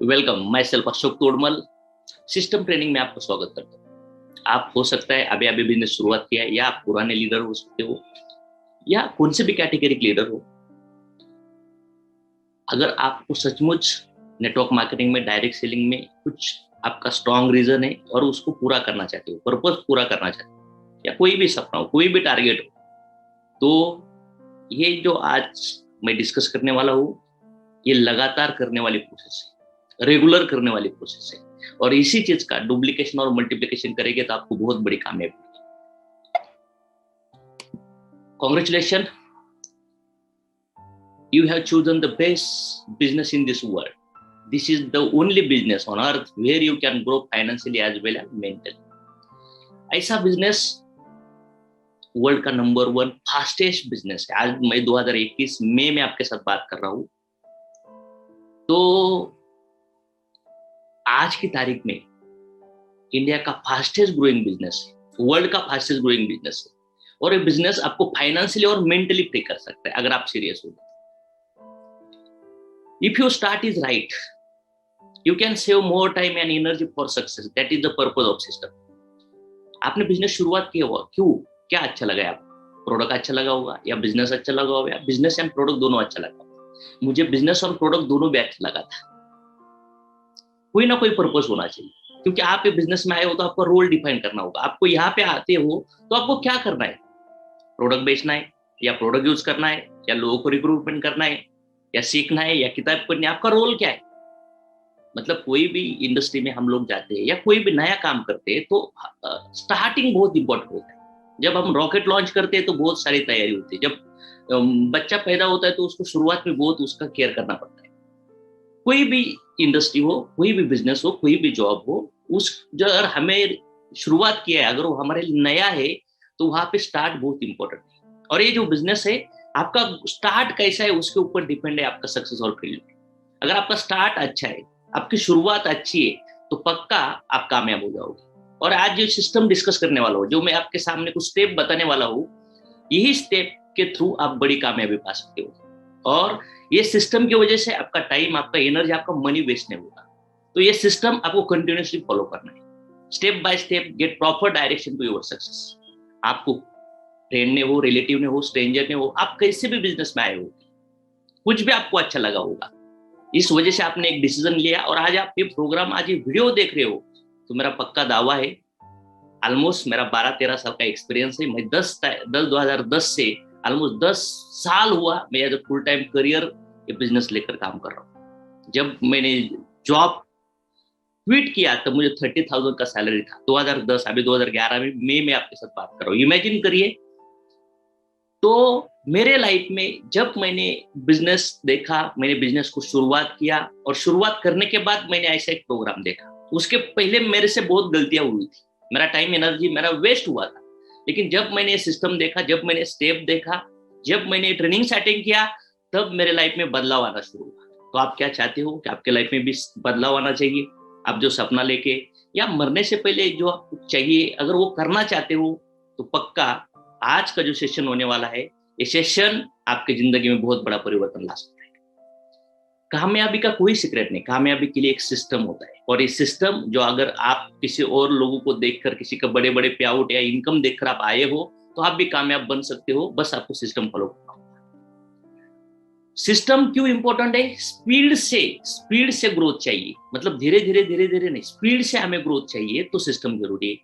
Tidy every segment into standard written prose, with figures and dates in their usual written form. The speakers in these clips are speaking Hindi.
Welcome, myself Ashok Todmal. System training में आपका स्वागत करता हूँ। आप हो सकता है अभी अभी बिजनेस शुरुआत किया है, या आप पुराने लीडर हो सकते हो, या कौन से भी कैटेगरी के लीडर हो। अगर आपको सचमुच नेटवर्क मार्केटिंग में, डायरेक्ट सेलिंग में कुछ आपका स्ट्रॉन्ग रीजन है और उसको पूरा करना चाहते हो, पर्पज पूरा करना चाहते हो, या कोई भी सपना हो, कोई भी टारगेट हो, तो ये जो आज मैं डिस्कस करने वाला हूँ, ये लगातार करने वाली प्रोसेस है, रेगुलर करने वाली प्रोसेस है। और इसी चीज का डुप्लीकेशन और मल्टीप्लीकेशन करेंगे तो आपको बहुत बड़ी कामयाबी मिलेगी। Congratulation, you have chosen the best business in this world. This is the only business on earth where you can grow financially as well as mentally. ऐसा बिजनेस वर्ल्ड का नंबर 1 फास्टेस्ट बिजनेस है। आज मैं 2021 मई में आपके साथ बात कर रहा हूं, तो आज की तारीख में इंडिया का फास्टेस्ट ग्रोइंग बिजनेस है, वर्ल्ड का फास्टेस्ट ग्रोइंग बिजनेस है। और ये बिजनेस आपको फाइनेंशियली और मेंटली फ्री कर सकता है अगर आप सीरियस हो। If your start is right, you can save more time and energy for success. That is the purpose of system. आपने बिजनेस शुरुआत किया हुआ, क्यों, क्या अच्छा लगा आपको? प्रोडक्ट अच्छा लगा होगा, या बिजनेस अच्छा लगा होगा, या बिजनेस एंड प्रोडक्ट दोनों अच्छा लगा। मुझे बिजनेस और प्रोडक्ट दोनों भी अच्छा लगा था। कोई ना कोई पर्पस होना चाहिए, क्योंकि आप ये बिजनेस में आए हो तो आपका रोल डिफाइन करना होगा। आपको यहाँ पे आते हो तो आपको क्या करना है? प्रोडक्ट बेचना है, या प्रोडक्ट यूज करना है, या लोगों को रिक्रूटमेंट करना है, या सीखना है, या किताब पढ़नी है? आपका रोल क्या है? मतलब कोई भी इंडस्ट्री में हम लोग जाते हैं या कोई भी नया काम करते हैं तो स्टार्टिंग बहुत इंपॉर्टेंट होता है। जब हम रॉकेट लॉन्च करते हैं तो बहुत सारी तैयारी होती है। जब बच्चा पैदा होता है तो उसको शुरुआत में बहुत उसका केयर करना पड़ता है। कोई भी इंडस्ट्री हो, कोई भी बिजनेस हो, कोई भी जॉब हो, उस जो अगर हमें शुरुआत किया है, अगर वो हमारे लिए नया है, तो वहां पे स्टार्ट बहुत इंपॉर्टेंट है। और ये जो बिजनेस है, आपका स्टार्ट कैसा है उसके ऊपर डिपेंड है आपका सक्सेस और फेलियर। अगर आपका स्टार्ट अच्छा है, आपकी शुरुआत अच्छी है, तो पक्का आप कामयाब हो जाओगे। और आज जो सिस्टम डिस्कस करने वाला हूँ, जो मैं आपके सामने कुछ स्टेप बताने वाला हूँ, यही स्टेप के थ्रू आप बड़ी कामयाबी पा सकते हो। और ये सिस्टम की वजह से आपका टाइम, आपका एनर्जी, आपका मनी वेस्ट नहीं होगा। तो ये सिस्टम आपको कंटिन्यूसली फॉलो करना है, step by step get proper direction to your success. आपको फ्रेंड ने हो, रिलेटिव ने हो, स्ट्रेंजर ने हो, आप कैसे भी बिजनेस में आए हो, कुछ भी आपको अच्छा लगा होगा, इस वजह से आपने एक डिसीजन लिया और आज आप ये प्रोग्राम, आज ये वीडियो देख रहे हो, तो मेरा पक्का दावा है, ऑलमोस्ट मेरा 12-13 साल का एक्सपीरियंस है। मैं 2010 से ऑलमोस्ट 10 साल हुआ मैं as a full time career ये बिजनेस लेकर काम कर रहा हूँ। जब मैंने जॉब क्विट किया तब मुझे 30,000 का सैलरी था, 2010। अभी 2011 में मई में आपके साथ बात कर रहा हूँ, इमेजिन करिए। तो मेरे लाइफ में जब मैंने बिजनेस देखा, मैंने बिजनेस को शुरुआत किया, और शुरुआत करने के बाद मैंने ऐसा एक प्रोग्राम देखा। उसके पहले मेरे से बहुत गलतियां हुई थी, मेरा टाइम एनर्जी मेरा वेस्ट हुआ था। लेकिन जब मैंने सिस्टम देखा, जब मैंने स्टेप देखा, जब मैंने ट्रेनिंग सेटिंग किया, तब मेरे लाइफ में बदलाव आना शुरू हुआ। तो आप क्या चाहते हो कि आपके लाइफ में भी बदलाव आना चाहिए? आप जो सपना लेके या मरने से पहले जो आपको चाहिए, अगर वो करना चाहते हो, तो पक्का आज का जो सेशन होने वाला है, ये सेशन आपकी जिंदगी में बहुत बड़ा परिवर्तन ला सकता है। कामयाबी का कोई सीक्रेट नहीं, कामयाबी के लिए एक सिस्टम होता है। और ये सिस्टम जो, अगर आप किसी और लोगों को देखकर, किसी का बड़े बड़े पे आउट या इनकम देखकर आप आए हो, तो आप भी कामयाब बन सकते हो। बस आपको सिस्टम फॉलो करना होगा। सिस्टम क्यों इंपॉर्टेंट है? स्पीड से ग्रोथ चाहिए, मतलब धीरे धीरे नहीं, स्पीड से हमें ग्रोथ चाहिए, तो सिस्टम जरूरी है।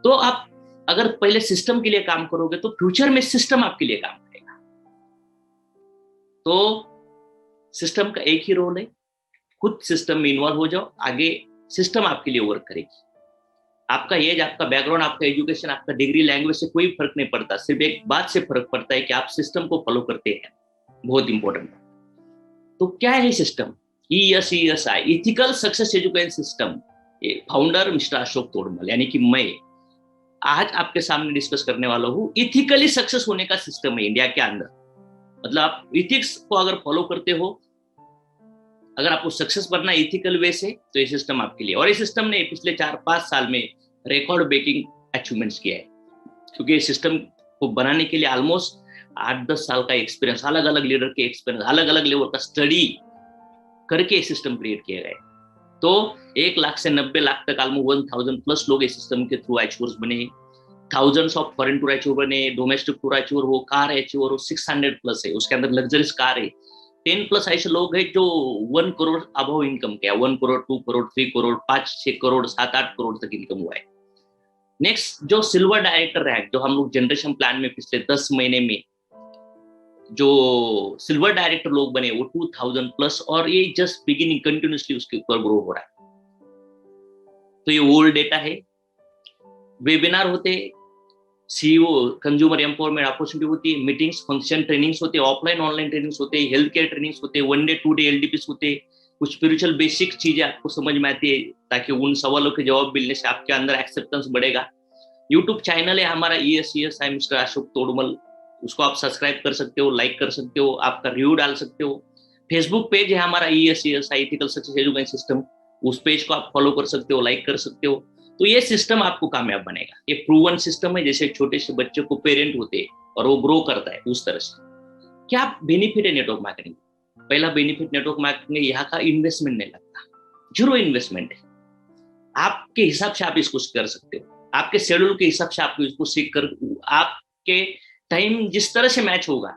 तो आप अगर पहले सिस्टम के लिए काम करोगे, तो फ्यूचर में सिस्टम आपके लिए काम करेगा। तो सिस्टम का एक ही रोल है, खुद सिस्टम में इन्वॉल्व हो जाओ, आगे सिस्टम आपके लिए वर्क करेगी। आपका एज, आपका बैकग्राउंड, आपका एजुकेशन, आपका डिग्री, लैंग्वेज से कोई फर्क नहीं पड़ता। सिर्फ एक बात से फर्क पड़ता है कि आप सिस्टम को फॉलो करते हैं। बहुत इंपॉर्टेंट। तो क्या है system? ESI, ethical success education system. Founder mister Ashok Todmal, यानी कि मैं आज आपके सामने डिस्कस करने वाला हूँ। इथिकली सक्सेस होने का सिस्टम है इंडिया के अंदर। मतलब आप इथिक्स को अगर फॉलो करते हो, अगर आपको सक्सेस बनना इथिकल वे से, तो ये सिस्टम आपके लिए। और ये सिस्टम ने पिछले 4-5 साल में रिकॉर्ड ब्रेकिंग अचीवमेंट्स किया है, क्योंकि इस सिस्टम को बनाने के लिए ऑलमोस्ट 8-10 साल का एक्सपीरियंस, अलग अलग लीडर के एक्सपीरियंस, अलग अलग लेवल का स्टडी करके सिस्टम क्रिएट किया गया है। तो 1 लाख से 90 लाख तक ऑलमोस्ट 1000+ लोग इस सिस्टम के थ्रू अचीवर्स बने, thousands of foreign tour achiever बने, डोमेस्टिक टूर अचीवर हो, कार अचीवर हो, 600+ है, उसके अंदर लग्जरीज कार है। 10+ ऐसे लोग हैं जो 1 करोड़ अबव इनकम किया, 1 करोड़, 2 करोड़, 3 करोड़, 5-6 करोड़, 7-8 करोड़ तक इनकम हुआ है। नेक्स्ट जो सिल्वर डायरेक्टर रैंक, जो हम लोग जनरेशन प्लान में पिछले 10 महीने में जो सिल्वर डायरेक्टर लोग बने वो 2000+, और ये जस्ट बिगिनिंग, कंटिन्यूसली उसके ऊपर ग्रो हो रहा है। तो ये ओल्ड डेटा है। वेबिनार होते, सीईओ कंज्यूमर एम्पावरमेंट अपॉर्चुनिटी होती है, मीटिंग्स, फंक्शन, ट्रेनिंग्स होते, ऑफलाइन ऑनलाइन ट्रेनिंग्स होते, हेल्थ केयर ट्रेनिंग्स होते, 1 डे 2 डे एलडीपीस होते, कुछ स्पिरिचुअल बेसिक चीजें आपको समझ में आती है ताकि उन सवालों के जवाब मिलने से आपके अंदर एक्सेप्टेंस बढ़ेगा। यूट्यूब चैनल है हमारा ESES, आई मिस्टर अशोक तोड़मल, उसको आप सब्सक्राइब कर सकते हो, लाइक कर सकते हो, आपका रिव्यू डाल सकते हो। फेसबुक पेज है हमारा ESES ethical success education system, उस पेज को आप फॉलो कर सकते हो, लाइक कर सकते हो। तो ये सिस्टम आपको कामयाब बनेगा। ये प्रूवन सिस्टम है, जैसे छोटे से बच्चे को पेरेंट होते हैं और वो ग्रो करता है उस तरह से। क्या बेनिफिट है नेटवर्क मार्केटिंग? पहला बेनिफिट नेटवर्क मार्केटिंग में यहाँ का इन्वेस्टमेंट नहीं लगता, 0 इन्वेस्टमेंट है। आपके हिसाब से आप इसको कर सकते हो, आपके शेड्यूल के हिसाब से आप इसको सीख कर, आपके टाइम जिस तरह से मैच होगा,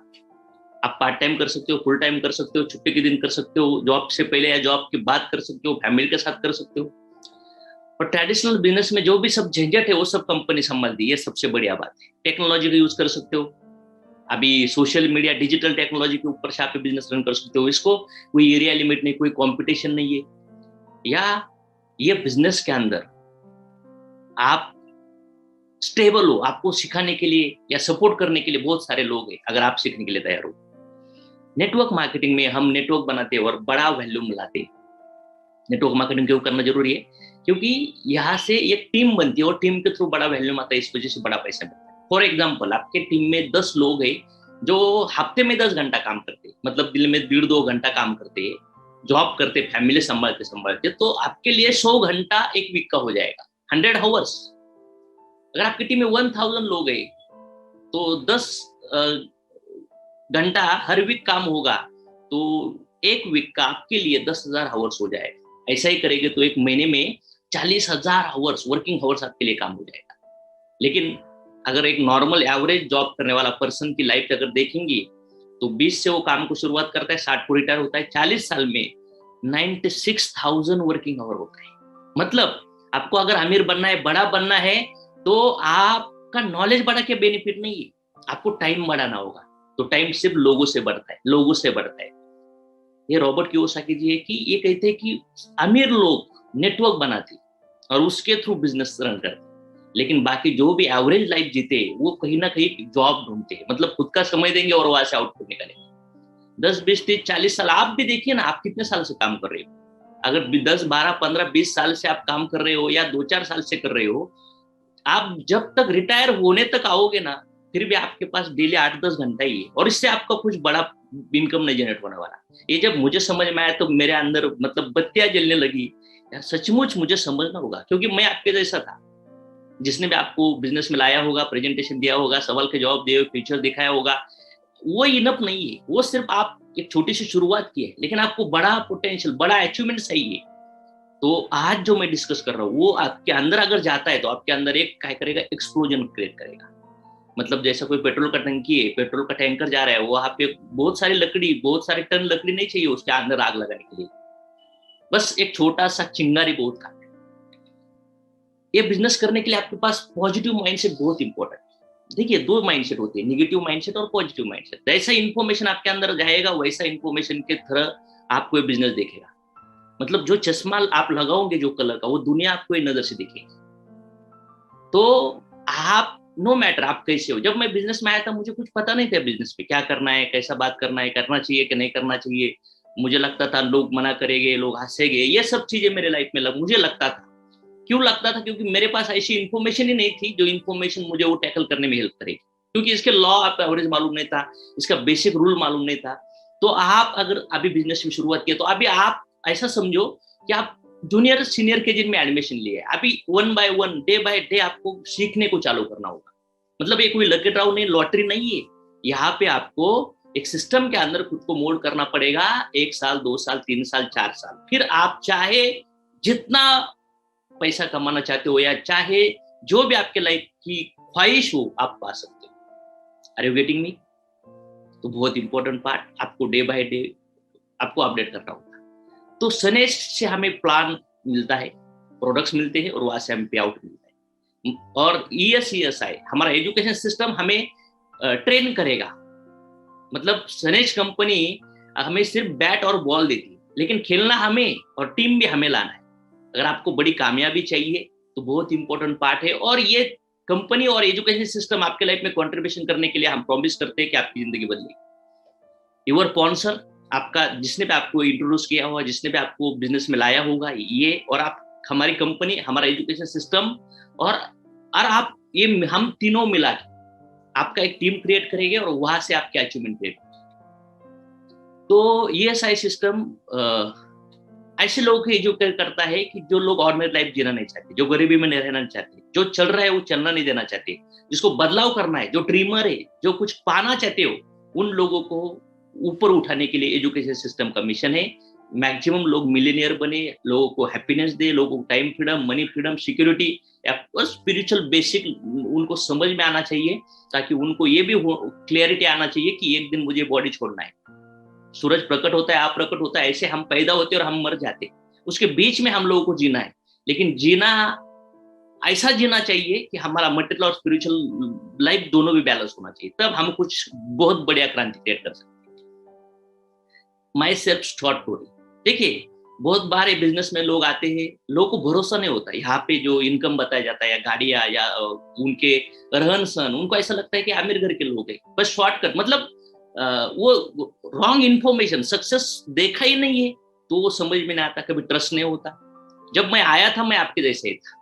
आप पार्ट टाइम कर सकते हो, फुल टाइम कर सकते हो, छुट्टी के दिन कर सकते हो, जॉब से पहले या जॉब के बाद कर सकते हो, फैमिली के साथ कर सकते हो। और ट्रेडिशनल बिजनेस में जो भी सब झंझट है वो सब कंपनी संभालती है, ये सबसे बढ़िया बात है। टेक्नोलॉजी का यूज कर सकते हो, अभी सोशल मीडिया, डिजिटल टेक्नोलॉजी के ऊपर से आप बिजनेस रन कर सकते हो। इसको कोई एरिया लिमिट नहीं, कोई कंपटीशन नहीं है। या ये बिजनेस के अंदर आप स्टेबल हो, आपको सिखाने के लिए या सपोर्ट करने के लिए बहुत सारे लोग हैं, अगर आप सीखने के लिए तैयार हो। नेटवर्क मार्केटिंग में हम नेटवर्क बनाते हैं और बड़ा वैल्यूम लाते हैं। नेटवर्क मार्केटिंग क्यों करना जरूरी है? क्योंकि यहाँ से एक टीम बनती है और टीम के थ्रू बड़ा वैल्यूम आता है, इस वजह से बड़ा पैसा मिलता है। फॉर एग्जाम्पल, आपके टीम में 10 लोग हैं जो हफ्ते में 10 घंटा काम करते हैं, मतलब दिन में 1.5-2 घंटा काम करते हैं, जॉब करते, फैमिली संभालते संभालते, तो आपके लिए 100 घंटा एक वीक का हो जाएगा, 100 आवर्स। अगर आपकी टीम में 1000 लोग हैं तो 10 घंटा हर वीक काम होगा, तो एक वीक का आपके लिए 10,000 आवर्स हो जाएगा। ऐसा ही करेंगे तो एक महीने में 40,000 आवर्स, वर्किंग आवर्स आपके लिए काम हो जाएगा। लेकिन अगर एक नॉर्मल एवरेज जॉब करने वाला पर्सन की लाइफ अगर देखेंगे तो 20 से वो काम को शुरुआत करता है, 60 को रिटायर होता है, 40 साल में 96,000 वर्किंग आवर होता है। मतलब आपको अगर अमीर बनना है, बड़ा बनना है, तो आपका नॉलेज बढ़ा के बेनिफिट नहीं है, आपको टाइम बढ़ाना होगा। तो टाइम सिर्फ लोगों से बढ़ता है, लोगों से बढ़ता है। ये रॉबर्ट कियोसाकी जी है कि ये कहते हैं कि अमीर लोग नेटवर्क बनाते और उसके थ्रू बिजनेस रन करते, लेकिन बाकी जो भी एवरेज लाइफ जीते वो कहीं ना कहीं जॉब ढूंढते हैं, मतलब खुद का समय देंगे और वहां से आउटपुट निकालेंगे। 10, 20, 30, 40 साल आप भी देखिए ना, आप कितने साल से काम कर रहे हो। अगर 10, 12, 15, 20 साल से आप काम कर रहे हो या 2-4 साल से कर रहे हो, आप जब तक रिटायर होने तक आओगे ना, फिर भी आपके पास डेली 8-10 घंटा ही है, और इससे आपका कुछ बड़ा इनकम नहीं जनरेट होने वाला। ये जब मुझे समझ में आया तो मेरे अंदर मतलब बत्तियां जलने लगी, यार सचमुच मुझे समझना होगा, क्योंकि मैं आपके जैसा था, जिसने भी आपको बिजनेस में लाया होगा, प्रेजेंटेशन दिया होगा, सवाल के जवाब दिए, फ्यूचर दिखाया होगा, वो इनफ नहीं है। वो सिर्फ आप एक छोटी सी शुरुआत की है, लेकिन आपको बड़ा पोटेंशियल, बड़ा अचीवमेंट चाहिए। तो आज जो मैं डिस्कस कर रहा हूँ वो आपके अंदर अगर जाता है तो आपके अंदर एक क्या करेगा, एक्सप्लोजन क्रिएट करेगा। मतलब जैसा कोई पेट्रोल का टंकी है, पेट्रोल का टैंकर जा रहा है, वहां पे बहुत सारी लकड़ी, बहुत सारे टन लकड़ी नहीं चाहिए उसके अंदर आग लगाने के लिए, बस एक छोटा सा चिंगारी बहुत का। ये बिजनेस करने के लिए आपके पास पॉजिटिव माइंडसेट बहुत इंपॉर्टेंट है। देखिए 2 माइंडसेट होते हैं, नेगेटिव माइंडसेट और पॉजिटिव माइंडसेट। जैसा इंफॉर्मेशन आपके अंदर जाएगा वैसा इंफॉर्मेशन के तरह आपको ये बिजनेस देखेगा। मतलब जो चश्मा आप लगाओगे जो कलर का, वो दुनिया आपको नजर से दिखेगी। तो आप नो मैटर आप कैसे हो। जब मैं बिजनेस में आया था मुझे कुछ पता नहीं था बिजनेस में क्या करना है, कैसा बात करना है, करना चाहिए कि नहीं करना चाहिए। मुझे लगता था लोग मना करेंगे, लोग हंसेंगे, ये सब चीजें मेरे लाइफ में मुझे लगता था। क्यों लगता था? क्योंकि मेरे पास ऐसी इन्फॉर्मेशन ही नहीं थी जो इन्फॉर्मेशन मुझे वो टैकल करने में हेल्प करेगी। क्योंकि इसके लॉ आपको एवरेज मालूम नहीं था, इसका बेसिक रूल मालूम नहीं था। तो आप अगर अभी बिजनेस में शुरुआत किया तो अभी आप ऐसा समझो कि आप जूनियर सीनियर केजी में एडमिशन लिए, अभी 1 by 1 डे बाय डे आपको सीखने को चालू करना होगा। मतलब ये कोई लकी ड्रॉ नहीं, लॉटरी नहीं है। यहाँ पे आपको एक सिस्टम के अंदर खुद को मोल्ड करना पड़ेगा, 1 साल, 2 साल, 3 साल, 4 साल। फिर आप चाहे जितना पैसा कमाना चाहते हो या चाहे जो भी आपके लाइफ की ख्वाहिश हो आप पा सकते हो। Are you getting me? तो बहुत इंपॉर्टेंट पार्ट, आपको डे बाय डे आपको अपडेट करना होगा। तो सनेश से हमें प्लान मिलता है, प्रोडक्ट्स मिलते हैं और वहां से हमें पे आउट मिलता है। और ESESI हमारा एजुकेशन सिस्टम हमें ट्रेन करेगा। मतलब सनेज कंपनी हमें सिर्फ बैट और बॉल देती है, लेकिन खेलना हमें और टीम भी हमें लाना है। अगर आपको बड़ी कामयाबी चाहिए तो बहुत इंपॉर्टेंट पार्ट है। और ये कंपनी और एजुकेशन सिस्टम आपके लाइफ में कंट्रीब्यूशन करने के लिए हम प्रॉमिस करते हैं कि आपकी जिंदगी बदलेगी। योर स्पॉन्सर, आपका जिसने भी आपको इंट्रोड्यूस किया होगा, जिसने भी आपको बिजनेस में लाया होगा, ये और आप, हमारी कंपनी, हमारा एजुकेशन सिस्टम और आप, ये हम तीनों मिला के आपका एक टीम क्रिएट करेंगे और वहां से आपके अचीवमेंट क्रिएट। तो ESI सिस्टम ऐसे लोगों को एजुकेट करता है कि जो लोग ऑर्डिनरी लाइफ जीना नहीं चाहते, जो गरीबी में नहीं रहना चाहते, जो चल रहा है वो चलना नहीं देना चाहते, जिसको बदलाव करना है, जो ड्रीमर है, जो कुछ पाना चाहते हो, उन लोगों को ऊपर उठाने के लिए एजुकेशन सिस्टम का मिशन है। मैक्सिमम लोग मिलियनियर बने, लोगों को हैप्पीनेस दे, लोगों को time freedom, money freedom, security, spiritual basic उनको समझ में आना चाहिए, ताकि उनको ये भी क्लियरिटी आना चाहिए कि एक दिन मुझे बॉडी छोड़ना है। सूरज प्रकट होता है, आप प्रकट होता है, ऐसे हम पैदा होते और हम मर जाते, उसके बीच में हम लोगों को जीना है। लेकिन जीना ऐसा जीना चाहिए कि हमारा मटेरियल और स्पिरिचुअल लाइफ दोनों भी बैलेंस होना चाहिए, तब हम कुछ बहुत बढ़िया क्रांति क्रिएट कर सकते हैं। माई सेल्फ शॉर्ट स्टोरी, देखिए बहुत बार ये बिजनेस में लोग आते हैं, लोगों को भरोसा नहीं होता, यहाँ पे जो इनकम बताया जाता है या गाड़ियां या उनके रहन सहन, उनको ऐसा लगता है कि अमीर घर के लोग हैं, बस शॉर्टकट, मतलब वो रॉन्ग इन्फॉर्मेशन, सक्सेस देखा ही नहीं है तो वो समझ में नहीं आता, कभी ट्रस्ट नहीं होता। जब मैं आया था मैं आपके जैसे ही था,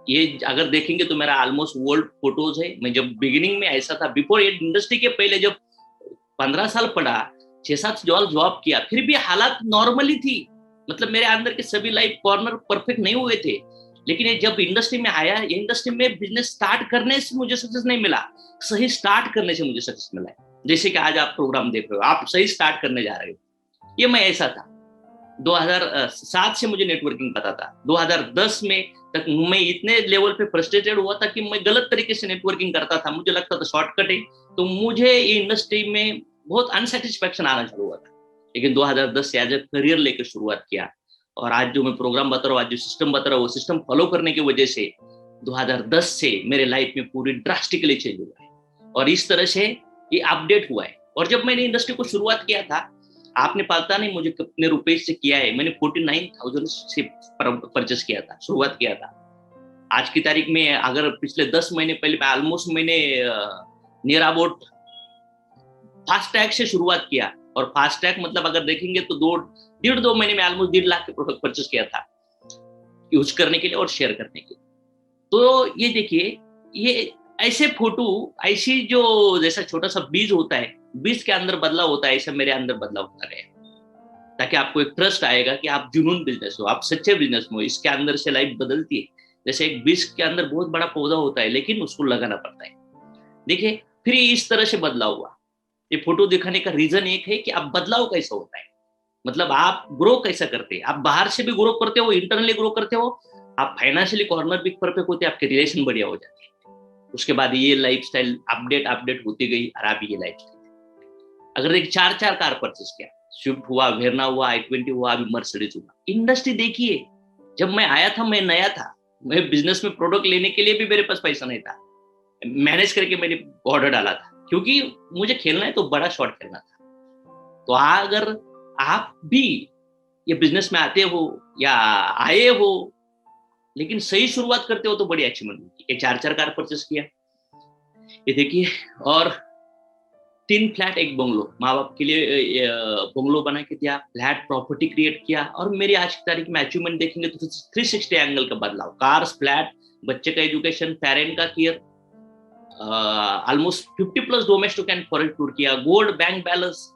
ये अगर देखेंगे तो मेरा ऑलमोस्ट ओल्ड फोटोज है। मैं जब बिगिनिंग में ऐसा था, बिफोर ये इंडस्ट्री के पहले जब 15 साल पढ़ा, 6-7 जॉब किया, फिर भी हालात नॉर्मली थी। मतलब मेरे अंदर के सभी लाइफ कॉर्नर परफेक्ट नहीं हुए थे, लेकिन ये जब इंडस्ट्री में आया, ये इंडस्ट्री में बिजनेस स्टार्ट करने से मुझे सक्सेस नहीं मिला, सही स्टार्ट करने से मुझे सक्सेस मिला है। जैसे कि आज आप प्रोग्राम देख रहे हो, आप सही स्टार्ट करने जा रहे हो। ये मैं ऐसा था, 2007 से मुझे नेटवर्किंग पता था, 2010 में तक मैं इतने लेवल पे फ्रस्ट्रेटेड हुआ था कि मैं गलत तरीके से नेटवर्किंग करता था, मुझे लगता था शॉर्टकट है, तो मुझे ये इंडस्ट्री में बहुत अनसेटिस्फैक्शन आना शुरू हुआ था। लेकिन 2010 से एज ए करियर लेकर शुरुआत किया, और आज जो मैं प्रोग्राम बता रहा हूँ, आज जो सिस्टम बता रहा हूँ, वो सिस्टम फॉलो करने की वजह से 2010 से मेरे लाइफ में पूरी ड्रास्टिकली चेंज हुआ है, और इस तरह से ये अपडेट हुआ है। और जब मैंने इंडस्ट्री को शुरुआत किया था, आपने पता नहीं मुझे कितने रुपए से किया है, मैंने 49,000 से परचेस किया था, शुरुआत किया था। आज की तारीख में अगर पिछले 10 महीने पहले ऑलमोस्ट मैंने नियर अबाउट फास्टैग से शुरुआत किया, और फास्टैग मतलब अगर देखेंगे तो 1.5-2 महीने में ऑलमोस्ट 1.5 लाख के प्रोडक्ट परचेस किया था, यूज करने के लिए और शेयर करने के लिए। तो ये देखिए, ये ऐसे फोटो, ऐसी जो जैसा छोटा सा बीज होता है, बीज के अंदर बदलाव होता है, ऐसा मेरे अंदर बदलाव होता रहे, ताकि आपको एक ट्रस्ट आएगा कि आप जुनून बिजनेस हो, आप सच्चे बिजनेस में हो, इसके अंदर से लाइफ बदलती है। जैसे एक बीज के अंदर बहुत बड़ा पौधा होता है, लेकिन उसको लगाना पड़ता है। देखिए फिर इस तरह से बदलाव हुआ। ये फोटो दिखाने का रीजन एक है कि आप बदलाव कैसा होता है, मतलब आप ग्रो कैसा करते हैं, आप बाहर से भी ग्रो करते हो, इंटरनली ग्रो करते हो, आप फाइनेंशियली कॉर्नर भी परफेक्ट होते हैं, आपके रिलेशन बढ़िया हो जाते हैं। उसके बाद ये लाइफस्टाइल अपडेट होती गई, और आप ये लाइफस्टाइल, अगर देखिए 4 कार परचेस किया, स्विफ्ट हुआ, वेरना हुआ, i20 हुआ, अभी मर्सिडीज हुआ। इंडस्ट्री देखिए, जब मैं आया था मैं नया था, मैं बिजनेस में प्रोडक्ट लेने के लिए भी मेरे पास पैसा नहीं था, मैनेज करके मैंने ऑर्डर डाला था, क्योंकि मुझे खेलना है तो बड़ा शॉट खेलना था। तो अगर आप भी ये बिजनेस में आते हो या आए हो, लेकिन सही शुरुआत करते हो तो बड़ी अचीवमेंट होती है। 4 कार परचेस किया, ये देखिए, और 3 फ्लैट 1 बंगलो, माँ बाप के लिए बंगलो बना के दिया, फ्लैट प्रॉपर्टी क्रिएट किया। और मेरी आज की तारीख में अचीवमेंट देखेंगे तो 360 एंगल का बदलाव, कार्स, फ्लैट, बच्चे का एजुकेशन, पेरेंट का care, almost 50+ domestic and foreign tour किया, गोल्ड, बैंक बैलेंस,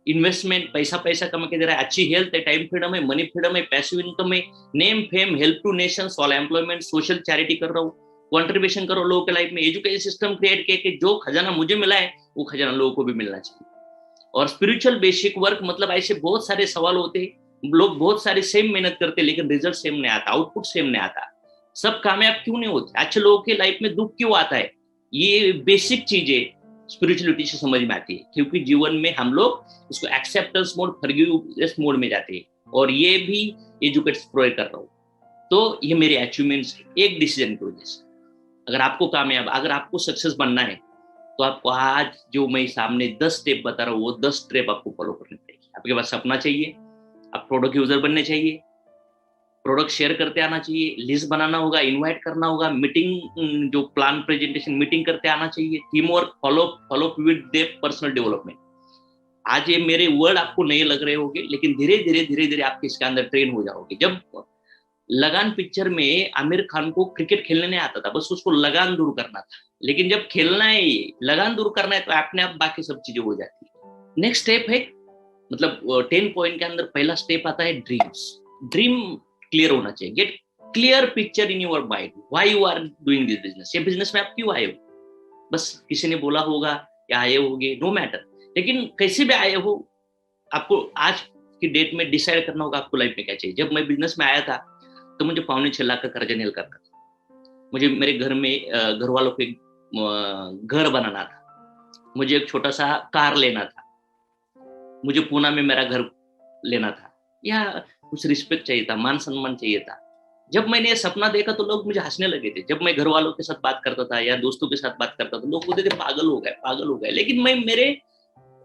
इन्वेस्टमेंट, पैसा कमा के दे रहा है, अच्छी हेल्थ है, टाइम फ्रीडम है, मनी फ्रीडम है, पैसिव इनकम है, name fame, help to nation, all employment, social charity कर रहा हूँ, कंट्रीब्यूशन करो लोगों के लाइफ में, एजुकेशन सिस्टम क्रिएट किया कि जो खजाना मुझे मिला है वो खजाना लोगों को भी मिलना चाहिए। और स्पिरिचुअल बेसिक वर्क, मतलब ऐसे बहुत सारे सवाल होते हैं लोग बहुत सारी सेम मेहनत करते हैं लेकिन रिजल्ट सेम नहीं आता, आउटपुट सेम नहीं आता। सब कामयाब क्यों नहीं होते? अच्छे लोगों के लाइफ में दुख क्यों आता है? ये बेसिक चीजें स्पिरिचुअलिटी से समझ में आती है, क्योंकि जीवन में हम लोग इसको एक्सेप्टेंस मोड, फॉरगिवनेस मोड में जाते हैं। और ये भी एजुकेट प्रोवाइड कर रहा हूँ। तो ये मेरे अचीवमेंट्स एक डिसीजन की वजह से। अगर आपको कामयाब, अगर आपको सक्सेस बनना है तो आपको आज जो मैं सामने 10 स्टेप बता रहा हूँ वो 10 स्टेप आपको फॉलो करने पड़ेगी। आपके पास सपना चाहिए, आप प्रोडक्ट यूजर बनने चाहिए, प्रोडक्ट शेयर करते आना चाहिए, लिस्ट बनाना होगा, इनवाइट करना होगा, मीटिंग जो प्लान प्रेजेंटेशन मीटिंग करते आना चाहिए, team work, follow with they personal development. आज ये मेरे वर्ड आपको नहीं लग रहे होंगे लेकिन धीरे धीरे आप इसके अंदर ट्रेन हो जाओगे। जब लगान पिक्चर में आमिर खान को क्रिकेट खेलने नहीं आता था, बस उसको लगान दूर करना था। लेकिन जब खेलना है, लगान दूर करना है, तो अपने आप बाकी सब चीजें हो जाती है। नेक्स्ट स्टेप है, मतलब 10 पॉइंट के अंदर पहला स्टेप आता है ड्रीम्स। ड्रीम क्लियर होना चाहिए। Get clear picture in your mind, why you are doing this business. ये बिजनेस में आप क्यों आए हो? बस किसी ने बोला होगा या आए होगे, नो मैटर, लेकिन कैसे भी आए हो, आपको आज की डेट में डिसाइड करना होगा आपको लाइफ में क्या चाहिए। जब मैं बिजनेस में आया था तो मुझे 5.25 लाख का कर्जा नील करना था। मुझे मेरे घर में घर वालों को एक घर बनाना था, मुझे एक छोटा सा कार लेना था, मुझे पूना में मेरा घर लेना था, या कुछ रिस्पेक्ट चाहिए था, मान सम्मान चाहिए था। जब मैंने ये सपना देखा तो लोग मुझे हंसने लगे थे। जब मैं घर वालों के साथ बात करता था या दोस्तों के साथ बात करता था, लोग बोलते थे पागल हो गए, पागल हो गए। लेकिन मैं मेरे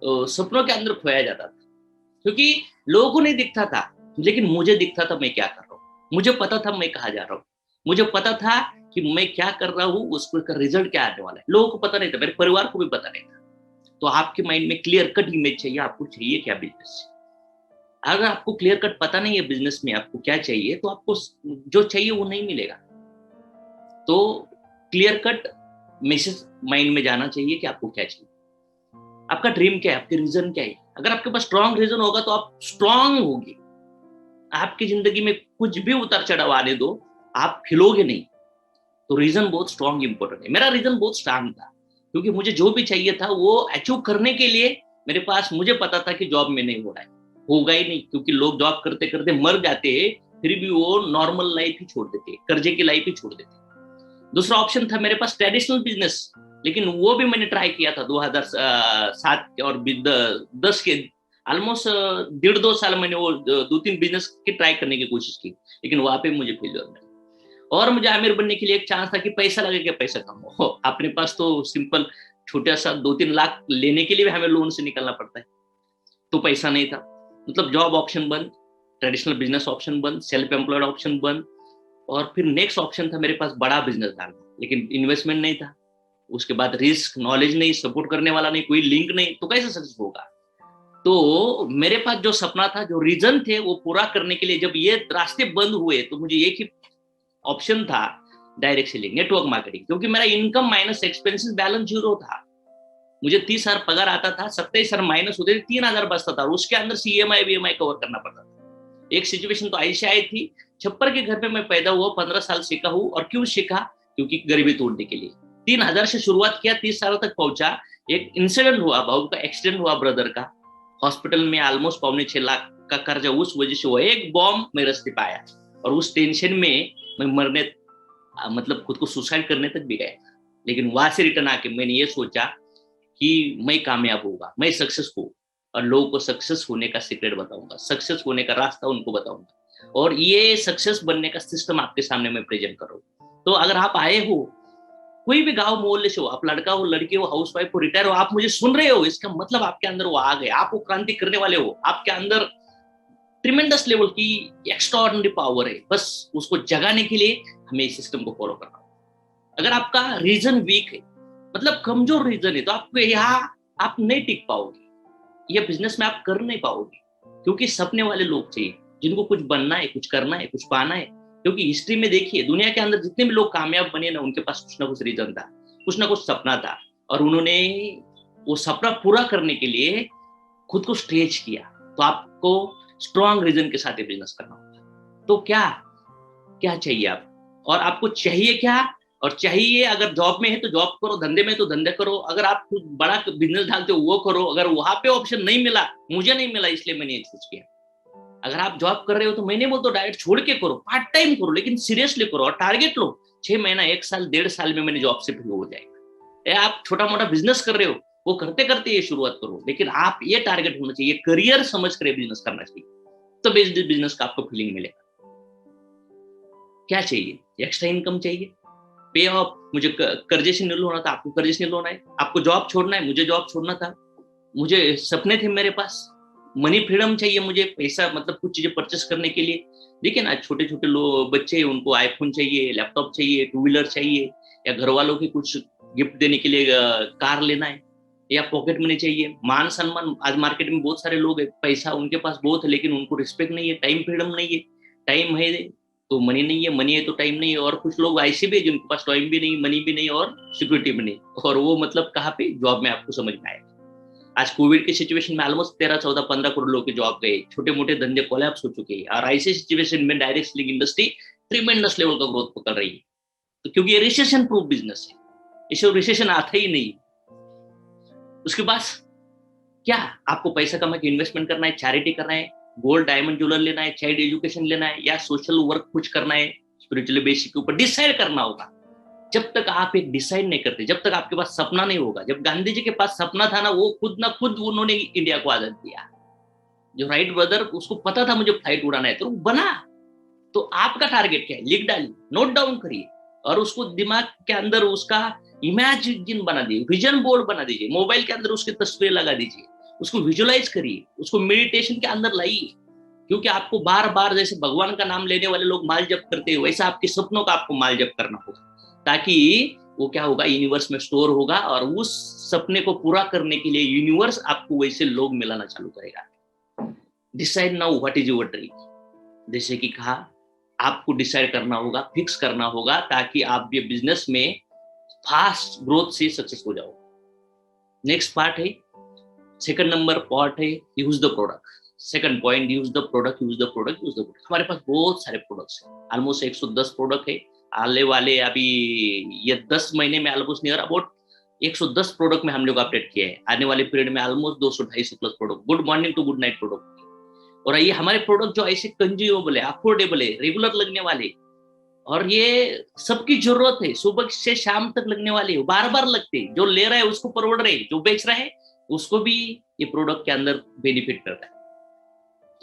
सपनों के अंदर खोया जाता था, क्योंकि लोगों को नहीं दिखता था लेकिन मुझे दिखता था मैं क्या कर रहा हूँ। मुझे पता था मैं कहाँ जा रहा हूँ, मुझे पता था कि मैं क्या कर रहा हूँ, उसको का रिजल्ट क्या आने वाला है। लोगों को पता नहीं था, मेरे परिवार को भी पता नहीं था। तो आपके माइंड में क्लियर कट इमेज चाहिए, आपको चाहिए क्या बिजनेस। अगर आपको क्लियर कट पता नहीं है बिजनेस में आपको क्या चाहिए, तो आपको जो चाहिए वो नहीं मिलेगा। तो क्लियर कट मैसेज माइंड में जाना चाहिए कि आपको क्या चाहिए, आपका ड्रीम क्या है, आपके रीजन क्या है। अगर आपके पास स्ट्रॉन्ग रीजन होगा तो आप स्ट्रॉन्ग होगे। आपकी जिंदगी में कुछ भी उतार चढ़ाव आने दो, आप खिलोगे नहीं। तो रीजन बहुत स्ट्रॉन्ग इंपॉर्टेंट है। मेरा रीजन बहुत स्ट्रॉन्ग था, क्योंकि मुझे जो भी चाहिए था वो अचीव करने के लिए मेरे पास, मुझे पता था कि जॉब में नहीं हो रहा है, होगा ही नहीं, क्योंकि लोग जॉब करते करते मर जाते हैं, फिर भी वो नॉर्मल लाइफ ही छोड़ देते, कर्जे की लाइफ ही छोड़ देते। दूसरा ऑप्शन था मेरे पास ट्रेडिशनल बिजनेस, लेकिन वो भी मैंने ट्राई किया था 2007 और 10 के ऑलमोस्ट 1.5-2 साल मैंने वो 2-3 बिजनेस की ट्राई करने की कोशिश की, लेकिन वहां पे मुझे फेलियर मिला। और मुझे आमिर बनने के लिए एक चांस था कि पैसा लगे क्या, पैसा कमाओ। अपने पास तो सिंपल छोटा सा 2-3 लाख लेने के लिए भी हमें लोन से निकलना पड़ता है, तो पैसा नहीं था। मतलब जॉब ऑप्शन बंद, ट्रेडिशनल बिजनेस ऑप्शन बंद, सेल्फ एम्प्लॉयड ऑप्शन बंद। और फिर नेक्स्ट ऑप्शन था मेरे पास बड़ा बिजनेस डालना, लेकिन इन्वेस्टमेंट नहीं था। उसके बाद रिस्क, नॉलेज नहीं, सपोर्ट करने वाला नहीं, कोई लिंक नहीं, तो कैसे सक्सेस होगा। तो मेरे पास जो सपना था, जो रीजन थे, वो पूरा करने के लिए जब ये रास्ते बंद हुए तो मुझे एक ही ऑप्शन था, डायरेक्ट सेलिंग, नेटवर्क मार्केटिंग। क्योंकि मेरा इनकम माइनस एक्सपेंसेस बैलेंस 0 था। मुझे 30,000 पगार आता था, 27,000 माइनस होते थे, 3,000 बचता था, और उसके अंदर CMI BMI कवर करना पड़ता था। एक सिचुएशन तो ऐसी आई थी, छप्पर के घर पे मैं पैदा हुआ, 15 साल सीखा हूँ। और क्यों सीखा? क्योंकि गरीबी तोड़ने के लिए। 3,000 से शुरुआत किया, 30 साल तक पहुंचा। एक इंसिडेंट हुआ, भाऊ का एक्सीडेंट हुआ, ब्रदर का, हॉस्पिटल में ऑलमोस्ट 5.25 लाख का कर्जा उस वजह से हुआ। एक बॉम्ब मैं रास्ते पे आया और उस टेंशन में मैं मरने, मतलब खुद को सुसाइड करने तक भी गया। लेकिन वहां से रिटर्न आके मैंने ये सोचा कि मैं कामयाब होगा, मैं सक्सेस हूँ, और लोगों को सक्सेस होने का सीक्रेट बताऊंगा, सक्सेस होने का रास्ता उनको बताऊंगा। और ये सक्सेस बनने का सिस्टम आपके सामने मैं प्रेजेंट करूँ। तो अगर आप आए हो, कोई भी गांव मोहल्ले से हो, आप लड़का हो, लड़की हो, हाउस वाइफ हो, रिटायर हो, आप मुझे सुन रहे हो, इसका मतलब आपके अंदर वो आ गए, आप वो क्रांति करने वाले हो। आपके अंदर ट्रिमेंडस लेवल की एक्स्ट्राऑर्डिनरी पावर है, बस उसको जगाने के लिए हमें इस सिस्टम को फॉलो करना होगा। अगर आपका रीजन वीक है, मतलब कमजोर रीजन है, तो आपको यहाँ आप नहीं टिक पाओगे, ये बिजनेस में आप कर नहीं पाओगे। क्योंकि सपने वाले लोग चाहिए, जिनको कुछ बनना है, कुछ करना है, कुछ पाना है। क्योंकि हिस्ट्री में देखिए, दुनिया के अंदर जितने भी लोग कामयाब बने ना, उनके पास कुछ ना कुछ रीजन था, कुछ ना कुछ सपना था, और उन्होंने वो सपना पूरा करने के लिए खुद को स्ट्रेच किया। तो आपको स्ट्रॉन्ग रीजन के साथ बिजनेस करना होगा। तो क्या क्या चाहिए आप, और आपको चाहिए क्या, और चाहिए अगर जॉब में है तो जॉब करो, धंधे में तो धंधे करो, अगर आप कुछ बड़ा बिजनेस डालते हो वो करो। अगर वहां पे ऑप्शन नहीं मिला, मुझे नहीं मिला, इसलिए मैंने ये चूज किया। अगर आप जॉब कर रहे हो तो मैं नहीं बोलता डायरेक्ट छोड़ के करो, पार्ट टाइम करो, लेकिन सीरियसली करो और टारगेट लो 6 महीना, 1 साल, 1.5 साल में मैंने जॉब से फ्री हो जाएगा। या आप छोटा मोटा बिजनेस कर रहे हो, वो करते करते ये शुरुआत करो, लेकिन आप ये टारगेट होना चाहिए, करियर समझ कर बिजनेस करना चाहिए, तो बिजनेस का आपको फीलिंग मिलेगा। क्या चाहिए? एक्स्ट्रा इनकम चाहिए, पे ऑफ, मुझे कर्जे से नहीं होना था, आपको कर्जे से नहीं होना है, आपको जॉब छोड़ना है, मुझे जॉब छोड़ना था, मुझे सपने थे मेरे पास, मनी फ्रीडम चाहिए मुझे, पैसा मतलब कुछ चीजें परचेस करने के लिए। देखिए ना, छोटे छोटे लोग बच्चे, उनको आईफोन चाहिए, लैपटॉप चाहिए, टू व्हीलर चाहिए, या घर वालों की कुछ गिफ्ट देने के लिए कार लेना है, या पॉकेट मनी चाहिए, मान सम्मान। आज मार्केट में बहुत सारे लोग है, पैसा उनके पास बहुत है, लेकिन उनको रिस्पेक्ट नहीं है, टाइम फ्रीडम नहीं है। टाइम है तो मनी नहीं है, मनी है तो टाइम नहीं है। और कुछ लोग ऐसे भी है जिनके पास टाइम भी नहीं, मनी भी नहीं और सिक्योरिटी भी नहीं, और वो मतलब कहाँ पे? जॉब में। आपको समझ में आएगा आज कोविड की सिचुएशन में ऑलमोस्ट 13, 14, 15 करोड़ लोग के जॉब गए, छोटे मोटे धंधे कोलैप्स हो चुके हैं, और ऐसी सिचुएशन में direct selling industry tremendous level का ग्रोथ पकड़ रही है। तो क्योंकि ये रिसेशन प्रूफ बिजनेस है, इसे रिसेशन आता ही नहीं। उसके बाद क्या आपको पैसा कमा के इन्वेस्टमेंट करना है, चैरिटी करना है, गोल्ड डायमंड ज्वेलर लेना है, चाइल्ड एजुकेशन लेना है, या सोशल वर्क कुछ करना है, स्पिरिचुअल बेसिस के ऊपर डिसाइड करना होगा। जब तक आप एक डिसाइड नहीं करते, जब तक आपके पास सपना नहीं होगा। जब गांधी जी के पास सपना था ना, वो खुद ना खुद उन्होंने इंडिया को आजाद दिया। जो राइट ब्रदर, उसको पता था मुझे फ्लाइट उड़ाना है, तो वो बना। तो आपका टारगेट क्या है? लिख डालिए, नोट डाउन करिए, और उसको दिमाग के अंदर उसका इमेजिन बना दीजिए, विजन बोर्ड बना दीजिए, मोबाइल के अंदर उसकी तस्वीर लगा दीजिए, उसको विजुअलाइज करिए, उसको मेडिटेशन के अंदर लाइए। क्योंकि आपको बार बार जैसे भगवान का नाम लेने वाले लोग माल जप करते हैं, वैसा आपके सपनों का आपको माल जप करना होगा, ताकि वो क्या होगा, यूनिवर्स में स्टोर होगा, और उस सपने को पूरा करने के लिए यूनिवर्स आपको वैसे लोग मिलाना चालू करेगा। Decide now what is your dream. जैसे कि कहा, आपको डिसाइड करना होगा, फिक्स करना होगा, ताकि आप ये बिजनेस में फास्ट ग्रोथ से सक्सेस हो जाओ। नेक्स्ट पार्ट है, सेकंड नंबर पार्ट है, use the product. Second point, use the product, use the product, use the product. हमारे पास बहुत सारे प्रोडक्ट्स हैं, ऑलमोस्ट 110 प्रोडक्ट है। आने वाले अभी ये 10 महीने में ऑलमोस्ट नियर अबाउट 110 प्रोडक्ट में हम लोग अपडेट किए हैं। आने वाले पीरियड में almost 200-250 plus product, good morning to good night product. और ये हमारे प्रोडक्ट जो ऐसे कंज्यूमेबल है, अफोर्डेबल है, रेगुलर लगने वाले, और ये सबकी जरूरत है, सुबह से शाम तक लगने वाले, बार बार लगते, जो ले रहा है उसको परवड़ रहे, जो बेच रहा है उसको भी ये प्रोडक्ट के अंदर बेनिफिट कर रहा है।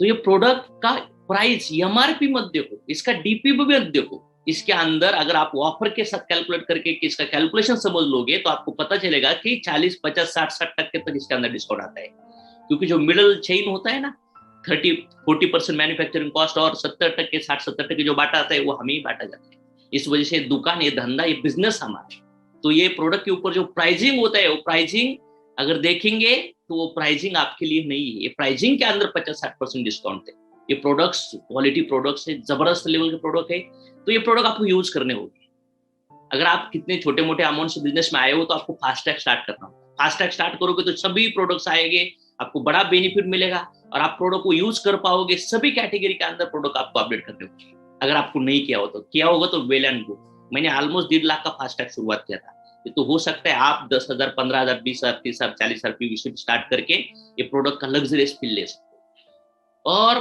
तो ये प्रोडक्ट का प्राइस एमआरपी मत देखो, इसका डीपी भी मत देखो। इसके अंदर अगर आप ऑफर के साथ कैलकुलेट करके इसका कैलकुलेशन समझ लोगे, तो आपको पता चलेगा कि 40, 50, 60% तक इसके अंदर डिस्काउंट आता है। क्योंकि जो मिडल चेन होता है ना, 30-40% मैन्युफैक्चरिंग कॉस्ट और 70%, 60-70% जो बांटा आता है, वो हमें ही बांटा जाता है। इस वजह से दुकान, ये धंधा, ये बिजनेस हमारा। तो ये प्रोडक्ट के ऊपर जो प्राइसिंग होता है, वो प्राइसिंग अगर देखेंगे तो वो प्राइसिंग आपके लिए नहीं है। ये प्राइसिंग के अंदर 50-60% डिस्काउंट है। ये प्रोडक्ट्स क्वालिटी प्रोडक्ट्स है, जबरदस्त लेवल के प्रोडक्ट है। तो ये प्रोडक्ट आपको यूज करने होंगे। अगर आप कितने छोटे मोटे अमाउंट से बिजनेस में आए हो, तो आपको फास्ट ट्रैक स्टार्ट करना होगा। फास्ट ट्रैक स्टार्ट करोगे तो सभी प्रोडक्ट्स आएंगे, आपको बड़ा बेनिफिट मिलेगा, और आप प्रोडक्ट को यूज कर पाओगे। सभी कैटेगरी के अंदर प्रोडक्ट आपको अपडेट करने होंगे। अगर आपको नहीं किया हो तो, किया होगा तो वेल एंड गुड। मैंने ऑलमोस्ट 1.5 लाख का फास्ट ट्रैक शुरुआत किया था। तो हो सकता है आप 10,000, 15,000, 20,000, 30,000, 40,000 पीवी से स्टार्ट करके ये प्रोडक्ट का लग्जरियस फील ले सकते हो। और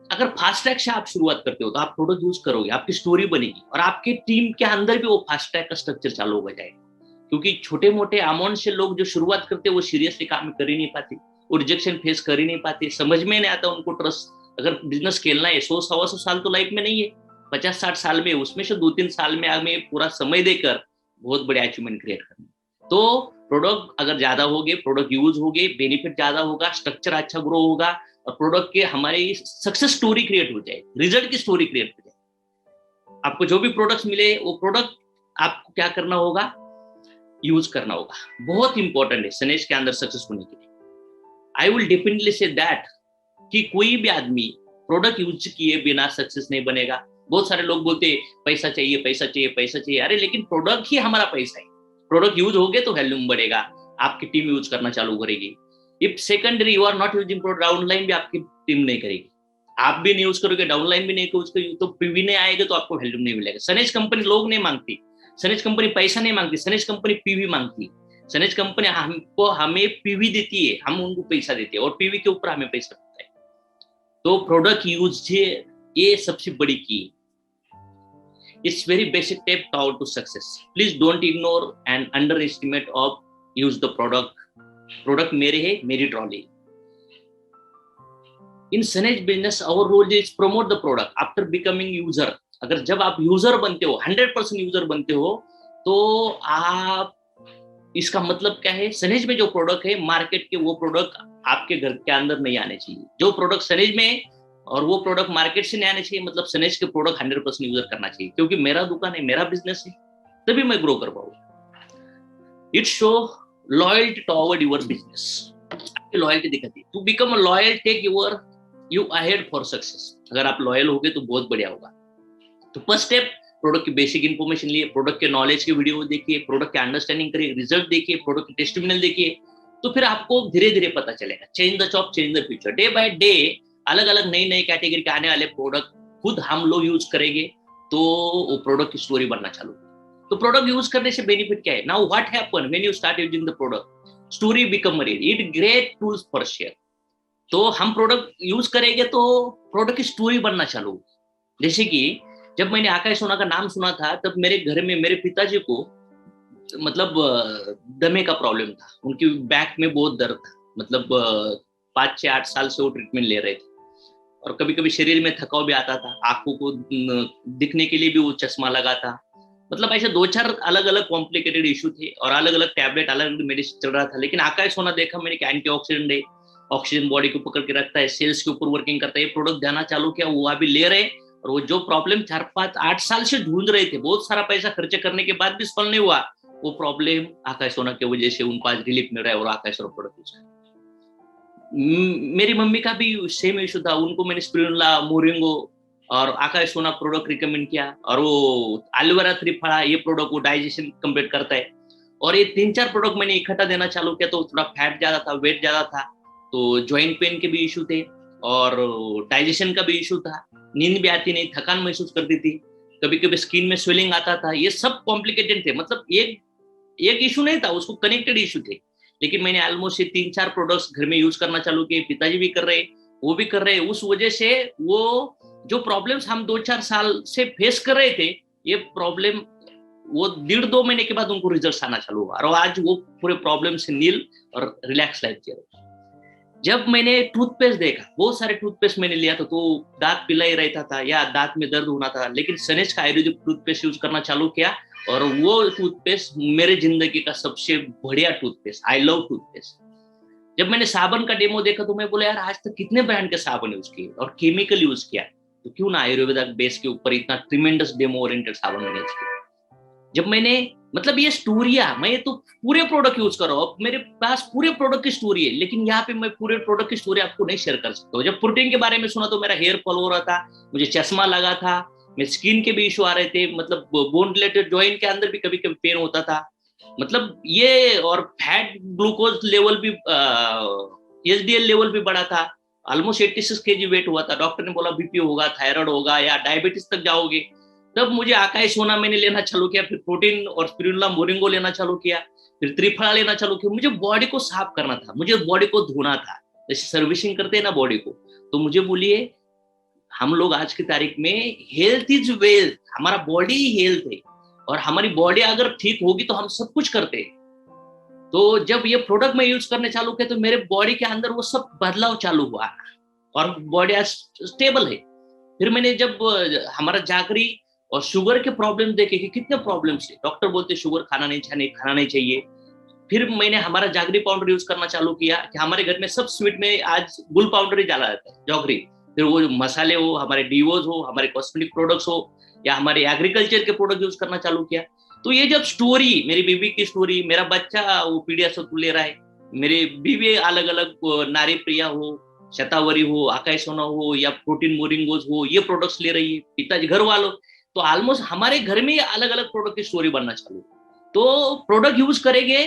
अगर फास्ट ट्रैक से आप शुरुआत करते हो, तो आप प्रोडक्ट यूज करोगे, आपकी स्टोरी बनेगी, और आपके टीम के अंदर भी वो फास्ट ट्रैक का स्ट्रक्चर चालू हो जाएगा। क्योंकि छोटे मोटे अमाउंट से लोग जो शुरुआत करते हैं, वो सीरियसली काम कर ही नहीं पाते, वो रिजेक्शन फेस कर ही नहीं पाते, समझ में नहीं आता उनको ट्रस्ट। अगर बिजनेस खेलना है, 100-125 साल तो लाइफ में नहीं है, 50-60 साल में, उसमें से 2-3 साल में हमें पूरा समय देकर बहुत बड़े अचीवमेंट क्रिएट करना। तो प्रोडक्ट अगर ज्यादा होगे, प्रोडक्ट यूज होगे, बेनिफिट ज्यादा होगा, स्ट्रक्चर अच्छा ग्रो होगा, और प्रोडक्ट के हमारी सक्सेस स्टोरी क्रिएट हो जाए, रिजल्ट की स्टोरी क्रिएट हो जाए। आपको जो भी प्रोडक्ट्स मिले, वो प्रोडक्ट आपको क्या करना होगा? यूज करना होगा। बहुत इंपॉर्टेंट है सनेश के अंदर सक्सेस होने के लिए। I will definitely say that कि कोई भी आदमी प्रोडक्ट यूज किए बिना सक्सेस नहीं बनेगा। बहुत सारे लोग बोलते हैं पैसा चाहिए, पैसा चाहिए, पैसा चाहिए। अरे लेकिन प्रोडक्ट ही हमारा पैसा है। प्रोडक्ट यूज होगे तो वैल्यूम बढ़ेगा, आपकी टीम यूज करना चालू करेगी। If secondary you are not using product, downline भी आपकी टीम नहीं करेगी। आप भी नहीं यूज करोगे, डाउनलाइन भी नहीं यूज करोगे, तो पीवी नहीं आएगा, तो आपको वैल्यूम नहीं मिलेगा। सनेज कंपनी लोग नहीं मांगती, सनेज कंपनी पैसा नहीं मांगती, सनेज कंपनी पीवी मांगती। सनेज कंपनी हमको, हमें पीवी देती है, हम उनको पैसा देते हैं, और पीवी के ऊपर हमें पैसा मिलता है। तो प्रोडक्ट यूज ये सबसे बड़ी की। It's very basic step toward to success. Please don't ignore and under estimate of use the product. Product मेरे है, मेरी ट्रॉली। इन सनेज business our role is promote the product after becoming user. अगर जब आप यूजर बनते हो, 100% यूजर बनते हो, तो आप, इसका मतलब क्या है, सनेज में जो प्रोडक्ट है मार्केट के, वो प्रोडक्ट आपके घर के अंदर नहीं आने चाहिए। जो प्रोडक्ट सनेज में है और वो प्रोडक्ट मार्केट से नहीं आने चाहिए, मतलब सनेज के प्रोडक्ट 100% यूजर करना चाहिए, क्योंकि मेरा दुकान है, मेरा बिजनेस है, तभी मैं ग्रो कर पाऊंगा। It show loyalty toward your business. आपकी लॉयल्टी दिखाती है। To become a loyal, take you ahead for success. अगर आप लॉयल हो गए तो बहुत बढ़िया होगा। तो फर्स्ट स्टेप, प्रोडक्ट की बेसिक इन्फॉर्मेशन लिए, प्रोडक्ट के नॉलेज की वीडियो देखिए, प्रोडक्ट के अंडरस्टैंडिंग करिए, रिजल्ट देखिए, प्रोडक्ट के टेस्टिमोनियल देखिए, तो फिर आपको धीरे धीरे पता चलेगा। Change the job, change the future. Day by day अलग अलग नई नई कैटेगरी के आने वाले प्रोडक्ट खुद हम लोग यूज करेंगे, तो वो प्रोडक्ट की स्टोरी बनना चालू। तो प्रोडक्ट यूज करने से बेनिफिट क्या है? Now what happen when you start using the product? Story become read. It great tools for share. तो हम प्रोडक्ट यूज करेंगे तो प्रोडक्ट की स्टोरी बनना चालू। जैसे कि जब मैंने आकाश सोना का नाम सुना था, तब मेरे घर में मेरे पिताजी को मतलब दमे का प्रॉब्लम था। उनकी बैक में बहुत दर्द था। मतलब 5 से 8 साल से वो ट्रीटमेंट ले रहे थे, और कभी कभी शरीर में थकाव भी आता था। आंखों को दिखने के लिए भी वो चश्मा लगा था। मतलब ऐसे 2-4 अलग अलग कॉम्प्लिकेटेड इशू थे, और अलग अलग टैबलेट, अलग अलग मेडिसिन चल रहा था। लेकिन आकाश सोना देखा मैंने कि एंटीऑक्सीडेंट है, ऑक्सीजन बॉडी को पकड़ के रखता है, सेल्स के ऊपर वर्किंग करता है। ये प्रोडक्ट देना चालू किया, वो अभी ले रहे। और वो जो प्रॉब्लम 4-5-8 साल से ढूंढ रहे थे, बहुत सारा पैसा खर्च करने के बाद भी सॉल्व नहीं हुआ, वो प्रॉब्लम आकाश सोना की वजह से उनको आज रिलीफ मिल रहा है, और आकाश सोना प्रोडक्ट यूज कर। मेरी मम्मी का भी सेम इशू था। उनको मैंने स्पिरुलिना, मोरिंगो और आकाश सोना प्रोडक्ट रिकमेंड किया, और वो एलोवेरा त्रिफला, ये प्रोडक्ट वो डाइजेशन कंप्लीट करता है। और ये 3-4 प्रोडक्ट मैंने इकट्ठा देना चालू किया, तो थोड़ा फैट ज्यादा था, वेट ज्यादा था, तो ज्वाइंट पेन के भी इशू थे, और डाइजेशन का भी इशू था, नींद भी आती नहीं, थकान महसूस करती थी, कभी कभी स्किन में स्वेलिंग आता था। ये सब कॉम्प्लिकेटेड थे। मतलब एक इशू नहीं था, उसको कनेक्टेड इशू थे। लेकिन मैंने ऑलमोस्ट 3-4 प्रोडक्ट्स घर में यूज करना चालू किए। पिताजी भी कर रहे, वो भी कर रहे। उस वजह से वो जो प्रॉब्लम्स हम 2-4 साल से फेस कर रहे थे, ये प्रॉब्लम वो 1.5-2 महीने के बाद उनको रिजल्ट आना चालू हुआ, और आज वो पूरे प्रॉब्लम से नील और रिलैक्स लाइफ जी रहे। जब मैंने टूथपेस्ट देखा, बहुत सारे टूथपेस्ट मैंने लिया था, तो दांत पिला ही रहता था या दांत में दर्द होना था। लेकिन सनेज का आयुर्वेदिक टूथपेस्ट यूज करना चालू किया, और वो टूथपेस्ट मेरे जिंदगी का सबसे बढ़िया टूथपेस्ट। I love toothpaste. जब मैंने साबन का डेमो देखा, तो मैं बोला यार, आज तक कितने ब्रांड के साबन यूज किए और केमिकल यूज किया, तो क्यों ना आयुर्वेदिक बेस के ऊपर इतना ट्रिमेंडस डेमो ओरिएंटेड साबन मैंने यूज किया। जब मैंने, मतलब ये स्टोरिया, मैं तो पूरे प्रोडक्ट यूज कर रहा हूँ, मेरे पास पूरे प्रोडक्ट की स्टोरी है, लेकिन यहाँ पे मैं पूरे प्रोडक्ट की स्टोरी आपको नहीं शेयर कर सकता हूँ। जब प्रोटीन के बारे में सुना, तो मेरा हेयर फॉल हो रहा था, मुझे चश्मा लगा था, मेरे स्किन के भी इशू आ रहे थे, मतलब बोन रिलेटेड जॉइंट के अंदर भी कभी कभी पेन होता था। मतलब ये, और फैट ग्लूकोज लेवल भी, एचडीएल लेवल भी बढ़ा था। ऑलमोस्ट 86 kg वेट हुआ था। डॉक्टर ने बोला बीपी होगा, थायराइड होगा, या डायबिटीज तक जाओगे। तब मुझे आकाश सोना मैंने लेना चालू किया, फिर प्रोटीन और स्पिरुलिना, मोरिंगो लेना चालू किया, फिर त्रिफला लेना चालू किया। मुझे बॉडी को साफ करना था, मुझे बॉडी को धोना था, जैसे सर्विसिंग करते हैं ना बॉडी को। तो मुझे बोलिए, हम लोग आज की तारीख में, हेल्थ इज वेल्थ, हमारा बॉडी ही हेल्थ है, और हमारी बॉडी अगर ठीक होगी तो हम सब कुछ करते हैं। तो जब ये प्रोडक्ट मैं यूज करने चालू किया, तो मेरे बॉडी के अंदर वो सब बदलाव चालू हुआ, और बॉडी आज स्टेबल है। फिर मैंने जब हमारा जागरी और शुगर के प्रॉब्लम देखे कि कितने प्रॉब्लम्स है, डॉक्टर बोलते शुगर खाना नहीं चाहिए। फिर मैंने हमारा जागरी पाउडर यूज करना चालू किया, कि हमारे घर में सब स्वीट में आज गुल पाउडर ही डाला जाता है, जॉगरी। फिर वो मसाले हो, हमारे डीओज हो, हमारे कॉस्मेटिक प्रोडक्ट्स हो, या हमारे एग्रीकल्चर के प्रोडक्ट यूज करना चालू किया। तो ये जब स्टोरी, मेरी बीबी की स्टोरी, मेरा बच्चा वो पीडियाश्योर ले रहा है, मेरी बीवी अलग अलग, नारी प्रिया हो, शतावरी हो, आकाश सोना हो, या प्रोटीन मोरिंगोज हो, ये प्रोडक्ट्स ले रही है, पिताजी घर वालों। तो ऑलमोस्ट हमारे घर में अलग अलग प्रोडक्ट की स्टोरी बनना चालू। तो प्रोडक्ट यूज करेंगे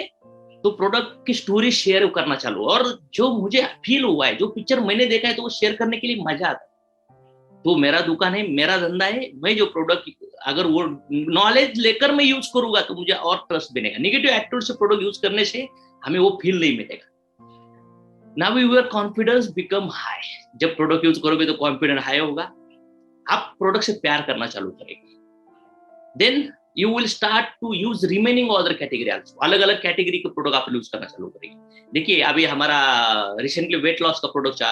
तो प्रोडक्ट की स्टोरी शेयर करना चालू, और जो मुझे फील हुआ है, जो पिक्चर मैंने देखा है, तो वो शेयर करने के लिए मजा आता है। तो मेरा दुकान है, मेरा धंधा है, मैं जो प्रोडक्ट, अगर वो नॉलेज लेकर मैं यूज करूंगा, तो मुझे और ट्रस्ट बनेगा। नेगेटिव एटीट्यूड से प्रोडक्ट यूज करने से हमें वो फील नहीं मिलेगा। Now your confidence become high. जब प्रोडक्ट यूज करोगे तो कॉन्फिडेंस हाई होगा, आप प्रोडक्ट से प्यार करना चालू करेंगे। Then you will start to use remaining other category also, अलग अलग कैटेगरी के प्रोडक्ट आप यूज करना चालू करेंगे। देखिए अभी हमारा रिसेंटली वेट लॉस का प्रोडक्ट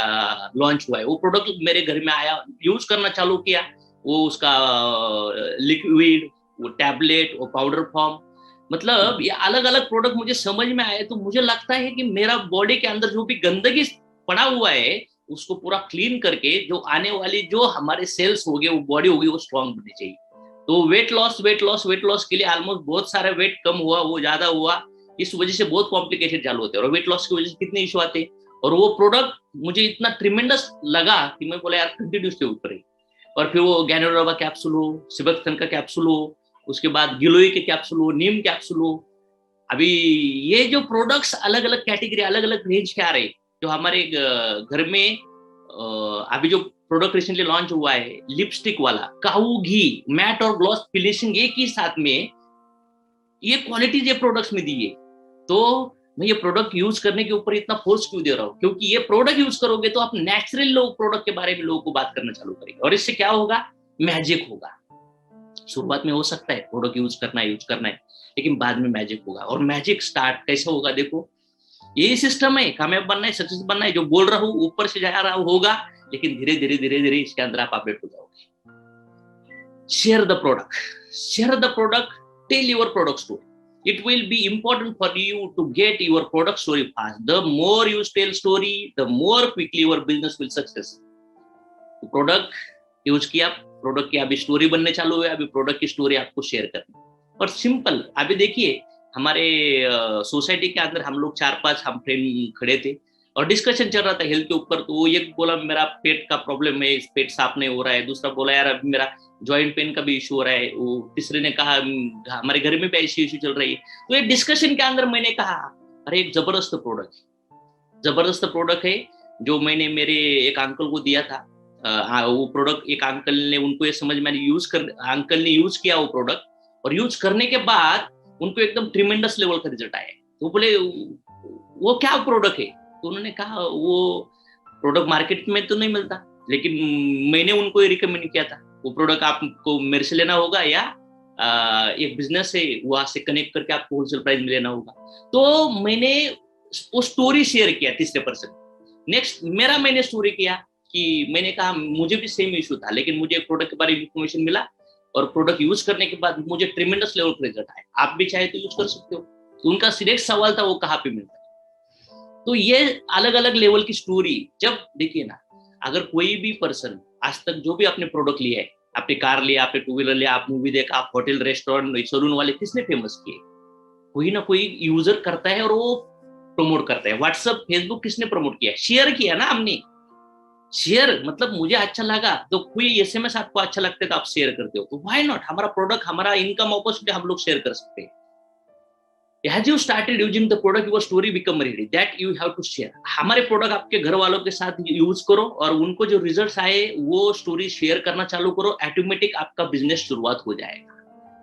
लॉन्च हुआ है, वो प्रोडक्ट मेरे घर में आया, यूज करना चालू किया, वो उसका लिक्विड, वो टैबलेट, वो पाउडर फॉर्म, मतलब ये अलग अलग प्रोडक्ट मुझे समझ में आए, तो मुझे लगता है कि मेरा बॉडी के अंदर जो भी गंदगी पड़ा हुआ है उसको पूरा क्लीन करके जो आने वाली जो हमारे सेल्स हो गए, वो बॉडी होगी, वो स्ट्रांग बननी चाहिए। तो वेट लॉस के लिए ऑलमोस्ट बहुत सारा वेट कम हुआ, वो ज्यादा हुआ, इस वजह से बहुत कॉम्प्लिकेशन चालू होते हैं, और वेट लॉस की वजह से कितने इशू आते हैं। और वो प्रोडक्ट मुझे इतना ट्रिमेंडस लगा कि मैं बोला यार कंटिन्यूसली ऊपर ही। और फिर वो गैनोडर्मा कैप्सूल हो, सिबक्सन का कैप्सूल हो, उसके बाद गिलोई के कैप्सूल हो, नीम कैप्सूल हो, अभी ये जो प्रोडक्ट्स अलग अलग कैटेगरी, अलग अलग रेंज के आ रहे, जो हमारे घर में अभी जो प्रोडक्ट रिसेंटली लॉन्च हुआ है लिपस्टिक वाला, काऊ घी, मैट और ग्लॉस फिनिशिंग एक ही साथ में, ये क्वालिटीज ये प्रोडक्ट्स में दी है। तो मैं ये प्रोडक्ट यूज करने के ऊपर इतना फोर्स क्यों दे रहा हूँ, क्योंकि ये प्रोडक्ट यूज करोगे तो आप नेचुरल लोग प्रोडक्ट के बारे में लोगों को बात करना चालू करेंगे, और इससे क्या होगा, मैजिक होगा। शुरुआत में हो सकता है प्रोडक्ट यूज करना है, लेकिन बाद में मैजिक होगा। और मैजिक स्टार्ट कैसे होगा, देखो यही सिस्टम है, कामयाब बनना है, सक्सेस बनना है, जो बोल रहा हूँ ऊपर से जा रहा होगा, लेकिन धीरे धीरे धीरे धीरे इसके अंदर आप अपडेट हो जाओगे। Share the product, tell your product story. It will be important for you to get your product story fast. The more you tell story, the more quickly your business will success. Product use किया, प्रोडक्ट की अभी स्टोरी बनने चालू हुई, अभी प्रोडक्ट की स्टोरी आपको शेयर करनी। और सिंपल, अभी देखिए हमारे सोसाइटी के अंदर हम लोग 4-5 हम फ्रेंड खड़े थे और डिस्कशन चल रहा था हेल्थ के ऊपर। तो वो एक बोला मेरा पेट का प्रॉब्लम है, पेट साफ नहीं हो रहा है, दूसरा बोला यार अभी मेरा जॉइंट पेन का भी इशू हो रहा है, वो तीसरे ने कहा हमारे घर में भी ऐसी इशू चल रही है। तो ये डिस्कशन के अंदर मैंने कहा अरे एक जबरदस्त प्रोडक्ट है जो मैंने मेरे एक अंकल को दिया था। वो प्रोडक्ट एक अंकल ने, उनको ये समझ में अंकल ने यूज किया वो प्रोडक्ट, और यूज करने के बाद उनको एकदम ट्रिमेंडस लेवल का रिजल्ट आया। तो बोले वो क्या प्रोडक्ट है, तो उन्होंने कहा वो प्रोडक्ट मार्केट में तो नहीं मिलता, लेकिन मैंने उनको ये रिकमेंड किया था, वो प्रोडक्ट आपको मेरे से लेना होगा, या एक बिजनेस है वहां से कनेक्ट करके आपको होलसेल प्राइस में लेना होगा। तो मैंने वो स्टोरी शेयर किया तीसरे पर्सन। नेक्स्ट मैंने स्टोरी किया कि मैंने कहा मुझे भी सेम इशू था, लेकिन मुझे प्रोडक्ट के बारे में इंफॉर्मेशन मिला, और प्रोडक्ट यूज करने के बाद मुझे ट्रिमेंडस लेवल का रिजल्ट आया, आप भी चाहे तो यूज कर सकते हो। तो उनका सिर्फ सवाल था वो कहाँ पे मिलता है। तो ये अलग अलग लेवल की स्टोरी, जब देखिए ना, अगर कोई भी पर्सन आज तक जो भी अपने प्रोडक्ट लिया है, आपने कार लिया, आपने टू व्हीलर लिया, आप मूवी देखा, आप होटल रेस्टोरेंट सैलून वाले, किसने फेमस किए, कोई ना कोई यूजर करता है और वो प्रमोट करता है। व्हाट्सएप फेसबुक किसने प्रमोट किया, शेयर किया ना हमने। शेयर मतलब मुझे अच्छा लगा, तो कोई एसएमएस आपको अच्छा लगता है तो आप शेयर करते हो, तो व्हाई नॉट, हमारा प्रोडक्ट, हमारा इनकम अपॉर्चुनिटी हम लोग शेयर कर सकते हैं। As you started using the product, your story become ready that you have to share. हमारे प्रोडक्ट आपके घर वालों के साथ यूज करो, और उनको जो रिजल्ट्स आए वो स्टोरी शेयर करना चालू करो, ऑटोमेटिक आपका बिजनेस शुरुआत हो जाएगा।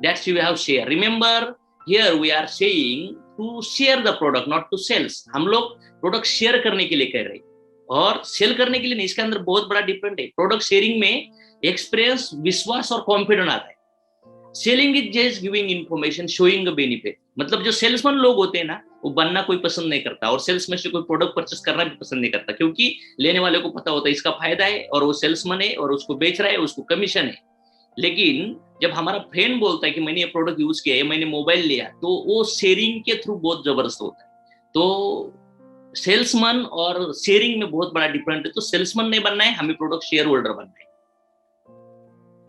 That's you have share. Remember, here we are saying to share the product, not to sales. हम लोग प्रोडक्ट शेयर करने के लिए कह रहे हैं, और सेल करने के लिए नहीं। इसके अंदर बहुत बड़ा डिफरेंट है। प्रोडक्ट शेयरिंग में एक्सपीरियंस, विश्वास और कॉन्फिडेंस आता है। Selling is just giving information, showing a benefit. मतलब जो सेल्समैन लोग होते हैं ना, वो बनना कोई पसंद नहीं करता, और सेल्स में से कोई प्रोडक्ट परचेस करना भी पसंद नहीं करता, क्योंकि लेने वाले को पता होता है इसका फायदा है, और वो सेल्समैन है और उसको बेच रहा है, उसको कमीशन है। लेकिन जब हमारा फ्रेंड बोलता है कि मैंने ये प्रोडक्ट यूज किया है, मैंने मोबाइल लिया, तो वो शेयरिंग के थ्रू बहुत जबरदस्त होता है। तो सेल्समैन और शेयरिंग में बहुत बड़ा डिफरेंट है। तो सेल्समैन नहीं बनना है, हमें प्रोडक्ट शेयर होल्डर बनना है।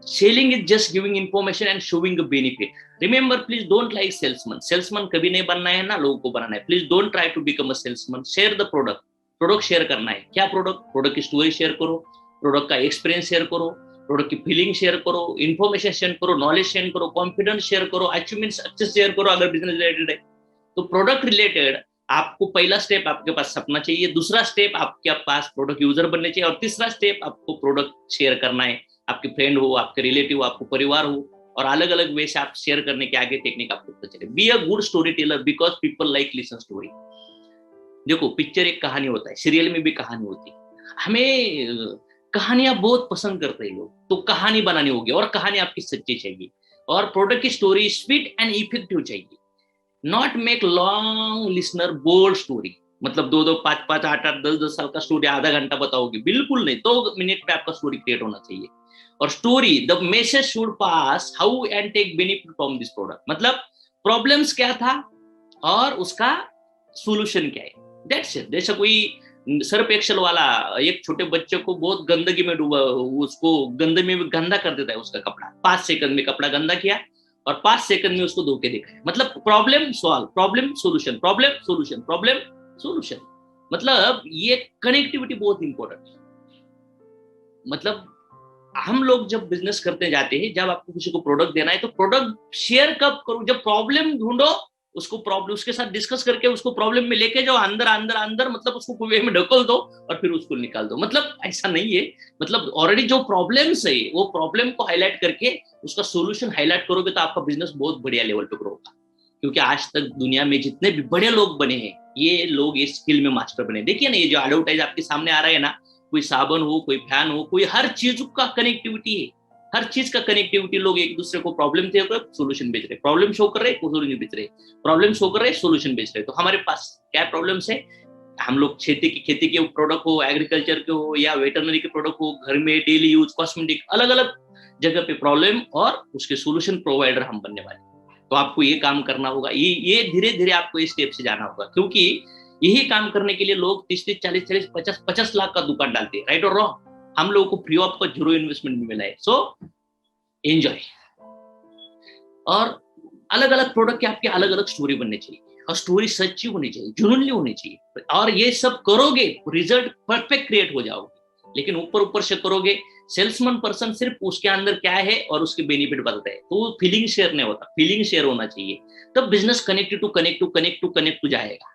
Selling is just giving information and showing a benefit. Remember, please don't like salesman. Salesman कभी नहीं बनना है ना, लोगों को बनाना है। Please don't try to become a salesman. Share the product. Product share करना है। क्या प्रोडक्ट की स्टोरी शेयर करो, प्रोडक्ट का एक्सपीरियंस शेयर करो, प्रोडक्ट की फीलिंग शेयर करो, इन्फॉर्मेशन शेयर करो, नॉलेज शेयर करो, कॉन्फिडेंस शेयर करो, अचीवमेंट सक्सेस शेयर करो। अगर बिजनेस रिलेटेड है तो प्रोडक्ट रिलेटेड आपको पहला स्टेप आपके पास सपना चाहिए, दूसरा स्टेप आपके पास प्रोडक्ट यूजर बनने चाहिए, और तीसरा स्टेप आपको प्रोडक्ट शेयर करना है। आपके फ्रेंड हो, आपके रिलेटिव हो, आपको परिवार हो, और अलग अलग वे से आप शेयर करने के आगे टेक्निक आपको पता चले। Be a good story teller because people like listen story. देखो पिक्चर एक कहानी होता है, सीरियल में भी कहानी होती है, हमें कहानियां बहुत पसंद करते हैं लोग, तो कहानी बनानी होगी और कहानी आपकी सच्ची चाहिए और प्रोडक्ट की स्टोरी स्वीट एंड इफेक्टिव चाहिए। Not make long listener bold story, मतलब 2-2 5-5 8-8 10-10 साल का स्टोरी आधा घंटा बताओगे, बिल्कुल नहीं, 2 मिनट पे आपका स्टोरी क्रिएट होना चाहिए। और story the message should pass how and take benefit from this product, मतलब प्रॉब्लम्स क्या था और उसका सोल्यूशन क्या है, दैट्स इट। जैसे कोई सर्फ एक्सल वाला एक छोटे बच्चे को बहुत गंदगी में डूबा, उसको गंदगी में गंदा कर देता है उसका कपड़ा, 5 सेकंड में कपड़ा गंदा किया और 5 सेकंड में उसको धो के दिखाया, मतलब problem solve, problem solution, problem solution, problem solution. मतलब ये कनेक्टिविटी बहुत इंपॉर्टेंट है। मतलब हम लोग जब बिजनेस करते जाते हैं, जब आपको किसी को प्रोडक्ट देना है तो प्रोडक्ट शेयर कब करो, जब प्रॉब्लम ढूंढो, उसको प्रॉब्लम उसके साथ डिस्कस करके उसको प्रॉब्लम में लेके जाओ, अंदर अंदर अंदर, मतलब उसको कुएं में ढकल दो और फिर उसको निकाल दो। मतलब ऐसा नहीं है, मतलब ऑलरेडी जो प्रॉब्लम्स है वो प्रॉब्लम को हाईलाइट करके उसका सोल्यूशन हाईलाइट करोगे तो आपका बिजनेस बहुत बढ़िया लेवल पे ग्रो होगा। क्योंकि आज तक दुनिया में जितने भी बड़े लोग बने हैं, ये लोग इस स्किल में मास्टर बने। देखिए ना, ये जो एडवर्टाइज आपके सामने आ रहा है ना, कोई साबुन हो, कोई फैन हो, कोई हर चीज का कनेक्टिविटी है, हर चीज का कनेक्टिविटी। लोग एक दूसरे को प्रॉब्लम थे सोल्यूशन बेच रहे, प्रॉब्लम शो कर रहे सोल्यूशन बेच रहे, प्रॉब्लम शो कर रहे सोल्यूशन बेच रहे। तो हमारे पास क्या प्रॉब्लम्स है, हम लोग खेती के प्रोडक्ट हो, एग्रीकल्चर के हो या वेटरनरी के प्रोडक्ट हो, घर में डेली यूज कॉस्मेटिक, अलग अलग जगह पे प्रॉब्लम और उसके सोल्यूशन प्रोवाइडर हम बनने वाले। तो आपको ये काम करना होगा, ये धीरे धीरे आपको इस स्टेप से जाना होगा, क्योंकि यही काम करने के लिए लोग 30-30 40-40 50-50 लाख का दुकान डालते हैं, राइट और रॉन्ग। हम लोगों को फ्री ऑफ का जीरो इन्वेस्टमेंट में मिला है। So enjoy. और अलग अलग प्रोडक्ट की आपकी अलग अलग स्टोरी बननी चाहिए और स्टोरी सच्ची होनी चाहिए, जुनूनली होनी चाहिए, और ये सब करोगे रिजल्ट परफेक्ट क्रिएट हो जाओगे। लेकिन ऊपर ऊपर से करोगे, सेल्समैन पर्सन सिर्फ उसके अंदर क्या है और उसके बेनिफिट बताता है, तो फीलिंग शेयर नहीं होता, फीलिंग शेयर होना चाहिए। तब business connect to connect to connect to connect to जाएगा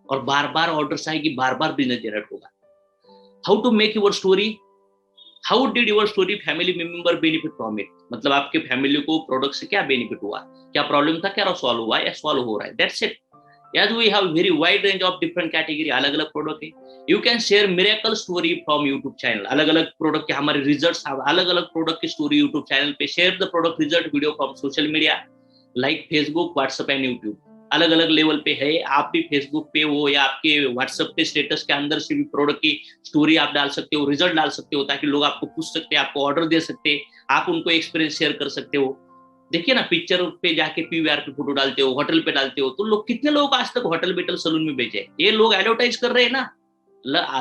और बार बार ऑर्डर्स आएगी, बार बार बिजनेस जनरेट होगा। How to make your story, how did your story family member benefit from it, मतलब आपके फैमिली को प्रोडक्ट से क्या बेनिफिट हुआ, क्या प्रॉब्लम था, क्या सॉल्व हुआ या सॉल्व हो रहा है, that's it. As we have very wide range of different category, अलग अलग प्रोडक्ट है, you can share miracle story from YouTube channel, अलग अलग प्रोडक्ट के हमारे रिजल्ट्स, अलग अलग प्रोडक्ट की स्टोरी यूट्यूब चैनल पे, share the product result video from social media like Facebook, WhatsApp and YouTube. अलग अलग लेवल पे है, आप भी फेसबुक पे हो या आपके व्हाट्सएप पे स्टेटस के अंदर से भी प्रोडक्ट की स्टोरी आप डाल सकते हो, रिजल्ट डाल सकते हो, ताकि लोग आपको पूछ सकते हैं, आपको ऑर्डर दे सकते हैं, आप उनको एक्सपीरियंस शेयर कर सकते हो। देखिए ना, पिक्चर पे जाके पीवीआर पे फोटो डालते हो, होटल पे डालते हो, तो लोग कितने लोग आज तक होटल बेटल सलून में बेचे, ये लोग एडवर्टाइज कर रहे हैं ना।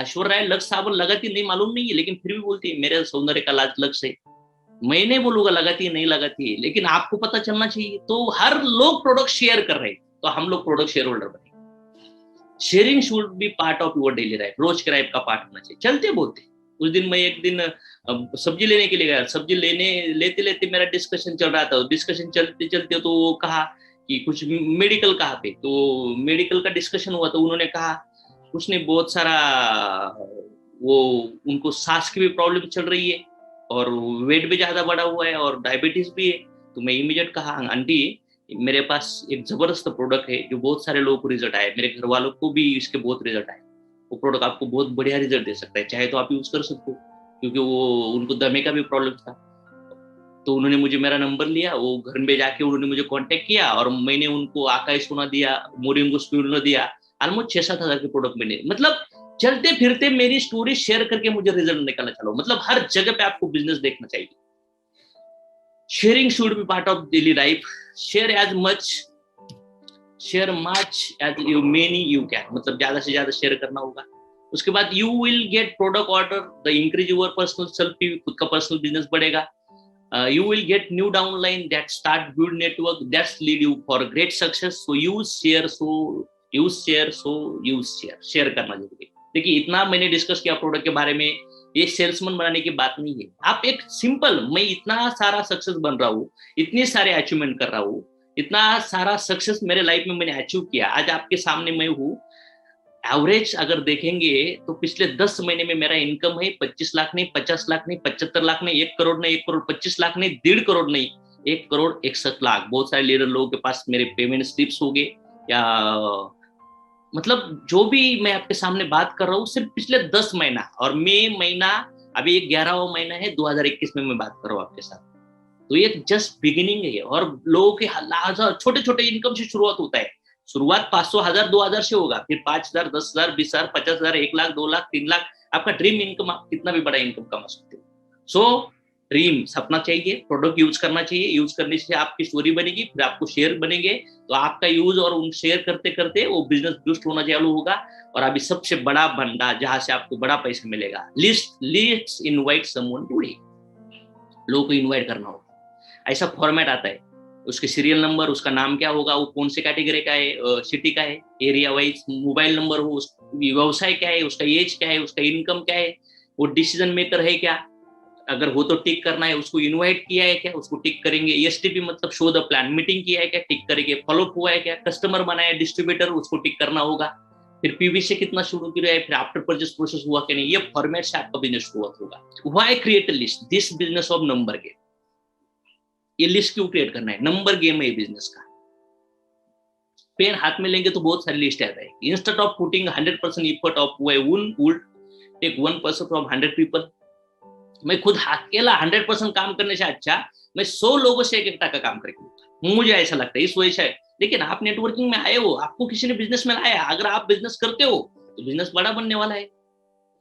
ऐश्वर्या राय लक्स साबुन लगाती नहीं मालूम नहीं है, लेकिन फिर भी बोलती है मेरे सौंदर्य का लाज लक्स है। मैं नहीं बोलूंगा लगाती है नहीं लगाती है, लेकिन आपको पता चलना चाहिए। तो हर लोग प्रोडक्ट शेयर कर रहे हैं, तो हम लोग प्रोडक्ट शेयर होल्डर बने। Sharing should be part of your daily life, रोज के लाइफ का पार्ट होना चाहिए, चलते बोलते। उस दिन मैं एक दिन सब्जी लेने के लिए गया, सब्जी लेते लेते मेरा डिस्कशन चल रहा था, डिस्कशन चलते चलते तो वो कहा कि कुछ मेडिकल कहाँ पे, तो मेडिकल का डिस्कशन हुआ, तो उन्होंने कहा कुछ नहीं, बहुत सारा वो उनको सांस की भी प्रॉब्लम चल रही है और वेट भी ज्यादा बढ़ा हुआ है और डायबिटीज भी है। तो मैं इमीडिएट कहा आंटी मेरे पास एक जबरदस्त प्रोडक्ट है जो बहुत सारे लोगों को रिजल्ट आया, मेरे घर वालों को भी इसके बहुत रिजल्ट आए, वो प्रोडक्ट आपको बहुत बढ़िया रिजल्ट दे सकता है, चाहे तो आप यूज कर सकते हो। क्योंकि वो उनको दमे का भी प्रॉब्लम था। तो उन्होंने मुझे मेरा नंबर लिया, वो घर में जाके उन्होंने मुझे कांटेक्ट किया और मैंने उनको आकाई सोना दिया, मोरिंगो स्पिरुलिना दिया, ऑलमोस्ट 6-7 हजार के प्रोडक्ट मैंने, मतलब चलते फिरते मेरी स्टोरी शेयर करके मुझे रिजल्ट निकालना चलो। मतलब हर जगह पे आपको बिजनेस देखना चाहिए। Sharing should be part of daily life, share as you many you can, मतलब ज्यादा से ज्यादा शेयर करना होगा। उसके बाद you will get product order, the increase your personal self, खुद का पर्सनल बिजनेस बढ़ेगा। You will get new downline that start good network that's lead you for great success. So use share, share करना जरूरी है। देखिए इतना मैंने डिस्कस किया प्रोडक्ट के बारे में, ये सेल्समैन बनाने की बात नहीं है। आप एक सिंपल, मैं इतना सारा सक्सेस बन रहा हूँ, इतने सारे अचीवमेंट कर रहा हूँ, इतना सारा सक्सेस मेरे लाइफ में मैंने अचीव किया, आज आपके सामने मैं हूँ। एवरेज अगर देखेंगे तो पिछले 10 महीने में मेरा इनकम है 25 लाख नहीं, 50 लाख नहीं, 75 लाख नहीं, 1 करोड़ नहीं, 1 करोड़ 25 लाख नहीं, 1.5 करोड़ नहीं, 1 करोड़ 61 लाख। बहुत सारे लीडर लोगों के पास मेरे पेमेंट स्लिप्स हो गए या मतलब जो भी मैं आपके सामने बात कर रहा हूँ सिर्फ पिछले 10 महीना, और मई महीना अभी एक 11वां महीना है 2021 में मैं बात कर रहा हूँ आपके साथ। तो ये जस्ट बिगिनिंग है, और लोगों के हजार छोटे छोटे इनकम से शुरुआत होता है। शुरुआत 500, 1000, 2000 से होगा, फिर 5000, 10,000, 20,000, 50,000, 1 लाख, 2 लाख, 3 लाख। आपका ड्रीम इनकम, आप कितना भी बड़ा इनकम कमा सकते हो। सो ड्रीम सपना चाहिए, प्रोडक्ट यूज करना चाहिए, यूज करने से आपकी स्टोरी बनेगी, फिर आपको शेयर बनेंगे, तो आपका यूज और उन शेयर करते करते वो बिजनेस बूस्ट होना चालू होगा। और अभी सबसे बड़ा बंदा जहां से आपको बड़ा पैसा मिलेगा, लिस्ट इनवाइट समवन टुडे, लोगों को इनवाइट करना होगा। ऐसा फॉर्मेट आता है, उसके सीरियल नंबर, उसका नाम क्या होगा, वो कौन से कैटेगरी का है, सिटी का है, एरिया वाइज, मोबाइल नंबर हो, व्यवसाय क्या है, उसका एज क्या है, उसका इनकम क्या है, वो डिसीजन मेकर है क्या, अगर हो तो टिक करना है, उसको इनवाइट किया है क्या, उसको टिक करेंगे। एसटीपी मतलब शो द प्लान, मीटिंग किया है क्या, टिक करेंगे। फॉलोअप हुआ है क्या, कस्टमर बनाया, डिस्ट्रीब्यूटर, उसको टिक करना होगा। फिर पीवी से कितना शुरू किया है, फिर आफ्टर परचेस प्रोसेस हुआ कि नहीं, ये फॉर्मेट से आपका बिजनेस शुरुआत होगा। Why create a list, this business of number game. ये लिस्ट क्यों क्रिएट करना है, नंबर गेम है ये बिजनेस का। पेन हाथ में लेंगे तो बहुत सारी लिस्ट आता है। Instead of putting 100% effort of would take 1% from 100 people. मैं खुद अकेला 100% काम करने से अच्छा मैं 100 लोगों से एक टका काम करके, मुझे ऐसा लगता है। इस वजह से, लेकिन आप नेटवर्किंग में आए हो, आपको किसी ने बिजनेस में लाया, अगर आप बिजनेस करते हो तो बिजनेस बड़ा बनने वाला है,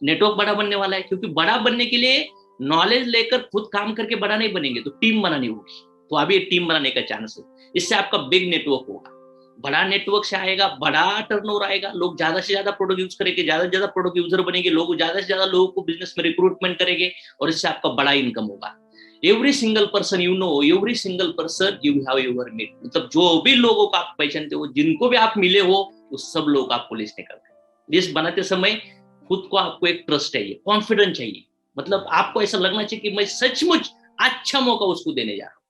नेटवर्क बड़ा बनने वाला है। क्योंकि बड़ा बनने के लिए नॉलेज लेकर खुद काम करके बड़ा नहीं बनेंगे, तो टीम बनानी होगी। तो अभी टीम बनाने का चांस है, इससे आपका बिग नेटवर्क होगा। बड़ा नेटवर्क से आएगा बड़ा टर्नओवर आएगा, लोग ज्यादा से ज्यादा प्रोडक्ट यूज करेंगे, ज्यादा से ज्यादा प्रोडक्ट यूजर बनेंगे, लोग ज्यादा से ज्यादा लोगों को बिजनेस में रिक्रूटमेंट करेंगे, और इससे आपका बड़ा इनकम होगा। Every single person you know, every single person you have ever meet, मतलब जो भी लोगों को आप पहचानते हो, जिनको भी आप मिले हो, वो सब लोग आपको लिस्ट निकलते हैं। लिस्ट बनाते समय खुद को आपको एक ट्रस्ट चाहिए, कॉन्फिडेंस चाहिए, मतलब आपको ऐसा लगना चाहिए कि मैं सचमुच अच्छा मौका उसको देने जा रहा हूँ,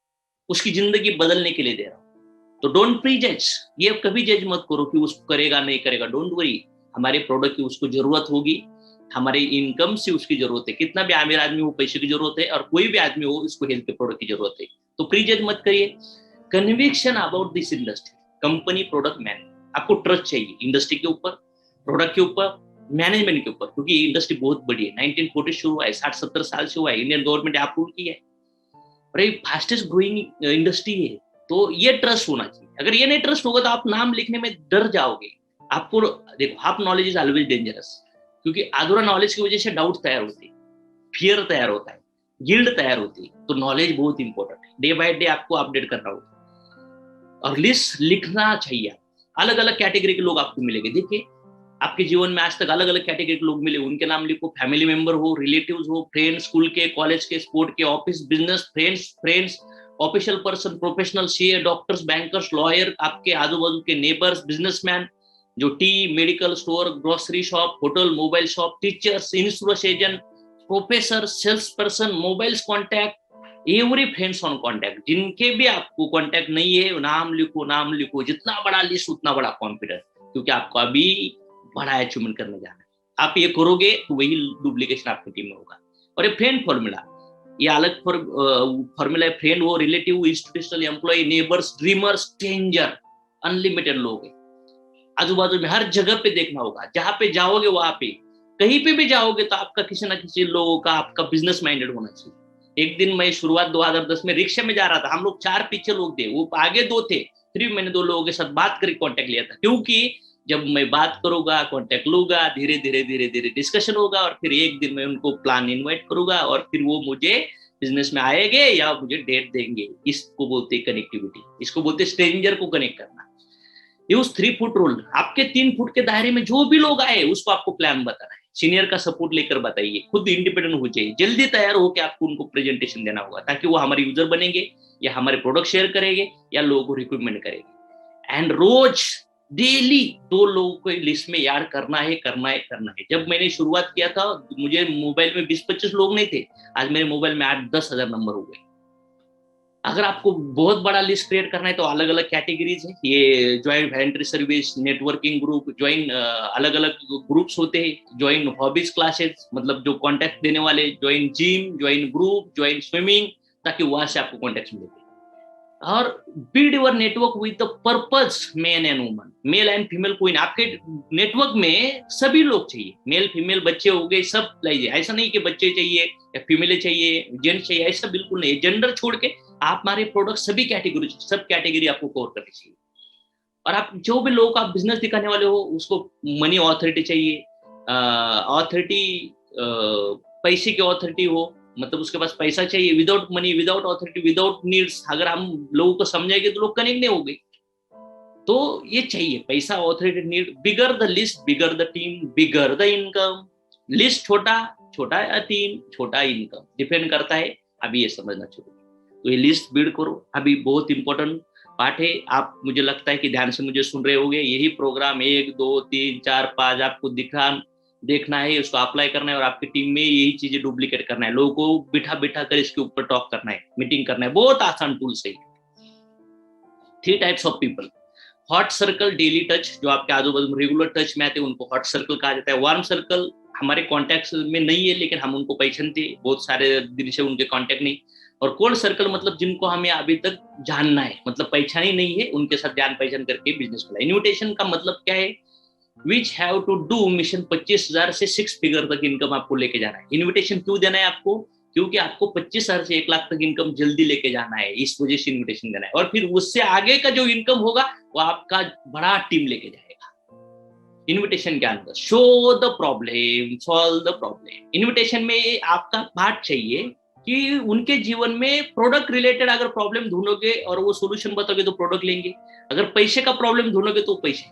उसकी जिंदगी बदलने के लिए दे रहा हूँ। तो डोंट प्री जज, ये कभी जज मत करो कि उसको करेगा नहीं करेगा। डोंट वरी, हमारे प्रोडक्ट की उसको जरूरत होगी, हमारे इनकम से उसकी जरूरत है। कितना भी अमीर आदमी हो, पैसे की जरूरत है, और कोई भी आदमी हो, उसको हेल्थ के प्रोडक्ट की जरूरत है। तो प्री जज मत करिए। Conviction about this industry, company, product, man, आपको ट्रस्ट चाहिए इंडस्ट्री के ऊपर, प्रोडक्ट के ऊपर, मैनेजमेंट के ऊपर, क्योंकि ये इंडस्ट्री बहुत बड़ी है। 1940 शुरू हुआ है, 60-70 साल से हुआ है, इंडियन गवर्नमेंट ने अप्रूव किया है, और ये फास्टेस्ट ग्रोइंग इंडस्ट्री है। तो ये ट्रस्ट होना चाहिए। अगर ये नहीं ट्रस्ट होगा तो आप नाम लिखने में डर जाओगे। आपको देखो, half knowledge is always dangerous, क्योंकि अधूरा नॉलेज की वजह से डाउट तैयार होते हैं, फियर तैयार होता है, गिल्ड तैयार होती है। तो नॉलेज बहुत इंपॉर्टेंट है, डे बाय डे आपको अपडेट करना होगा, और लिस्ट लिखना चाहिए। अलग अलग कैटेगरी के लोग आपको मिलेंगे। देखिए, आपके जीवन में आज तक अलग अलग कैटेगरी के लोग मिले, उनके नाम लिखो। फैमिली मेंबर हो, रिलेटिव्स हो, फ्रेंड्स, स्कूल के, कॉलेज के, स्पोर्ट के, office, business, friends, official person, professional, CA, doctors, bankers, lawyer, आपके आजू बाजू के नेबर्स, बिजनेसमैन, जो tea, medical store, grocery shop, hotel, mobile shop, teachers, insurance agent, professor, sales person, mobile contact, every friends on contact. जिनके भी आपको कॉन्टैक्ट नहीं है, नाम लिखो, नाम लिखो। जितना बड़ा लिस्ट उतना बड़ा कॉन्फिडेंस, क्योंकि आपको अभी बड़ा अचीवमेंट करने जाना है। आप ये करोगे तो वही डुप्लीकेशन आपकी टीम में होगा। और ये फ्रेंड फॉर्मूला, ये अलग फॉर्मूला है। फ्रेंड हो, relative, institutional employ, neighbours, dreamer, stranger, unlimited लोग हैं आजू बाजू में। हर जगह पे देखना होगा, जहां पे जाओगे वहां पे, कहीं पे भी जाओगे तो आपका किसी ना किसी लोगों का, आपका बिजनेस माइंडेड होना चाहिए। एक दिन मैं शुरुआत 2010 में रिक्शा में जा रहा था, हम लोग 4 पीछे लोग थे, वो आगे 2 थे। फिर मैंने 2 लोगों के साथ बात करके कॉन्टेक्ट लिया था, क्योंकि जब मैं बात करूंगा, कॉन्टेक्ट लूंगा, धीरे धीरे धीरे धीरे डिस्कशन होगा, और फिर एक दिन मैं उनको प्लान इनवाइट करूंगा, और फिर वो मुझे बिजनेस में आएंगे या मुझे डेट देंगे। इसको बोलते कनेक्टिविटी, इसको बोलते स्ट्रेंजर को कनेक्ट करना। यूज 3 फुट रूल, आपके 3 फुट के दायरे में जो भी लोग आए उसको आपको प्लान बताना है। सीनियर का सपोर्ट लेकर बताइए, खुद इंडिपेंडेंट हो जाइए, जल्दी तैयार हो के आपको उनको प्रेजेंटेशन देना होगा, ताकि वो हमारे यूजर बनेंगे, या हमारे प्रोडक्ट शेयर करेंगे, या लोगों को रिक्रूटमेंट करेंगे। एंड रोज डेली 2 लोगों को लिस्ट में याद करना है, करना है, करना है। जब मैंने शुरुआत किया था, मुझे मोबाइल में 20-25 लोग नहीं थे, आज मेरे मोबाइल में 8-10 हजार नंबर हो गए। अगर आपको बहुत बड़ा लिस्ट क्रिएट करना है तो अलग अलग कैटेगरीज है, ये join voluntary service, networking group, join अलग अलग ग्रुप्स होते हैं, ज्वाइन हॉबीज क्लासेस, मतलब जो कॉन्टेक्ट देने वाले, join gym, join group, join swimming, ताकि वहां से आपको कॉन्टेक्ट मिले। और build your network with the purpose, man and woman, male and female कोई नहीं, आपके नेटवर्क में सभी लोग चाहिए, मेल फीमेल बच्चे हो गए सब लाइए, ऐसा नहीं कि बच्चे चाहिए या फीमेल चाहिए जेंट्स चाहिए, ऐसा बिल्कुल नहीं, जेंडर छोड़ के आप हमारे प्रोडक्ट सभी कैटेगरी, सब कैटेगरी आपको कवर करनी चाहिए। और आप जो भी लोगों का बिजनेस दिखाने वाले हो उसको मनी ऑथोरिटी चाहिए, ऑथोरिटी पैसे की ऑथोरिटी हो, मतलब उसके पास पैसा चाहिए, without money without authority without needs, अगर हम लोगों को समझेंगे तो लोग कनेक्ट नहीं होंगे। तो ये चाहिए पैसा, authority, need, bigger the list bigger the team bigger the income, list छोटा, छोटा टीम छोटा इनकम, डिपेंड करता है। अभी ये समझना चाहिए, तो ये लिस्ट बिल्ड करो, अभी बहुत इंपॉर्टेंट पार्ट है। आप मुझे लगता है कि ध्यान से मुझे सुन रहे होंगे, यही प्रोग्राम 1 2 3 4 5 आपको देखना है, उसको अप्लाई करना है और आपकी टीम में यही चीजें डुप्लीकेट करना है, लोगों को बिठा बिठा कर इसके ऊपर टॉक करना है, मीटिंग करना है, बहुत आसान टूल्स है। 3 types of people, hot circle, daily touch, जो आपके आजू बाजू रेगुलर टच में आते हैं उनको हॉट सर्कल कहा जाता है। वार्म सर्कल हमारे कॉन्टेक्ट में नहीं है लेकिन हम उनको पहचानते हैं, बहुत सारे दिन से उनके कॉन्टेक्ट नहीं। और कोल्ड सर्कल मतलब जिनको हमें अभी तक जानना है, मतलब पहचान ही नहीं है, उनके साथ जान पहचान करके बिजनेस खोला। इन्विटेशन का मतलब क्या है, which have to do mission 25,000 से 6 फिगर तक इनकम आपको लेके जाना है। इन्विटेशन क्यों देना है आपको, क्योंकि आपको 25,000 से 1 लाख तक इनकम जल्दी लेके जाना है, इस वजह से इन्विटेशन देना है। और फिर उससे आगे का जो इनकम होगा वो आपका बड़ा टीम लेके जाएगा। इन्विटेशन के अंदर show the problem solve the problem, invitation में आपका पार्ट चाहिए कि उनके जीवन में प्रोडक्ट रिलेटेड अगर प्रॉब्लम ढूंढोगे और वो सोल्यूशन बताओगे तो प्रोडक्ट लेंगे, अगर पैसे का प्रॉब्लम ढूंढोगे तो पैसे।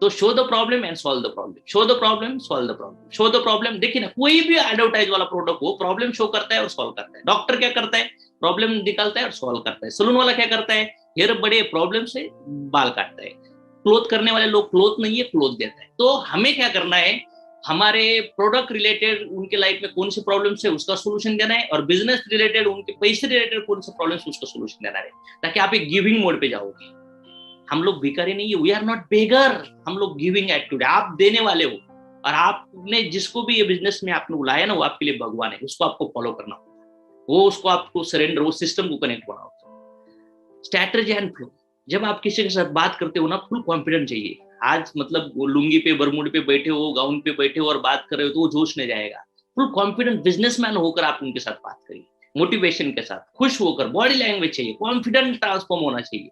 तो show the problem and solve the problem, show the problem solve the problem, show the problem. देखिए ना, कोई भी एडवर्टाइज वाला प्रोडक्ट हो, प्रॉब्लम शो करता है और सॉल्व करता है। डॉक्टर क्या करता है, प्रॉब्लम निकालता है और सॉल्व करता है। सलून वाला क्या करता है, हेयर बड़े प्रॉब्लम से बाल काटता है। क्लोथ करने वाले लोग क्लोथ नहीं है, क्लोथ देता है। तो हमें क्या करना है, हमारे प्रोडक्ट रिलेटेड उनके लाइफ में कौन सी प्रॉब्लम है उसका सोल्यूशन देना है, और बिजनेस रिलेटेड उनके पैसे रिलेटेड कौन सा प्रॉब्लम है उसका सोल्यूशन देना है, ताकि आप एक गिविंग मोड पे जाओगे। हम लोग भिखारी नहीं है, वी आर नॉट बेगर, हम लोग गिविंग एटीट्यूड, आप देने वाले हो। और आपने जिसको भी ये बिजनेस में आपने बुलाया ना, वो आपके लिए भगवान है, उसको आपको फॉलो करना होगा, वो उसको आपको सरेंडर, वो सिस्टम को कनेक्ट होना होगा। स्ट्रैटेजी एंड फ्लो, जब आप किसी के साथ बात करते हो ना, फुल कॉन्फिडेंस चाहिए। आज मतलब वो लुंगी पे बरमूड पे बैठे हो, गाउन पे बैठे हो और बात कर रहे हो तो वो जोश नहीं जाएगा। फुल कॉन्फिडेंट बिजनेसमैन होकर आप उनके साथ बात करिए, मोटिवेशन के साथ, खुश होकर, बॉडी लैंग्वेज चाहिए, कॉन्फिडेंट ट्रांसफॉर्म होना चाहिए।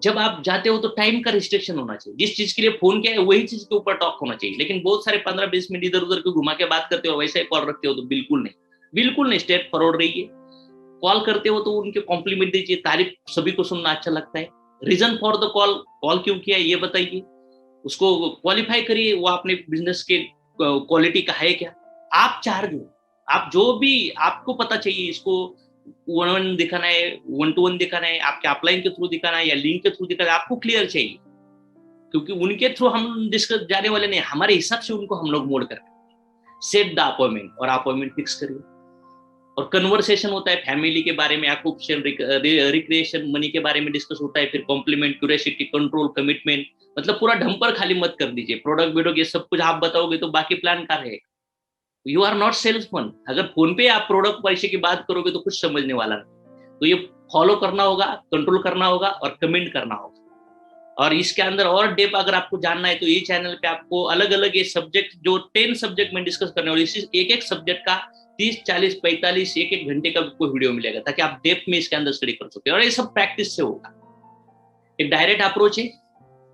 जब आप जाते हो तो टाइम का रिस्ट्रिक्शन होना चाहिए, जिस चीज के लिए फोन किया है वही चीज के ऊपर टॉक होना चाहिए। लेकिन बहुत सारे 15-20 मिनट इधर उधर को घुमा के बात करते हो, वैसे कॉल रखते हो तो बिल्कुल नहीं, बिल्कुल नहीं, स्ट्रेट फॉरवर्ड रहिए। कॉल करते हो तो उनके कॉम्प्लीमेंट दीजिए, तारीफ सभी को सुनना अच्छा लगता है। Reason for the call, call क्यों किया ये बताइए, उसको क्वालिफाई करिए, वो अपने बिजनेस के क्वालिटी का है क्या। आप चार्ज हो, आप जो भी आपको पता चाहिए, इसको 1-1 दिखाना है, 1-to-1 दिखाना है, आपके अपलाइन के थ्रू दिखाना है या लिंक के थ्रू दिखाना है, आपको क्लियर चाहिए। क्योंकि उनके थ्रू हम डिस्कस जाने वाले नहीं, हमारे हिसाब से उनको हम लोग मोड करते हैं। सेट द अपॉइंटमेंट, और अपॉइंटमेंट फिक्स करिए। और कन्वर्सेशन होता है फैमिली के बारे में, ऑक्यूपेशन, रिक्रिएशन, मनी के बारे में डिस्कस होता है, फिर कॉम्प्लीमेंट, क्यूरियोसिटी, कंट्रोल, कमिटमेंट, मतलब पूरा ढंपर खाली मत कर दीजिए। प्रोडक्ट वीडो ये सब कुछ आप बताओगे तो बाकी प्लान का रहेगा। यू आर नॉट सेल्समैन, अगर फोन पे आप प्रोडक्ट पैसे की बात करोगे तो कुछ समझने वाला नहीं। तो ये फॉलो करना होगा, कंट्रोल करना होगा और कमेंट करना होगा। और इसके अंदर और डेप अगर आपको जानना है तो ये चैनल पे आपको अलग अलग ये सब्जेक्ट, जो 10 सब्जेक्ट में डिस्कस करने वाले, इसी एक एक सब्जेक्ट का 30 40 45 एक एक घंटे का कोई वीडियो मिलेगा, ताकि आप डेप में इसके अंदर स्टडी कर सकते हैं। और ये सब प्रैक्टिस से होगा। एक डायरेक्ट अप्रोच है,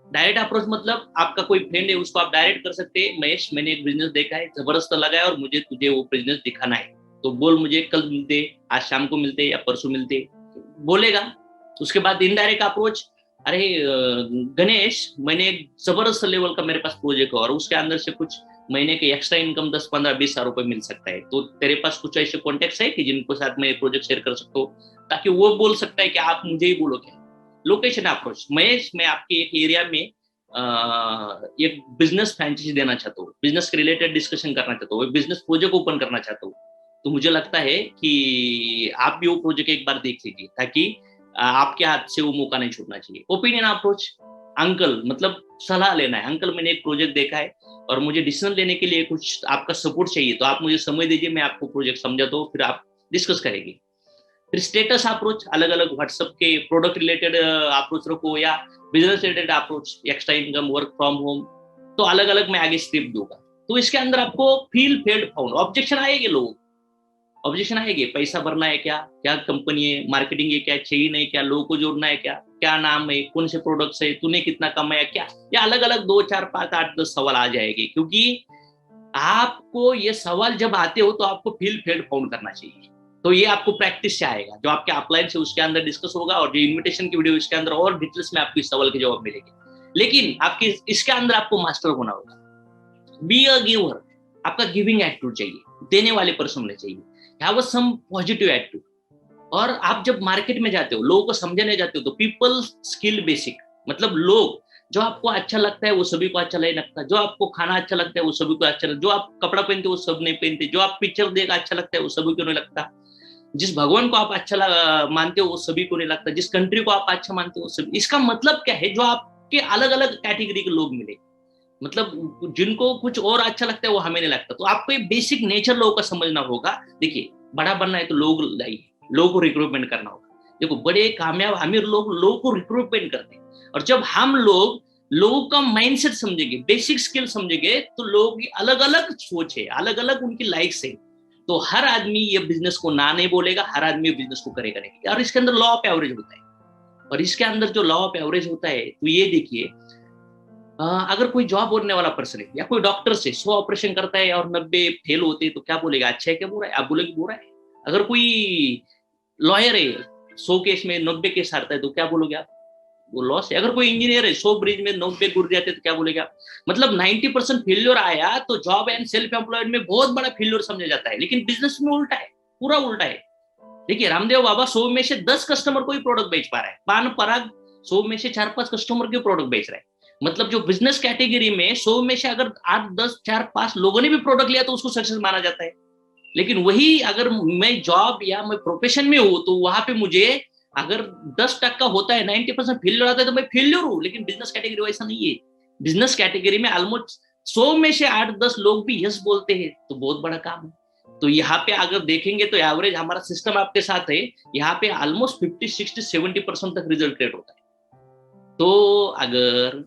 डायरेक्ट अप्रोच मतलब आपका कोई फ्रेंड है उसको आप डायरेक्ट कर सकते हैं, महेश मैंने एक बिजनेस देखा है, जबरदस्त लगा है और मुझे तुझे वो बिजनेस दिखाना है, तो बोल मुझे कल मिलते, आज शाम को मिलते या परसों मिलते, बोलेगा। उसके बाद इनडायरेक्ट अप्रोच, अरे गणेश मैंने एक जबरदस्त लेवल का मेरे पास प्रोजेक्ट है और उसके अंदर से कुछ महीने के एक्स्ट्रा इनकम 10-15-20 हजार रुपए मिल सकता है, तो तेरे पास कुछ ऐसे कॉन्टेक्ट है कि जिनको साथ में प्रोजेक्ट शेयर कर सकते हो, ताकि वो बोल सकता है कि आप मुझे ही बोलोगे। लोकेशन अप्रोच, महेश मैं आपके एक एरिया में एक बिजनेस फ्रेंचाइजी देना चाहता हूँ, बिजनेस के रिलेटेड डिस्कशन करना चाहता हूँ, बिजनेस प्रोजेक्ट ओपन करना चाहता हूँ, तो मुझे लगता है कि आप भी वो प्रोजेक्ट एक बार देख लीजिए, ताकि आपके हाथ से वो मौका नहीं छूटना चाहिए। ओपिनियन अप्रोच, अंकल मतलब सलाह लेना है, अंकल मैंने एक प्रोजेक्ट देखा है और मुझे डिसीजन लेने के लिए कुछ आपका सपोर्ट चाहिए, तो आप मुझे समय दीजिए, मैं आपको प्रोजेक्ट समझाता हूँ, फिर आप डिस्कस करेंगे। फिर स्टेटस अप्रोच, अलग अलग व्हाट्सएप के प्रोडक्ट रिलेटेड अप्रोच रखो या business related approach, extra income, work from home, तो अलग अलग मैं आगे स्क्रिप्ट दूंगा। तो इसके अंदर आपको फील फेल्ड फाउंड, ऑब्जेक्शन आएंगे, लोग ऑब्जेक्शन आएंगे, पैसा भरना है क्या, क्या कंपनी है, मार्केटिंग है क्या, चाहिए नहीं क्या, लोगों को जोड़ना है क्या, क्या नाम है, कौन से प्रोडक्ट्स है, तूने कितना कमाया क्या, या अलग अलग 2 4 5 8 10 सवाल आ जाएंगे। क्योंकि आपको ये सवाल जब आते हो तो आपको फील फेल्ड फाउंड करना चाहिए। तो ये आपको प्रैक्टिस से आएगा, जो आपके अपलाइन से उसके अंदर डिस्कस होगा, और जो इन्विटेशन की वीडियो इसके अंदर और डिटेल्स में आपको इस सवाल के जवाब मिलेंगे। लेकिन आपके इसके अंदर आपको मास्टर होना होगा। बी अ गिवर, आपका गिविंग एटीट्यूड चाहिए, देने वाले पर्सन होने चाहिए, हैव सम पॉजिटिव एटीट्यूड। और आप जब मार्केट में जाते हो, लोगों को समझने जाते हो, तो पीपल स्किल बेसिक, मतलब लोग, जो आपको अच्छा लगता है वो सभी को अच्छा नहीं लगता, जो आपको खाना अच्छा लगता है वो सभी को अच्छा लगता, जो आप कपड़ा पहनते हो वो सब नहीं पहनते, जो आप पिक्चर देख अच्छा लगता है वो सभी को नहीं लगता, जिस भगवान को आप अच्छा मानते हो वो सभी को नहीं लगता, जिस कंट्री को आप अच्छा मानते हो वो सभी। इसका मतलब क्या है, जो आपके अलग अलग कैटेगरी के लोग मिले, मतलब जिनको कुछ और अच्छा लगता है वो हमें नहीं लगता। तो आपको ये बेसिक नेचर लोगों का समझना होगा। देखिए, बड़ा बनना है तो लोग लाइए, लोगों को रिक्रूटमेंट करना होगा। देखो, बड़े कामयाब अमीर लोग लोगों को रिक्रूटमेंट करते हैं, और जब हम लोग लोगों का माइंडसेट समझेंगे, बेसिक स्किल समझेंगे, तो लोग अलग अलग सोच है, अलग अलग उनकी लाइक्स है। तो हर आदमी ये बिजनेस को ना नहीं बोलेगा, हर आदमी बिजनेस को करेगा नहीं। और इसके अंदर लॉ ऑफ एवरेज होता है, और इसके अंदर जो लॉ ऑफ एवरेज होता है, तो ये देखिए, अगर कोई जॉब करने वाला पर्सन है, या कोई डॉक्टर से 100 ऑपरेशन करता है और 90 फेल होते हैं, तो क्या बोलेगा, अच्छा है क्या बुरा है? आप बोलेगे बुरा है। अगर कोई लॉयर है, 100 केस में 90 केस हारता है, तो क्या बोलोगे आप, वो लॉस है। अगर कोई इंजीनियर है, 100 ब्रिज में 90 गिर जाते, तो क्या बोलेगा आप? मतलब 90% फेल्योर आया तो जॉब एंड सेल्फ एम्प्लॉयड में बहुत बड़ा फेल्योर समझा जाता है, लेकिन बिजनेस में उल्टा है, पूरा उल्टा है। देखिए, रामदेव बाबा 100 में से 10 कस्टमर को ही प्रोडक्ट बेच पा रहा है, पान पराग 100 में से 4 5 कस्टमर के प्रोडक्ट बेच रहा है। मतलब जो बिजनेस कैटेगरी में 100 में से अगर 8 10 4 5 लोगों ने भी प्रोडक्ट लिया तो उसको सक्सेस माना जाता है। लेकिन वही अगर मैं जॉब या मैं प्रोफेशन में हूं, तो वहां पे मुझे अगर 10% होता है, 90% फेलियर आता है, तो मैं फेलियर हूं। लेकिन बिजनेस कैटेगरी वैसा नहीं है। बिजनेस कैटेगरी में ऑलमोस्ट 100 में से 8 10 लोग भी यस बोलते हैं, तो बहुत बड़ा काम है। तो यहाँ पे अगर देखेंगे तो एवरेज हमारा सिस्टम आपके साथ है, यहाँ पे ऑलमोस्ट 50 60 70% तक रिजल्ट रेट होता है। तो अगर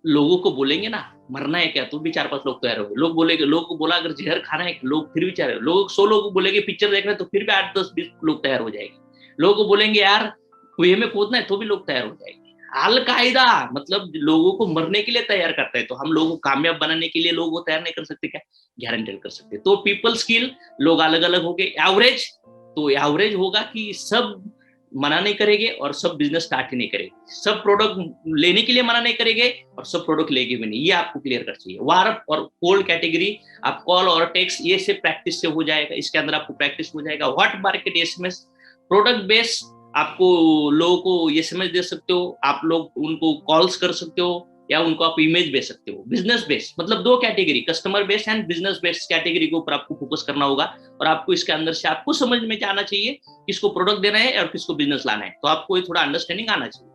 लोगों को बोलेंगे ना, मरना है क्या, तो भी 4 5 लोग तैयार होंगे। लोग बोलेंगे, लोगों को बोला अगर जहर खाना है, लोग फिर भी चाह लोग 100 लोग को बोलेंगे पिक्चर देखना है, तो फिर भी 8 10 20 लोग तैयार हो जाएंगे। लोगों को बोलेंगे यार कुएं में कूदना है, तो भी लोग तैयार हो जाएंगे। अल कायदा मतलब लोगों को मरने के लिए तैयार करता है, तो हम लोगों को कामयाब बनाने के लिए लोगों को तैयार नहीं कर सकते क्या? गारंटेड कर सकते। तो पीपल स्किल, लोग अलग अलग हो गए। एवरेज, तो एवरेज होगा कि सब मना नहीं करेंगे और सब बिजनेस स्टार्ट ही नहीं करेंगे, सब प्रोडक्ट लेने के लिए मना नहीं करेंगे और सब प्रोडक्ट लेके भी नहीं। ये आपको क्लियर कर चाहिए। वार्प और कोल्ड कैटेगरी, आप कॉल और टेक्स्ट, ये से प्रैक्टिस से हो जाएगा। इसके अंदर आपको प्रैक्टिस हो जाएगा। Hot market SMS, product base, आपको लोगों को एसएमएस दे सकते हो, आप लोग उनको कॉल्स कर सकते हो, या उनको आप इमेज भेज सकते हो। बिजनेस बेस मतलब 2 category, customer base and business base category के ऊपर आपको फोकस करना होगा। और आपको इसके अंदर से आपको समझ में आना चाहिए किसको प्रोडक्ट देना है और किसको बिजनेस लाना है। तो आपको ये थोड़ा अंडरस्टैंडिंग आना चाहिए।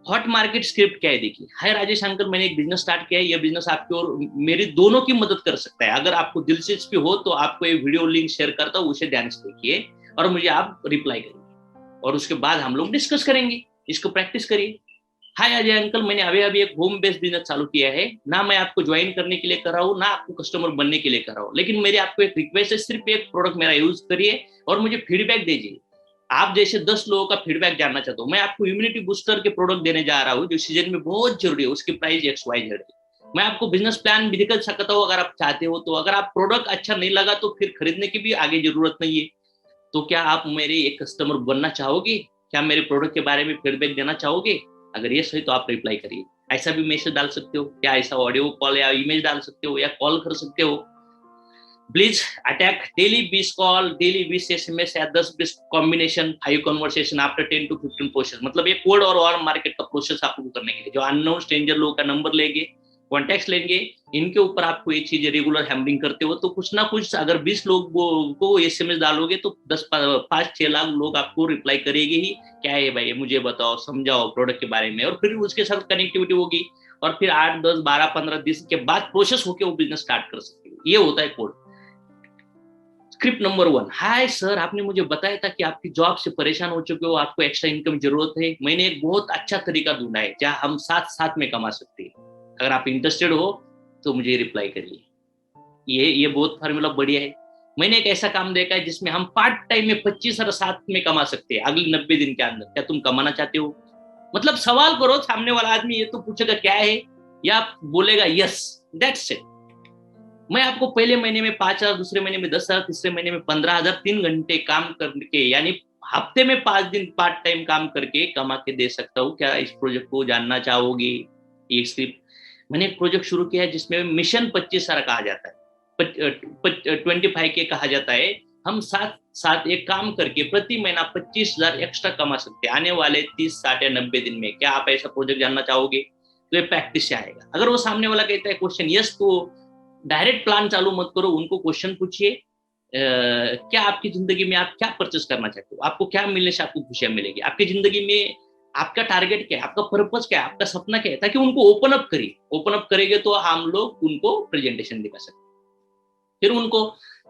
हॉट मार्केट स्क्रिप्ट क्या है देखिए। हाय राजेश अंकल, मैंने एक बिजनेस स्टार्ट किया है, ये बिजनेस आपकी और मेरी दोनों की मदद कर सकता है। अगर आपको दिलचस्पी हो तो आपको ये वीडियो लिंक शेयर करता हूँ, उसे ध्यान से देखिए और मुझे आप रिप्लाई करिए, और उसके बाद हम लोग डिस्कस करेंगे। इसको प्रैक्टिस करिए। हाय अजय अंकल, मैंने अभी अभी एक होम बेस्ड बिजनेस चालू किया है ना, मैं आपको ज्वाइन करने के लिए कर रहा हूँ ना आपको कस्टमर बनने के लिए कर रहा हूँ, लेकिन मेरी आपको एक रिक्वेस्ट है, सिर्फ एक प्रोडक्ट मेरा यूज करिए और मुझे फीडबैक दीजिए। आप जैसे 10 लोगों का फीडबैक जानना चाहता हूँ। मैं आपको इम्यूनिटी बूस्टर के प्रोडक्ट देने जा रहा हूँ, जो सीजन में बहुत जरूरी है। उसकी प्राइस XYZ है। मैं आपको बिजनेस प्लान भी दिखा सकता हूँ अगर आप चाहते हो तो। अगर आप प्रोडक्ट अच्छा नहीं लगा तो फिर खरीदने की भी आगे जरूरत नहीं है। तो क्या आप मेरे एक कस्टमर बनना चाहोगे? क्या मेरे प्रोडक्ट के बारे में फीडबैक देना चाहोगे? अगर ये सही तो आप रिप्लाई करिए। ऐसा भी मैसेज डाल सकते हो, क्या ऐसा ऑडियो कॉल या इमेज डाल सकते हो, या कॉल कर सकते हो। Please attack daily 20 call, daily 20 SMS या 10-20 combination, 5 conversation after 10 to 15 process. मतलब ये कोल्ड और वार्म मार्केट का प्रोसेस आपको करने के लिए, जो अननोन स्ट्रेंजर लोगों का नंबर लेंगे, कॉन्टेक्ट लेंगे, इनके ऊपर आपको ये चीजें रेगुलर हैमरिंग करते हो, तो कुछ ना कुछ अगर 20 लोग को SMS डालोगे तो 5-6 लाख लोग आपको रिप्लाई करेंगे ही। क्या है भाई, मुझे बताओ, समझाओ प्रोडक्ट के बारे में, और फिर उसके साथ कनेक्टिविटी होगी, और फिर 8 10 12 15 दिन के बाद प्रोसेस होकर वो बिजनेस स्टार्ट कर सकते हो। ये होता है code. Script number 1, hi sir, आपने मुझे बताया था कि आपकी जॉब से परेशान हो चुके हो, आपको एक्स्ट्रा इनकम जरूरत है। मैंने एक बहुत अच्छा तरीका ढूंढा है जहाँ हम साथ साथ में कमा सकते हैं। अगर आप इंटरेस्टेड हो तो मुझे रिप्लाई करिए। ये बहुत फार्मूला बढ़िया है। मैंने एक ऐसा काम देखा है जिसमें हम पार्ट टाइम में 25,000 साथ में कमा सकते हैं अगले 90 दिन के अंदर। क्या तुम कमाना चाहते हो? मतलब सवाल करो, सामने वाला आदमी ये तो पूछेगा क्या है, या बोलेगा यस, दैट्स इट। मैं आपको पहले महीने में 5,000, दूसरे महीने में 10,000, तीसरे महीने में 15,000, 3 घंटे काम करके, यानी हफ्ते में 5 दिन पार्ट टाइम काम करके कमा के दे सकता हूँ। क्या इस प्रोजेक्ट को जानना चाहोगे? ये स्क्रिप्ट मैंने एक प्रोजेक्ट शुरू किया है जिसमें मिशन 25,000 कहा जाता है, 25 के कहा जाता है। हम साथ साथ एक काम करके प्रति महीना 25,000 एक्स्ट्रा कमा सकते हैं आने वाले 30, 60 या 90 दिन में। क्या आप ऐसा प्रोजेक्ट जानना चाहोगे? तो ये प्रैक्टिस से आएगा। अगर वो सामने वाला कहता है क्वेश्चन यस, तो डायरेक्ट प्लान चालू मत करो, उनको क्वेश्चन पूछिए, क्या आपकी जिंदगी में आप क्या परचेस करना चाहते हो, आपको क्या मिलने से आपको खुशियां मिलेगी, आपकी जिंदगी में आपका टारगेट क्या है, आपका पर्पस क्या है, आपका सपना क्या है, ताकि उनको ओपन अप करिए। ओपन अप करेंगे तो हम लोग उनको प्रेजेंटेशन दिखा सकते हैं। फिर उनको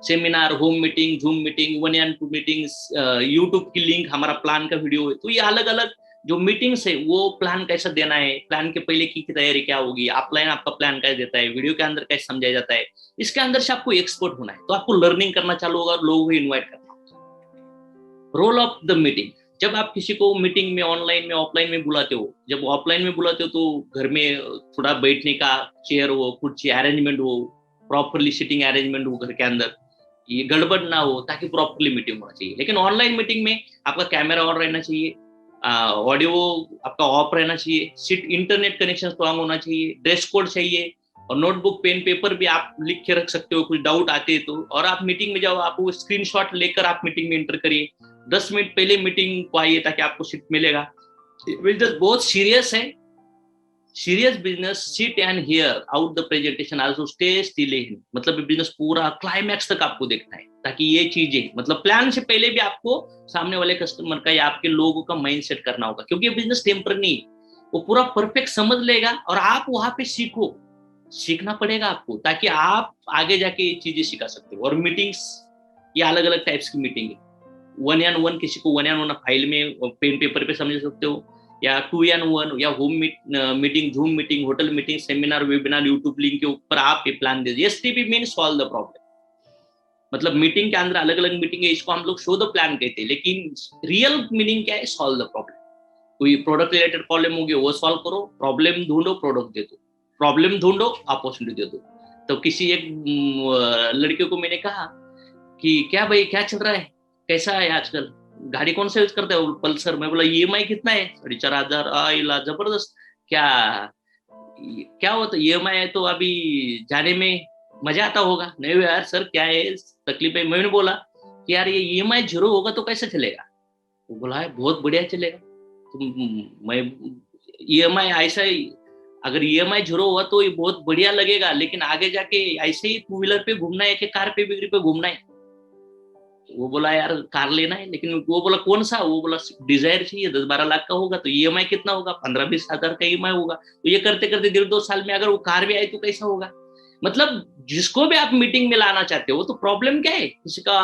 seminar, home meeting, zoom meeting, 1 on 2 meetings, YouTube की लिंक, हमारा प्लान का वीडियो है। तो ये अलग अलग जो मीटिंग्स है वो प्लान कैसा देना है, प्लान के पहले की तैयारी क्या होगी, ऑफलाइन आपका प्लान कैसे देता है, वीडियो के अंदर कैसे समझाया जाता है, इसके अंदर से आपको एक्सपर्ट होना है। तो आपको लर्निंग करना चालू होगा और लोगों को इन्वाइट करना होगा। रोल ऑफ द मीटिंग, जब आप किसी को मीटिंग में ऑनलाइन में ऑफलाइन में बुलाते हो, जब ऑफलाइन में बुलाते हो तो घर में थोड़ा बैठने का चेयर हो, कुर्सी अरेंजमेंट हो, प्रॉपरली सिटिंग अरेंजमेंट हो घर के अंदर, ये गड़बड़ ना हो, ताकि प्रॉपरली मीटिंग होना चाहिए। लेकिन ऑनलाइन मीटिंग में आपका कैमरा ऑन रहना चाहिए, ऑडियो आपका ऑफ रहना चाहिए, सिट इंटरनेट कनेक्शन स्ट्रांग होना चाहिए, ड्रेस कोड चाहिए, और नोटबुक पेन पेपर भी आप लिख के रख सकते हो कुछ डाउट आते हैं तो। और आप मीटिंग में जाओ, आप वो स्क्रीनशॉट लेकर आप मीटिंग में एंटर करिए। 10 मिनट पहले मीटिंग को आइए ताकि आपको सीट मिलेगा। बिजनेस बहुत सीरियस है, serious business. Sit and here out the presentation, also stay still in. मतलब बिजनेस पूरा क्लाइमैक्स तक आपको देखना है, ताकि ये चीजें, मतलब प्लान से पहले भी आपको सामने वाले कस्टमर का या आपके लोगों का माइंड सेट करना होगा, क्योंकि ये बिजनेस टेम्पररी नहीं है। वो पूरा परफेक्ट समझ लेगा और आप वहां पे सीखो, सीखना पड़ेगा आपको, ताकि आप आगे जाके ये चीजें सिखा सकते हो। और मीटिंग्स, ये अलग अलग टाइप्स की मीटिंग है। 1 on 1, किसी को 1 on 1 फाइल में पेन पेपर पे समझ सकते हो, या 2 on 1, या home meeting, zoom meeting, hotel meeting, seminar, webinar, YouTube link के ऊपर आप ये plan they. STP mean solve the problem. मतलब मीटिंग के अंदर अलग अलग मीटिंग है, इसको हम लोग शो द प्लान कहते हैं, लेकिन रियल मीनिंग क्या है? Solve the problem. कोई प्रोडक्ट रिलेटेड प्रॉब्लम होगी वो सॉल्व करो, प्रॉब्लम ढूंढो, प्रोडक्ट दे दो, प्रॉब्लम ढूंढो, अपॉर्चुनिटी दे दो। तो किसी एक लड़के को मैंने कहा कि क्या भाई, क्या चल रहा है, कैसा है आजकल, गाड़ी कौन सा यूज करता है? पल्सर। मैं बोला ईएमआई कितना है? 4,500। आइला जबरदस्त। क्या क्या होता? ईएमआई है तो अभी जाने में मजा आता होगा। नहीं यार सर, क्या है तकलीफ है? मैंने बोला कि यार ये ईएमआई जीरो होगा तो कैसे चलेगा? वो बोला है बहुत बढ़िया चलेगा। तो मैं, ईएमआई ऐसा ही, अगर ईएमआई जीरो हुआ तो ये बहुत बढ़िया लगेगा, लेकिन आगे जाके ऐसे ही 2 व्हीलर पे घूमना है कि कार पे बिक्री पे घूमना है? वो बोला यार कार लेना है, लेकिन वो बोला कौन सा? वो बोला डिजायर चाहिए, 10-12 लाख का होगा। तो ईएमआई कितना होगा? 15-20 हजार का ईएमआई होगा। तो ये करते करते 1.5-2 साल में अगर वो कार भी आई तो कैसा होगा? मतलब जिसको भी आप मीटिंग में लाना चाहते हो, तो प्रॉब्लम क्या है? किसी का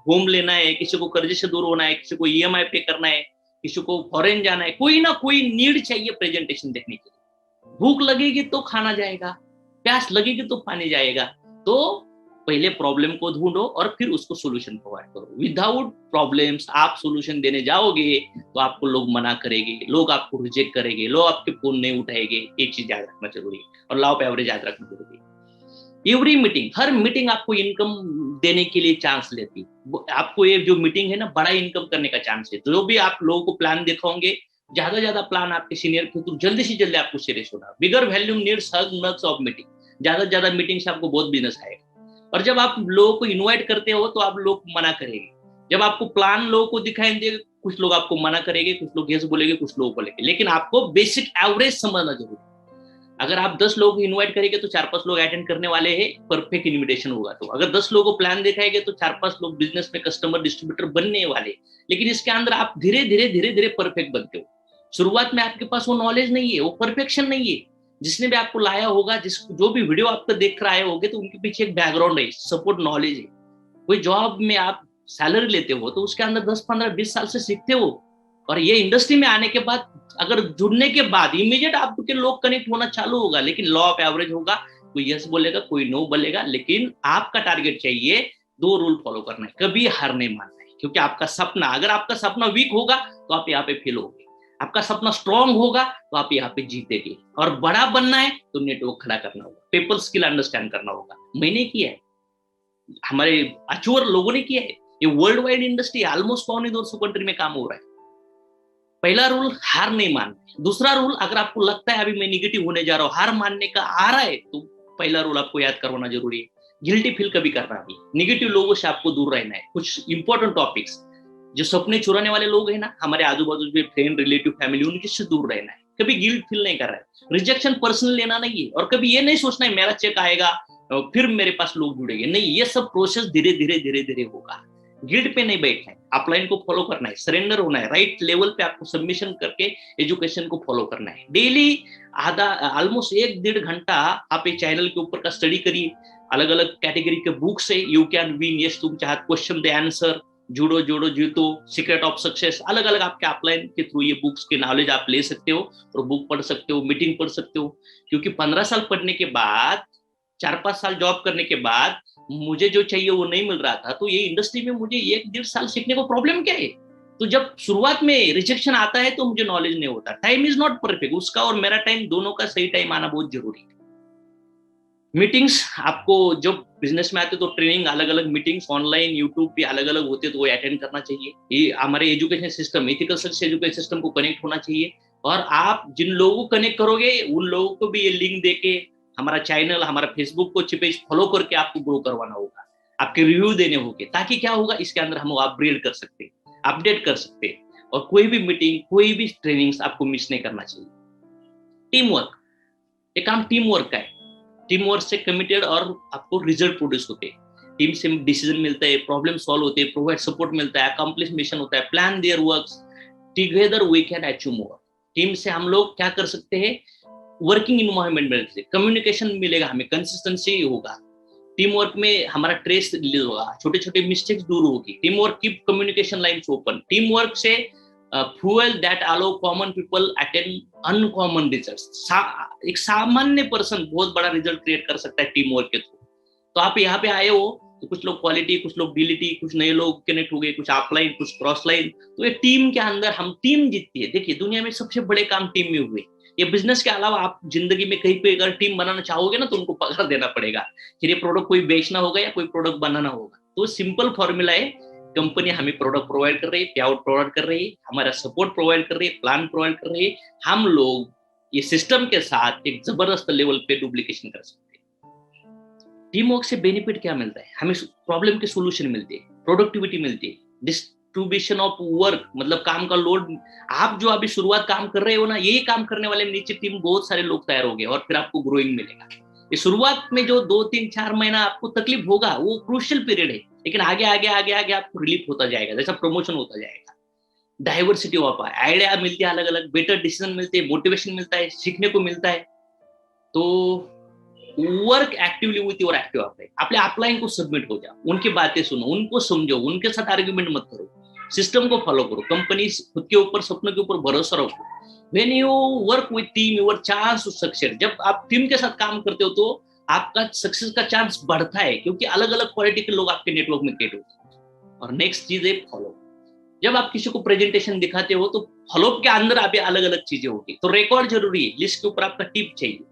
होम लेना है, किसी को कर्जे से दूर होना है, किसी को ईएमआई पे करना है, किसी को फॉरेन जाना है, कोई ना कोई नीड चाहिए प्रेजेंटेशन देखने के लिए। भूख लगेगी तो खाना जाएगा, प्यास लगेगी तो पानी जाएगा। तो पहले प्रॉब्लम को ढूंढो और फिर उसको सोल्यूशन प्रोवाइड करो। विदाउट प्रॉब्लम्स आप सोल्यूशन देने जाओगे तो आपको लोग मना करेंगे, लोग आपको रिजेक्ट करेंगे, लोग आपके फोन नहीं उठाएंगे। एक चीज याद रखना जरूरी है, और लॉ ऑफ एवरेज याद रखना जरूरी है। एवरी मीटिंग, हर मीटिंग आपको इनकम देने के लिए चांस लेती है। आपको ये जो मीटिंग है ना, बड़ा इनकम करने का चांस है। जो भी आप लोगों को प्लान दिखाओगे, ज्यादा प्लान आपके सीनियर के थ्रू जल्दी से जल्दी आपको सीरियस होना। Bigger volume needs hug of meeting, ज्यादा मीटिंग से आपको बहुत बिजनेस आएगा। और जब आप लोगों को इनवाइट करते हो तो आप लोग मना करेंगे। जब आपको प्लान लोगों को दिखाएंगे, कुछ लोग आपको मना करेंगे, कुछ लोग यस बोलेंगे, कुछ लोग बोलेंगे, लेकिन आपको बेसिक एवरेज समझना जरूरी है। अगर आप 10 लोग को इनवाइट करेंगे तो 4-5 लोग अटेंड करने वाले हैं, परफेक्ट इनविटेशन होगा। तो अगर 10 लोगों को प्लान दिखाएंगे तो 4-5 लोग बिजनेस में कस्टमर डिस्ट्रीब्यूटर बनने वाले। लेकिन इसके अंदर आप धीरे धीरे परफेक्ट बनते हो। शुरुआत में आपके पास वो नॉलेज नहीं है, वो परफेक्शन नहीं है। जिसने भी आपको लाया होगा, जो भी वीडियो आपको देख कर आए होगे, तो उनके पीछे एक बैकग्राउंड है, सपोर्ट नॉलेज है। कोई जॉब में आप सैलरी लेते हो तो उसके अंदर 10 15 20 साल से सीखते हो, और ये इंडस्ट्री में आने के बाद अगर जुड़ने के बाद इमीडिएट आपके लोग कनेक्ट होना चालू होगा, लेकिन लॉ ऑफ एवरेज होगा, कोई यस बोलेगा कोई नो बोलेगा, लेकिन आपका टारगेट चाहिए, 2 रूल फॉलो करना है, कभी हार नहीं मानना है, क्योंकि आपका सपना, अगर आपका सपना वीक होगा तो आप यहाँ पे फेल होगे, आपका सपना स्ट्रांग होगा तो आप यहाँ पे जीतेंगे। और बड़ा बनना है तो नेटवर्क खड़ा करना होगा, पीपल स्किल अंडरस्टैंड करना होगा। मैंने किया है, हमारे अचूर लोगों ने किया है, ये world wide industry almost 125 country में काम हो रहा है। पहला रूल, हार नहीं मानना। दूसरा रूल, अगर आपको लगता है अभी मैं निगेटिव होने जा रहा हूँ, हार मानने का आ रहा है, तो पहला रूल आपको याद करवाना जरूरी है, गिल्टी फील कभी करना नहीं, निगेटिव लोगों से आपको दूर रहना है। कुछ इंपॉर्टेंट टॉपिक्स, जो सपने चुराने वाले लोग हैं ना, हमारे आजू बाजू में फ्रेंड रिलेटिव फैमिली, उनके से दूर रहना है। कभी गिल्ट फील नहीं कर रहा है, रिजेक्शन पर्सनल लेना नहीं है, और कभी ये नहीं सोचना है मेरा चेक आएगा फिर मेरे पास लोग जुड़ेंगे, नहीं, ये सब प्रोसेस धीरे धीरे धीरे धीरे होगा। गिल्ट पे नहीं बैठना है, अपलाइन को फॉलो करना है, सरेंडर होना है, राइट लेवल पे आपको सबमिशन करके एजुकेशन को फॉलो करना है। डेली आधा ऑलमोस्ट 1 1.5 घंटा आप एक चैनल के ऊपर का स्टडी करिए, अलग अलग कैटेगरी के बुक से, यू कैन विन, यस तुम चाहते, क्वेश्चन द आंसर, जुड़ो जोड़ो जीतो, सीक्रेट ऑफ सक्सेस, अलग अलग आपके अपलाइन के थ्रू ये बुक्स के नॉलेज आप ले सकते हो, और बुक पढ़ सकते हो, मीटिंग पढ़ सकते हो। क्योंकि 15 साल पढ़ने के बाद, 4 5 साल जॉब करने के बाद मुझे जो चाहिए वो नहीं मिल रहा था, तो ये इंडस्ट्री में मुझे 1 1.5 साल सीखने को प्रॉब्लम क्या है? तो जब शुरुआत में रिजेक्शन आता है तो मुझे नॉलेज नहीं होता, टाइम इज नॉट परफेक्ट, उसका और मेरा टाइम दोनों का सही टाइम आना बहुत जरूरी है। मीटिंग्स, आपको जो बिजनेस में आते तो ट्रेनिंग, अलग अलग मीटिंग्स ऑनलाइन यूट्यूब पे अलग अलग होते, तो वो अटेंड करना चाहिए। ये हमारे education system, ethical success education system को कनेक्ट होना चाहिए, और आप जिन लोगों को कनेक्ट करोगे उन लोगों को भी ये लिंक देके हमारा चैनल, हमारा फेसबुक को पेज फॉलो करके आपको ग्रो करवाना होगा, आपके रिव्यू देने होंगे, ताकि क्या होगा, इसके अंदर हम अपग्रेड कर सकते हैं, अपडेट कर सकते हैं, और कोई भी मीटिंग, कोई भी ट्रेनिंग्स आपको मिस नहीं करना चाहिए। टीम वर्क, ये काम टीम वर्क का है, टीम वर्क से कमिटेड और आपको रिजल्ट प्रोड्यूस होते हैं, टीम से डिसीजन मिलता है, प्रॉब्लम सॉल्व होते हैं, प्रोवाइड सपोर्ट मिलता है, अकम्प्लिश मिशन होता है, plan there works together we can achieve more. Team से हम लोग क्या कर सकते हैं, वर्किंग इन्वायरमेंट में कम्युनिकेशन मिलेगा, हमें कंसिस्टेंसी होगा, टीम वर्क में हमारा ट्रेस रिलीज होगा, छोटे छोटे मिस्टेक्स दूर होगी, team work keep communication lines open, team work से fuel that allow common people attend uncommon results. एक सामान्य पर्सन बहुत बड़ा रिजल्ट क्रिएट कर सकता है टीम वर्क के थ्रू। तो आप यहाँ पे आए हो तो कुछ लोग क्वालिटी, कुछ लोग डिलिटी, कुछ नए लोग कनेक्ट हो गए, कुछ ऑफलाइन, कुछ क्रॉस लाइन, तो ये टीम के अंदर हम टीम जीतती है। देखिए दुनिया में सबसे बड़े काम टीम में हुए, ये बिजनेस के अलावा आप जिंदगी में कहीं पे अगर टीम बनाना चाहोगे ना तो उनको पगार देना पड़ेगा, फिर ये प्रोडक्ट कोई बेचना होगा या कोई प्रोडक्ट बनाना होगा। तो सिंपल फॉर्मूला है, कंपनी हमें प्रोडक्ट प्रोवाइड कर रही है, पे आउट प्रोवाइड कर रही है, हमारा सपोर्ट प्रोवाइड कर रही है, प्लान प्रोवाइड कर रही है, हम लोग ये सिस्टम के साथ एक जबरदस्त लेवल पे डुप्लीकेशन कर सकते हैं। टीम वर्क से बेनिफिट क्या मिलता है, हमें प्रॉब्लम के सोल्यूशन मिलते हैं, प्रोडक्टिविटी मिलती है, डिस्ट्रीब्यूशन ऑफ वर्क, मतलब काम का लोड, आप जो अभी शुरुआत काम कर रहे हो ना, यही काम करने वाले नीचे टीम बहुत सारे लोग तैयार हो गए, और फिर आपको ग्रोइंग मिलेगा। ये शुरुआत में जो 2 3 4 महीना आपको तकलीफ होगा वो क्रूशियल पीरियड है, लेकिन आगे आगे आगे आगे आपको रिलीफ होता जाएगा, जैसा प्रमोशन होता जाएगा। डाइवर्सिटी ऑफ आइडिया मिलती है, अलग अलग बेटर डिसीजन मिलते हैं, मोटिवेशन मिलता है, सीखने को मिलता है। तो work actively with your active upline, अपने अपलाइन को सबमिट हो जाओ, उनकी बातें सुनो, उनको समझो, उनके साथ आर्ग्यूमेंट मत करो, सिस्टम को फॉलो करो, कंपनी खुद के ऊपर, सपनों के ऊपर भरोसा रखो। When you work with team, your chance to success, जब आप टीम के साथ काम करते हो तो आपका सक्सेस का चांस बढ़ता है, क्योंकि अलग अलग क्वालिटी के लोग आपके नेटवर्क में क्रिएट होते हैं। और नेक्स्ट चीज है फॉलो, जब आप किसी को प्रेजेंटेशन दिखाते हो तो फॉलोअप के अंदर आप अलग अलग चीजें होगी, तो रिकॉर्ड जरूरी है, लिस्ट के ऊपर आपका टिप चाहिए।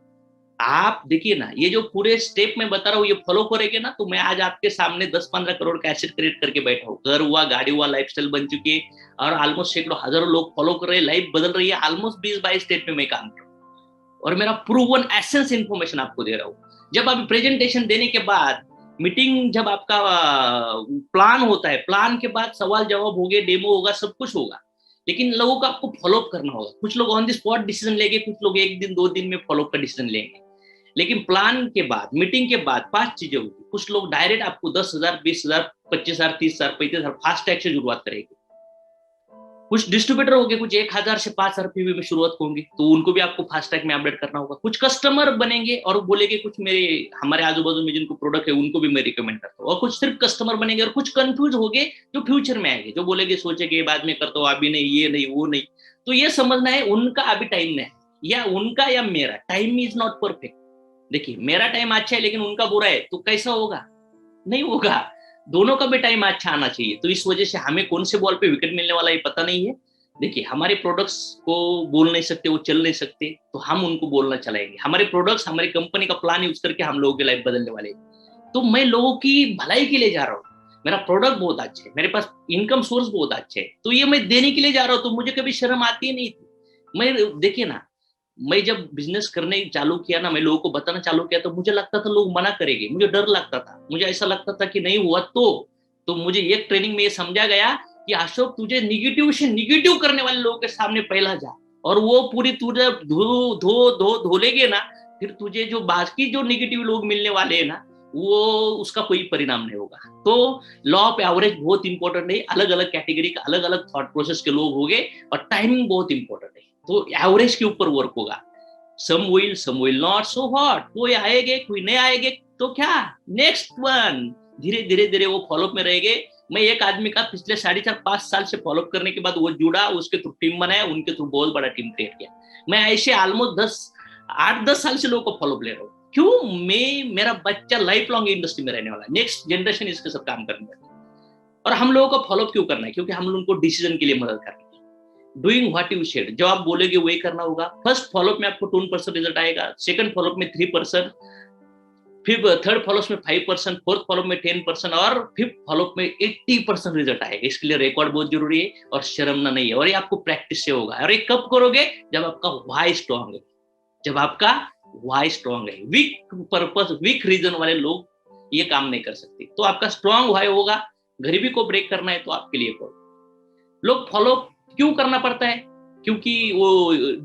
आप देखिए ना, ये जो पूरे स्टेप में बता रहा हूँ, ये फॉलो करेंगे ना, तो मैं आज आपके सामने 10 15 करोड़ का एसेट क्रिएट करके बैठा हूँ, घर हुआ, गाड़ी हुआ, लाइफस्टाइल बन चुकी है, और ऑलमोस्ट सैकड़ों हजारों लोग फॉलो कर रहे हैं, लाइफ बदल रही है, ऑलमोस्ट 20 22 स्टेट में मैं काम कर रहा हूँ, और मेरा प्रूवन एसेंस इन्फॉर्मेशन आपको दे रहा हूँ। जब आप प्रेजेंटेशन देने के बाद, मीटिंग जब आपका प्लान होता है, प्लान के बाद सवाल जवाब होंगे, डेमो होगा, सब कुछ होगा, लेकिन लोगों को आपको फॉलोअप करना होगा। कुछ लोग ऑन द स्पॉट डिसीजन लेंगे, कुछ लोग 1 दिन 2 दिन में फॉलोअप का डिसीजन लेंगे, लेकिन प्लान के बाद, मीटिंग के बाद 5 चीजें होगी। कुछ लोग डायरेक्ट आपको 10,000 20,000 25,000 30,000 35,000 फास्ट टैग से शुरुआत करेंगे, कुछ डिस्ट्रीब्यूटर हो गए, कुछ 1,000 से 5,000 पीवी में शुरुआत होंगी, तो उनको भी आपको फास्ट ट्रैक में अपडेट करना होगा। कुछ कस्टमर बनेंगे और बोलेंगे कुछ मेरे हमारे आजू बाजू में जिनको प्रोडक्ट है उनको भी मैं रिकमेंड करता हूँ, और कुछ सिर्फ कस्टमर बनेंगे, और कुछ कंफ्यूज हो गए जो फ्यूचर में आएंगे, जो बोलेंगे सोचेंगे बाद में करता हूँ, अभी नहीं, ये नहीं, वो नहीं। तो ये समझना है उनका अभी टाइम नहीं है, या उनका या मेरा टाइम इज नॉट परफेक्ट। देखिए मेरा टाइम अच्छा है लेकिन उनका बुरा है, तो कैसा होगा? नहीं होगा। दोनों का भी टाइम अच्छा आना चाहिए। तो इस वजह से हमें कौन से बॉल पे विकेट मिलने वाला है पता नहीं है। देखिए हमारे प्रोडक्ट्स को बोल नहीं सकते, वो चल नहीं सकते, तो हम उनको बोलना चलाएंगे। हमारे प्रोडक्ट्स हमारी कंपनी का प्लान यूज करके हम लोगों की लाइफ बदलने वाले हैं। तो मैं लोगों की भलाई के लिए जा रहा हूँ, मेरा प्रोडक्ट बहुत अच्छा है, मेरे पास इनकम सोर्स बहुत अच्छे है, तो ये मैं देने के लिए जा रहा हूँ, तो मुझे कभी शर्म आती ही नहीं थी। मैं देखिए ना, मैं जब बिजनेस करने चालू किया ना, मैं लोगों को बताना चालू किया, तो मुझे लगता था लोग मना करेंगे, मुझे डर लगता था, मुझे ऐसा लगता था कि नहीं हुआ तो मुझे एक ट्रेनिंग में ये समझा गया कि अशोक तुझे निगेटिव से निगेटिव करने वाले लोगों के सामने पहला जा, और वो पूरी तुझे धो धो धो धो लेगे ना, फिर तुझे जो बाकी जो निगेटिव लोग मिलने वाले हैं ना, वो उसका कोई परिणाम नहीं होगा। तो लॉ ऑफ एवरेज बहुत इंपॉर्टेंट है, अलग अलग कैटेगरी का अलग अलग थॉट प्रोसेस के लोग होंगे, और टाइमिंग बहुत इंपॉर्टेंट है। तो एवरेज के ऊपर वर्क होगा। सम विल नॉट सो हॉट, कोई आएंगे कोई नहीं आएंगे, तो क्या नेक्स्ट वन, धीरे धीरे धीरे वो फॉलोअप में रहेंगे। मैं एक आदमी का पिछले 4.5-5 साल से फॉलोअप करने के बाद वो जुड़ा, उसके थ्रू टीम बनाया, उनके थ्रू बहुत बड़ा टीम क्रिएट किया। मैं ऐसे ऑलमोस्ट 8-10 साल से लोगों को फॉलोअप ले रहा हूँ। क्यों? मेरा बच्चा लाइफ लॉन्ग इंडस्ट्री में रहने वाला है, नेक्स्ट जनरेशन इसके सब काम करने वाला है। और हम लोगों को फॉलोअप क्यों करना है? क्योंकि हम लोगों को डिसीजन के लिए मदद करना है। डूइंग व्हाट यू सेड, जो आप बोलेगे वही करना होगा। फर्स्ट फॉलोअप में आपको 2% रिजल्ट आएगा, सेकंड फॉलोअप में 3%, फिर थर्ड फॉलोअप में 5%, फोर्थ फॉलोअप में 10%, और फिफ्थ फॉलोअप में 80% रिजल्ट आएगा। इसके लिए रिकॉर्ड बहुत जरूरी है, और शर्मना नहीं है, और ये आपको प्रैक्टिस से होगा। और ये कब करोगे? जब आपका व्हाई स्ट्रांग है, जब आपका व्हाई स्ट्रांग है। वीक पर्पस, वीक रीजन वाले लोग ये काम नहीं कर सकते। तो आपका स्ट्रांग व्हाई होगा, गरीबी को ब्रेक करना है तो आपके लिए करो। लोग फॉलो क्यों करना पड़ता है? क्योंकि वो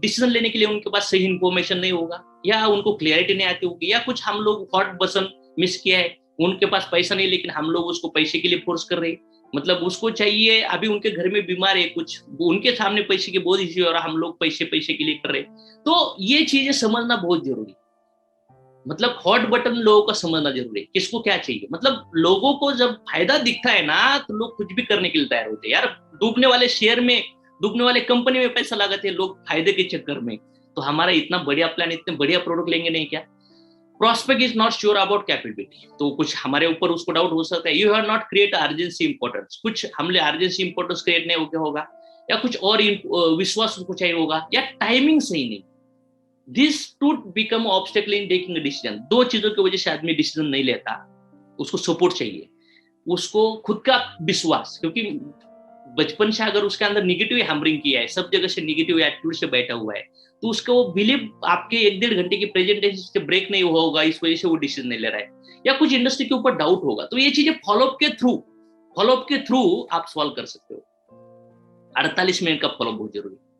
डिसीजन लेने के लिए उनके पास सही इंफॉर्मेशन नहीं होगा, या उनको क्लियरिटी नहीं आती होगी, या कुछ हम लोग हॉट बटन मिस किया है। उनके पास पैसा नहीं, लेकिन हम लोग उसको पैसे के लिए फोर्स कर रहे हैं। मतलब उसको चाहिए, अभी उनके घर में बीमार है, कुछ उनके सामने पैसे के बहुत इश्यू, और हम लोग पैसे पैसे के लिए कर रहे हैं। तो ये चीजें समझना बहुत जरूरी। मतलब हॉट बटन लोगों का समझना जरूरी है, किसको क्या चाहिए। मतलब लोगों को जब फायदा दिखता है ना, तो लोग कुछ भी करने के लिए तैयार होते हैं यार। डूबने वाले शेयर में, डूबने वाले कंपनी में पैसा लगाते हैं लोग फायदे के चक्कर में। तो हमारा इतना बढ़िया प्लान, इतने बढ़िया प्रोडक्ट लेंगे नहीं क्या? Prospect is not sure about capability, तो कुछ हमारे ऊपर उसको डाउट हो सकता है। You have not create urgency importance, कुछ हमने अर्जेंसी इंपॉर्टेंस क्रिएट नहीं होगा, या कुछ और विश्वास उसको चाहिए होगा, या टाइमिंग सही नहीं। This to become obstacle in taking decision. दो चीजों की वजह से आदमी डिसीजन नहीं लेता। उसको सपोर्ट चाहिए, उसको खुद का विश्वास, क्योंकि बचपन से अगर उसके अंदर निगेटिव हैमरिंग किया है, सब जगह से निगेटिव एटीट्यूड से बैठा हुआ है, तो उसका वो बिलीव आपके 1-1.5 घंटे की प्रेजेंटेशन से ब्रेक नहीं हुआ होगा, इस वजह से वो डिसीजन नहीं ले रहा है, या कुछ इंडस्ट्री के ऊपर डाउट होगा। तो ये चीजें फॉलोअप के थ्रू आप सॉल्व कर सकते हो। 48 मिनट का फॉलोअप बहुत जरूरी है।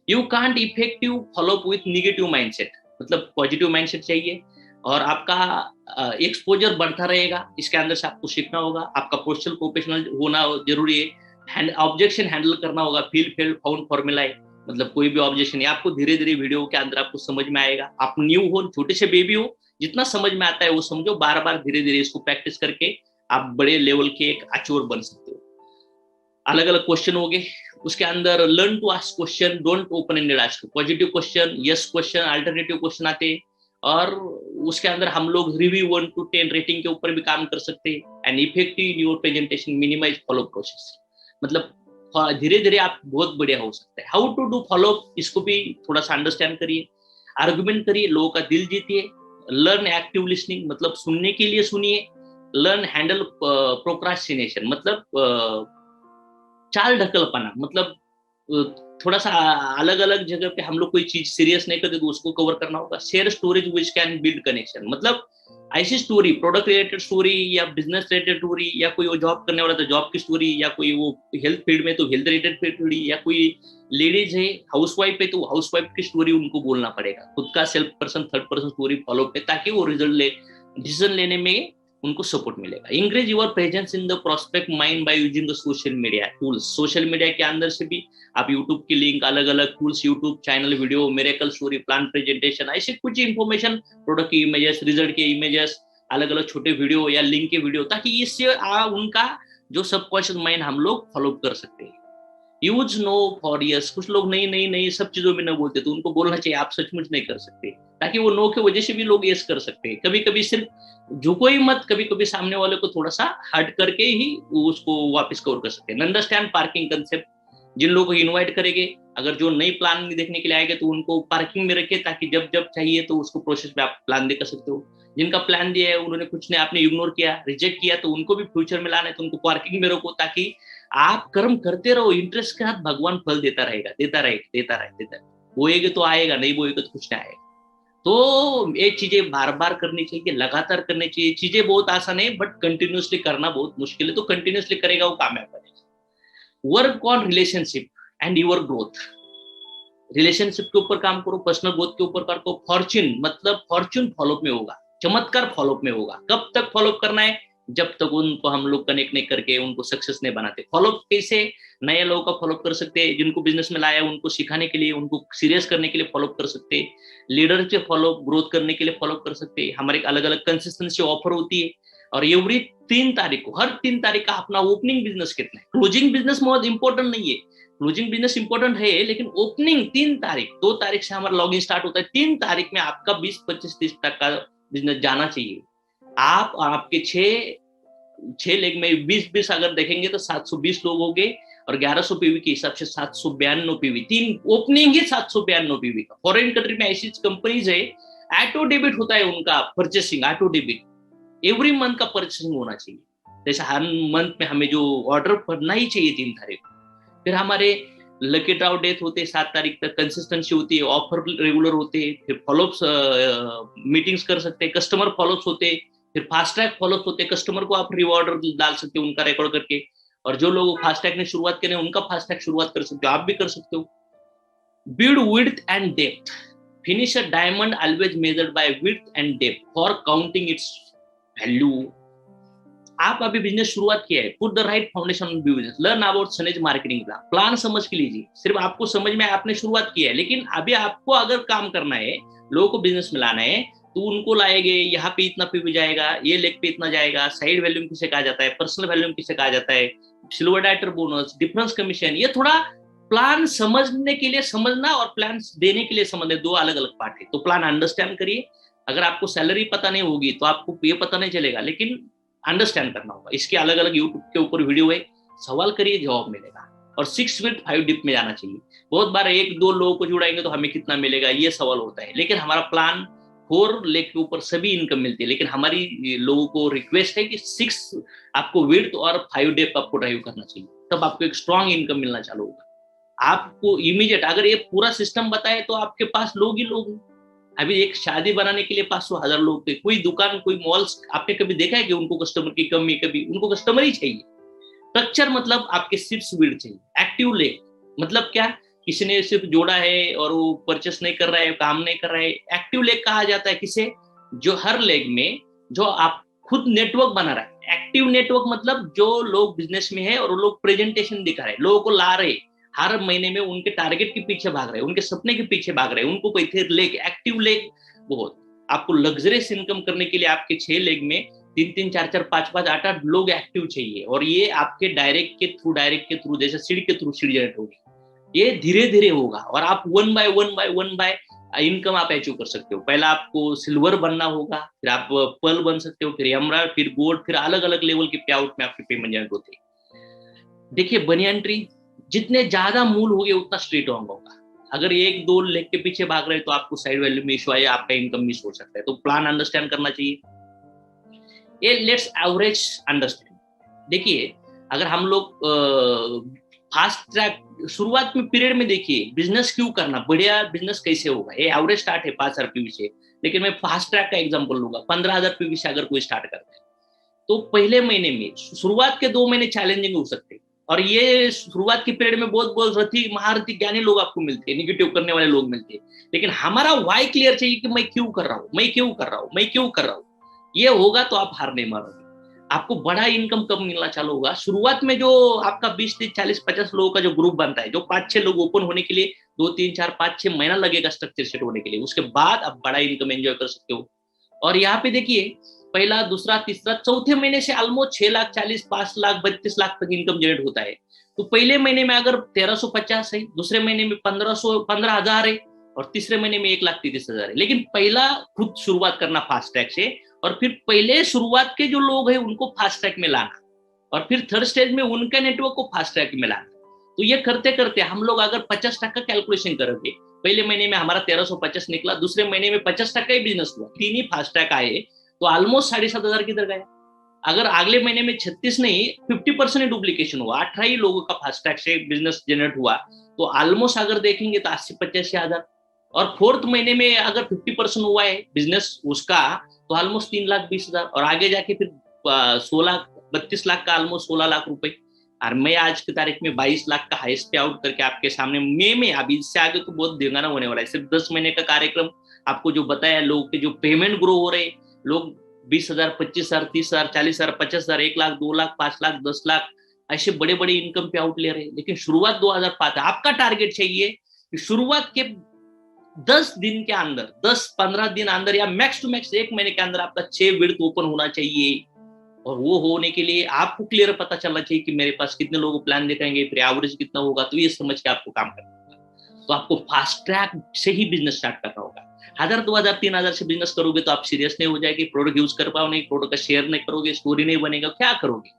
You can't effective follow up with negative mindset, मतलब पॉजिटिव माइंडसेट चाहिए, और आपका एक्सपोजर बढ़ता रहेगा। इसके अंदर से आपको सीखना होगा, आपका पोस्टल प्रोफेशनल होना जरूरी है, ऑब्जेक्शन हैंडल करना होगा, फील फेल्ड फाउंड फॉर्मूला है। मतलब कोई भी ऑब्जेक्शन है आपको धीरे धीरे वीडियो के अंदर आपको समझ में आएगा। आप न्यू हो, छोटे से बेबी हो, जितना समझ में आता है वो समझो, बार बार धीरे धीरे इसको प्रैक्टिस करके आप बड़े लेवल के एक अचोर बन सकते हो। अलग अलग क्वेश्चन हो गए, उसके अंदर learn to ask question, don't open ended ask. Positive question, yes question, alternative question आते हैं, और उसके अंदर हम लोग रिव्यू 1 to 10 रेटिंग के ऊपर भी काम कर सकते हैं। And effective your presentation, minimize follow process. मतलब धीरे धीरे आप बहुत बढ़िया हो सकते हैं। हाउ टू डू फॉलो, इसको भी थोड़ा सा अंडरस्टैंड करिए, आर्गुमेंट करिए, लोगों का दिल जीतिए। लर्न एक्टिव लिसनिंग, मतलब सुनने के लिए सुनिए। लर्न हैंडल प्रोक्रास्टिनेशन, मतलब चाल ढकलपना, मतलब थोड़ा सा अलग अलग जगह पे हम लोग कोई चीज सीरियस नहीं करते तो उसको कवर करना होगा। Share stories which can build connection, मतलब ऐसी स्टोरी, प्रोडक्ट रिलेटेड स्टोरी, या बिजनेस रिलेटेड स्टोरी, या कोई वो जॉब करने वाला तो जॉब की स्टोरी, या कोई वो हेल्थ फील्ड में तो हेल्थ रिलेटेड स्टोरी, या कोई लेडीज है हाउस वाइफ है तो हाउस वाइफ की स्टोरी उनको बोलना पड़ेगा। खुद का self person, third person story follow पे, ताकि वो रिजल्ट ले, डिसीजन लेने में उनको सपोर्ट मिलेगा। Increase your presence in the prospect mind by using the social media tools. Social media के अंदर से भी आप यूट्यूब की लिंक, अलग अलग tools, YouTube channel, video, miracle story, plan presentation, ऐसे कुछ इंफॉर्मेशन, प्रोडक्ट की इमेजेस, रिजल्ट के इमेजेस, अलग अलग छोटे वीडियो या लिंक के वीडियो, ताकि इससे उनका जो सबकॉन्शियस माइंड हम लोग फॉलो कर सकते हैं। Use no for yes. कुछ लोग नहीं नहीं नहीं सब चीजों में न बोलते, तो उनको बोलना चाहिए आप सचमुच नहीं कर सकते, ताकि वो नो की वजह से भी लोग यस कर सकते हैं। कभी कभी सिर्फ झुको ही मत, कभी कभी सामने वाले को थोड़ा सा हट करके ही उसको वापस कवर कर सकते हैं। Understand parking concept. जिन लोगों को इन्वाइट करेंगे, अगर जो नई प्लान देखने के लिए आएंगे तो उनको पार्किंग में रखिए, ताकि जब जब चाहिए तो उसको प्रोसेस में आप प्लान दे कर सकते हो। जिनका प्लान दिया है उन्होंने कुछ ने आपने इग्नोर किया, रिजेक्ट किया, तो उनको भी फ्यूचर में लाना है, तो उनको पार्किंग में रखो, ताकि आप कर्म करते रहो, इंटरेस्ट के साथ भगवान फल देता रहेगा, देता रहेगा, देता रहेगा, देता रहेगा। बोएगे तो आएगा, नहीं बोएगे तो कुछ नहीं आएगा। तो ये चीजें बार बार करनी चाहिए, लगातार करनी चाहिए। चीजें बहुत आसान है, बट कंटिन्यूअसली करना बहुत मुश्किल है, तो कंटिन्यूअसली करेगा वो कामयाब बनेगा। Work on relationship and your growth. Relationship के ऊपर काम करो, पर्सनल ग्रोथ के ऊपर करो। फॉर्च्यून मतलब फॉर्च्यून फॉलोअप में होगा, चमत्कार फॉलोअप में होगा। कब तक फॉलोअप करना है? जब तक उनको हम लोग कनेक्ट नहीं करके उनको सक्सेस नहीं बनाते। फॉलोअप कैसे? नए लोगों का फॉलोअप कर सकते हैं, जिनको बिजनेस में लाया उनको सिखाने के लिए, उनको सीरियस करने के लिए फॉलोअप कर सकते हैं। लीडर के फॉलोअप, ग्रोथ करने के लिए फॉलोअप कर सकते हैं। हमारे अलग अलग कंसिस्टेंसी ऑफर होती है, और एवरी 3 तारीख को, हर 3 तारीख का अपना ओपनिंग बिजनेस कितना है। क्लोजिंग बिजनेस बहुत इंपॉर्टेंट नहीं है, क्लोजिंग बिजनेस इंपॉर्टेंट है, लेकिन ओपनिंग 3 तारीख, 2 तारीख से हमारा लॉगिन स्टार्ट होता है, 3 तारीख में आपका 20-25-30 तक का बिजनेस जाना चाहिए। आप आपके 6 लेग में 20-20 अगर देखेंगे तो 720 लोग हो गए, और 1100 पीवी के हिसाब से 792 पीवी, 3 ओपनिंग ही 792 पीवी का। फॉरेन कंट्री में ऐसी कंपनीज है, ऑटो डेबिट होता है उनका purchasing, auto debit every month का परचेसिंग होना चाहिए। जैसे हर मंथ में हमें जो ऑर्डर पड़ना ही चाहिए 3 तारीख को। फिर हमारे लकी ड्रॉ डेथ होते हैं 7 तारीख तक, कंसिस्टेंसी होती है, ऑफर रेगुलर होते हैं, फिर फॉलोअप्स मीटिंग्स कर सकते हैं, कस्टमर फॉलोअप्स होते हैं, फिर फास्ट ट्रैक फॉलोअप होते हैं। कस्टमर को आप रिवॉर्ड डाल सकते हो उनका रिकॉर्ड करके, और जो लोग फास्ट ट्रैक ने शुरुआत करें उनका फास्ट ट्रैक शुरुआत कर सकते हो, आप भी कर सकते हो। Build width and depth. Finish a diamond always measured by width and depth for counting its value. आप अभी बिजनेस शुरुआत किया है, put the right foundation on business, learn about सनेज मार्केटिंग प्लान। प्लान समझ के लीजिए, सिर्फ आपको समझ में आपने शुरुआत किया है, लेकिन अभी आपको अगर काम करना है, लोगों को बिजनेस में लाना है, तो उनको लाएंगे, यहाँ पे इतना पीवी जाएगा, ये लेग पे इतना जाएगा, साइड वैल्यूम किसे कहा जाता है, पर्सनल वैल्यूम किसे कहा जाता है, सिल्वर डाइटर बोनस, डिफरेंस कमीशन, ये थोड़ा प्लान समझने के लिए समझना और प्लान देने के लिए समझने, 2 अलग अलग पार्ट है। तो प्लान अंडरस्टैंड करिए। अगर आपको सैलरी पता नहीं होगी तो आपको ये पता नहीं चलेगा, लेकिन अंडरस्टैंड करना होगा। इसके अलग अलग यूट्यूब के ऊपर वीडियो है, सवाल करिए, जवाब मिलेगा। और 6 with 5 डिप में जाना चाहिए। बहुत बार 1-2 लोगों को जुड़ाएंगे तो हमें कितना मिलेगा, ये सवाल होता है, लेकिन हमारा प्लान 4 लेग के ऊपर सभी इनकम मिलती है, लेकिन हमारी लोगों को रिक्वेस्ट है कि 6 आपको विड्थ और 5 डेप आपको ड्राइव करना चाहिए, तब आपको एक स्ट्रॉन्ग इनकम मिलना चालू होगा। आपको इमीडिएट अगर ये पूरा सिस्टम बताए तो आपके पास लोग ही लोग। अभी एक शादी बनाने के लिए 500,000 लोग थे, कोई दुकान, कोई मॉल्स आपने कभी देखा है कि उनको कस्टमर की कमी? कभी उनको कस्टमर ही चाहिए। स्ट्रक्चर मतलब आपके सिर्फ विड चाहिए। एक्टिव लेग मतलब क्या? किसी ने सिर्फ जोड़ा है और वो परचेस नहीं कर रहा है, काम नहीं कर रहा है, एक्टिव लेग कहा जाता है किसे? जो हर लेग में जो आप खुद नेटवर्क बना रहा है। एक्टिव नेटवर्क मतलब जो लोग बिजनेस में है और वो लोग प्रेजेंटेशन दिखा रहे, लोगों को ला रहे, हर महीने में उनके टारगेट के पीछे भाग रहे, उनके सपने के पीछे भाग रहे, उनको कोई थे लेग, एक्टिव लेग। बहुत आपको लग्जरियस इनकम करने के लिए आपके 6 लेग में 3-3, 4-4, 5-5, 8-8 लोग एक्टिव चाहिए, और ये आपके डायरेक्ट के थ्रू जैसे सीढ़ी के थ्रू सीढ़ी जनरेट होगी। ये धीरे धीरे होगा, और आप 1 by 1 by इनकम आप अचीव कर सकते हो। पहला आपको सिल्वर बनना होगा, फिर आप पर्ल बन सकते हो, फिर एमराल्ड, फिर गोल्ड, फिर अलग अलग लेवल के पे आउट में आपके पेमेंट जनरेट होते हैं। देखिए बनियान ट्री, जितने ज्यादा मूल होंगे उतना स्ट्रेट होगा। अगर 1-2 लेग के पीछे भाग रहे हैं तो आपको साइड वैल्यू में इशू आए, आपका इनकम मिस हो सकता है। तो प्लान अंडरस्टैंड करना चाहिए। ये लेट्स एवरेज अंडरस्टैंड। देखिए अगर हम लोग फास्ट ट्रैक शुरुआत में पीरियड में, देखिए बिजनेस क्यों करना, बढ़िया बिजनेस कैसे होगा। ये एवरेज स्टार्ट है 5,000 पीवी से, लेकिन मैं फास्ट ट्रैक का एग्जांपल लूंगा। 15,000 पीवी से अगर कोई स्टार्ट करता है तो पहले महीने में, शुरुआत के 2 महीने चैलेंजिंग हो सकते हैं, और ये शुरुआत की पीरियड में बहुत बहुत रथी महारथी ज्ञानी लोग आपको मिलते हैं, निगेटिव करने वाले लोग मिलते हैं, लेकिन हमारा वाई क्लियर चाहिए कि मैं क्यों कर रहा हूँ, मैं क्यों कर रहा हूँ, मैं क्यों कर रहा हूँ। ये होगा तो आप हार नहीं मारोगे। आपको बड़ा इनकम कब मिलना चालू होगा? शुरुआत में जो आपका 20 30 40 50 लोगों का जो ग्रुप बनता है, जो 5-6 लोग ओपन होने के लिए 2 3 4 5 6 महीना लगेगा स्ट्रक्चर सेट होने के लिए, उसके बाद आप बड़ा इनकम एंजॉय कर सकते हो। और यहाँ पे देखिए, पहला दूसरा तीसरा चौथे महीने से ऑलमोस्ट 6 लाख 40 5 लाख 32 लाख तक इनकम जनरेट होता है। तो पहले महीने में अगर 1350 है, दूसरे महीने में 15,000 है, और तीसरे महीने में 1,30,000 है। लेकिन पहला खुद शुरुआत करना फास्ट ट्रैक से, और फिर पहले शुरुआत के जो लोग हैं उनको फास्ट ट्रैक में लाना, और फिर थर्ड स्टेज में उनके नेटवर्क को फास्ट ट्रैक में लाना। तो ये करते करते हम लोग अगर 50% कैलकुलेशन करेंगे, पहले महीने में हमारा 1350 निकला, दूसरे महीने में 50% ही बिजनेस हुआ, 3 ही फास्ट ट्रैक आए, तो ऑलमोस्ट 7,500 किधर गया? अगर अगले महीने में 36 नहीं 50% डुप्लीकेशन हुआ, 18 ही लोगों का फास्ट ट्रैक से बिजनेस जनरेट हुआ, तो ऑलमोस्ट अगर देखेंगे तो 80-85 हजार। और फोर्थ महीने में अगर 50% हुआ है बिजनेस उसका, तो ऑलमोस्ट 3,20,000, और आगे जाके फिर 32 लाख का ऑलमोस्ट 16 लाख रुपए। और मैं आज की तारीख में 22 लाख का हाईएस्ट पे आउट करके आपके सामने मे में, अभी इससे आगे तो बहुत देगाना होने वाला है। सिर्फ 10 महीने का कार्यक्रम आपको जो बताया, लोगों के जो पेमेंट ग्रो हो रहे, लोग 20,000 25,000 30,000 40,000 50,000 1 लाख 2 लाख 5 लाख 10 लाख ऐसे बड़े बड़े इनकम पे आउट ले रहे हैं। लेकिन शुरुआत 2005 है। आपका टारगेट चाहिए कि शुरुआत के 10 दिन के अंदर, 10-15 दिन अंदर, या मैक्स टू मैक्स 1 महीने के अंदर आपका 6 विड्थ ओपन होना चाहिए। और वो होने के लिए आपको क्लियर पता चलना चाहिए कि मेरे पास कितने लोग प्लान दिखाएंगे, फिर एवरेज कितना होगा, तो ये समझ के आपको काम करना होगा। तो आपको फास्ट ट्रैक से ही बिजनेस स्टार्ट करना होगा। 1,000 2,000 3,000 से बिजनेस करोगे तो आप सीरियस नहीं हो जाएगी, प्रोडक्ट यूज कर पाओ नहीं, प्रोडक्ट का शेयर नहीं करोगे, स्टोरी नहीं बनेगा, क्या करोगे?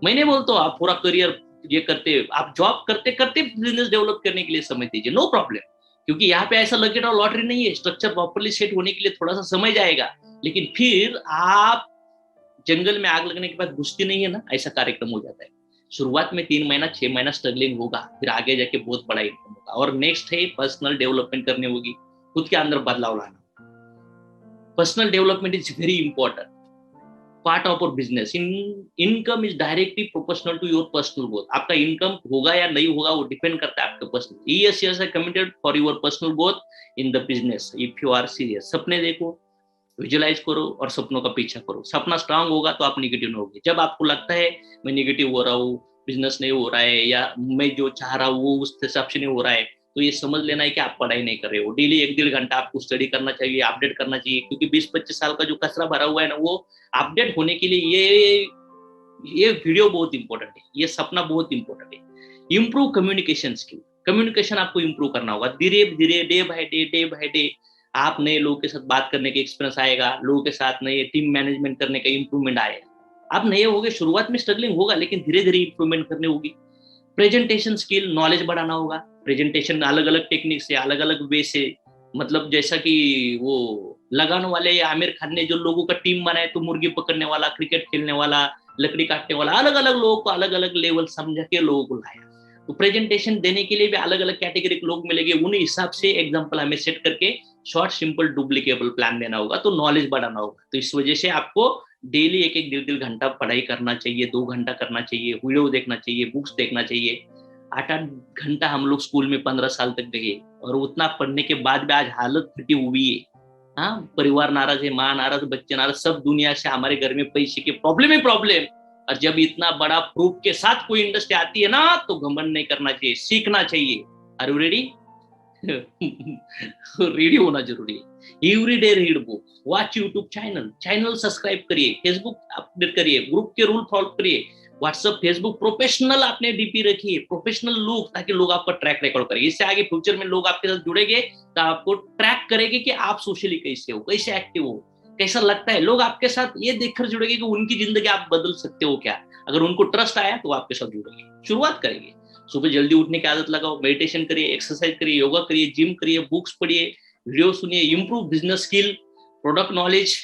मैंने बोलता हूँ, आप पूरा करियर ये करते, आप जॉब करते करते बिजनेस डेवलप करने के लिए समय दीजिए, नो प्रॉब्लम। क्योंकि यहाँ पे ऐसा लगे और लॉटरी नहीं है, स्ट्रक्चर प्रॉपरली सेट होने के लिए थोड़ा सा समय जाएगा। लेकिन फिर आप जंगल में आग लगने के बाद घुसती नहीं है ना, ऐसा कार्यक्रम हो जाता है। शुरुआत में 3 महीना 6 महीना स्ट्रगलिंग होगा, फिर आगे जाके बहुत बड़ा इनकम होगा। और नेक्स्ट है पर्सनल डेवलपमेंट करनी होगी, खुद के अंदर बदलाव लाना। Personal development is very important part of our business. Income is directly proportional to your personal growth. आपका इनकम होगा या नहीं होगा वो डिपेंड करता है आपके personal. Yes yes I committed for your personal growth in the business if you are serious. सपने देखो, विजुलाइज करो और सपनों का पीछा करो। सपना स्ट्रांग होगा तो आप निगेटिव नहीं होगे। जब आपको लगता है मैं निगेटिव हो रहा हूँ, बिजनेस नहीं हो रहा है, या मैं जो चाह रहा हूँ वो उस हिसाब से नहीं हो रहा है, तो ये समझ लेना है कि आप पढ़ाई नहीं कर रहे हो। डेली 1-1.5 घंटा आपको स्टडी करना चाहिए, अपडेट करना चाहिए। क्योंकि 20-25 साल का जो कचरा भरा हुआ है ना, वो अपडेट होने के लिए ये वीडियो बहुत इंपॉर्टेंट है, ये सपना बहुत इंपॉर्टेंट है। Improve communication skill. कम्युनिकेशन आपको इम्प्रूव करना होगा धीरे धीरे, डे बाय डे। आप नए लोगों के साथ बात करने का एक्सपीरियंस आएगा, लोगों के साथ नए टीम मैनेजमेंट करने का इंप्रूवमेंट आएगा। आप नए होगे, शुरुआत में स्ट्रगलिंग होगा, लेकिन धीरे धीरे इंप्रूवमेंट करनी होगी। प्रेजेंटेशन स्किल, नॉलेज बढ़ाना होगा। प्रेजेंटेशन अलग अलग टेक्निक से, अलग अलग वे से, मतलब जैसा कि वो लगान वाले या आमिर खान ने जो लोगों का टीम बनाया, तो मुर्गी पकड़ने वाला, क्रिकेट खेलने वाला, लकड़ी काटने वाला, अलग अलग लोगों को अलग अलग लेवल समझ के लोगों को लाया। तो प्रेजेंटेशन देने के लिए भी अलग अलग कैटेगरी के लोग मिलेंगे, उन हिसाब से एग्जाम्पल हमें सेट करके शॉर्ट सिंपल डुप्लीकेबल प्लान देना होगा, तो नॉलेज बढ़ाना होगा। तो इस वजह से आपको डेली 1-1 1.5 घंटा पढ़ाई करना चाहिए, 2 घंटा करना चाहिए, वीडियो देखना चाहिए, बुक्स देखना चाहिए। 8-8 घंटा हम लोग स्कूल में 15 साल तक गए, और उतना पढ़ने के बाद भी आज हालत फटी हुई है। हाँ, परिवार नाराज है, माँ नाराज, बच्चे नाराज, सब दुनिया से। हमारे घर में पैसे की प्रॉब्लम है, प्रॉब्लम। और जब इतना बड़ा प्रूफ के साथ कोई इंडस्ट्री आती है ना, तो घमंड नहीं करना चाहिए, सीखना चाहिए। Are you ready? रेडी होना जरूरी है। Every day read book, watch YouTube channel subscribe करिए, फेसबुक अपडेट करिए, ग्रुप के रूल फॉलो करिए, व्हाट्सएप फेसबुक प्रोफेशनल आपने डीपी रखिए, प्रोफेशनल लुक, ताकि लोग आपका ट्रैक रिकॉर्ड करेंगे। इससे आगे फ्यूचर में लोग आपके साथ जुड़ेंगे तो आपको ट्रैक करेंगे कि आप सोशली कैसे हो, कैसे एक्टिव हो, कैसा लगता है। लोग आपके साथ ये देखकर जुड़ेंगे कि उनकी जिंदगी आप बदल सकते हो क्या। अगर उनको ट्रस्ट आया तो आपके साथ जुड़ेंगे। शुरुआत करेंगे, सुबह जल्दी उठने की आदत लगाओ, मेडिटेशन करिए, एक्सरसाइज करिए, योगा करिए, जिम करिए, बुक्स पढ़िए, वीडियो सुनिए, improve business skill, product knowledge.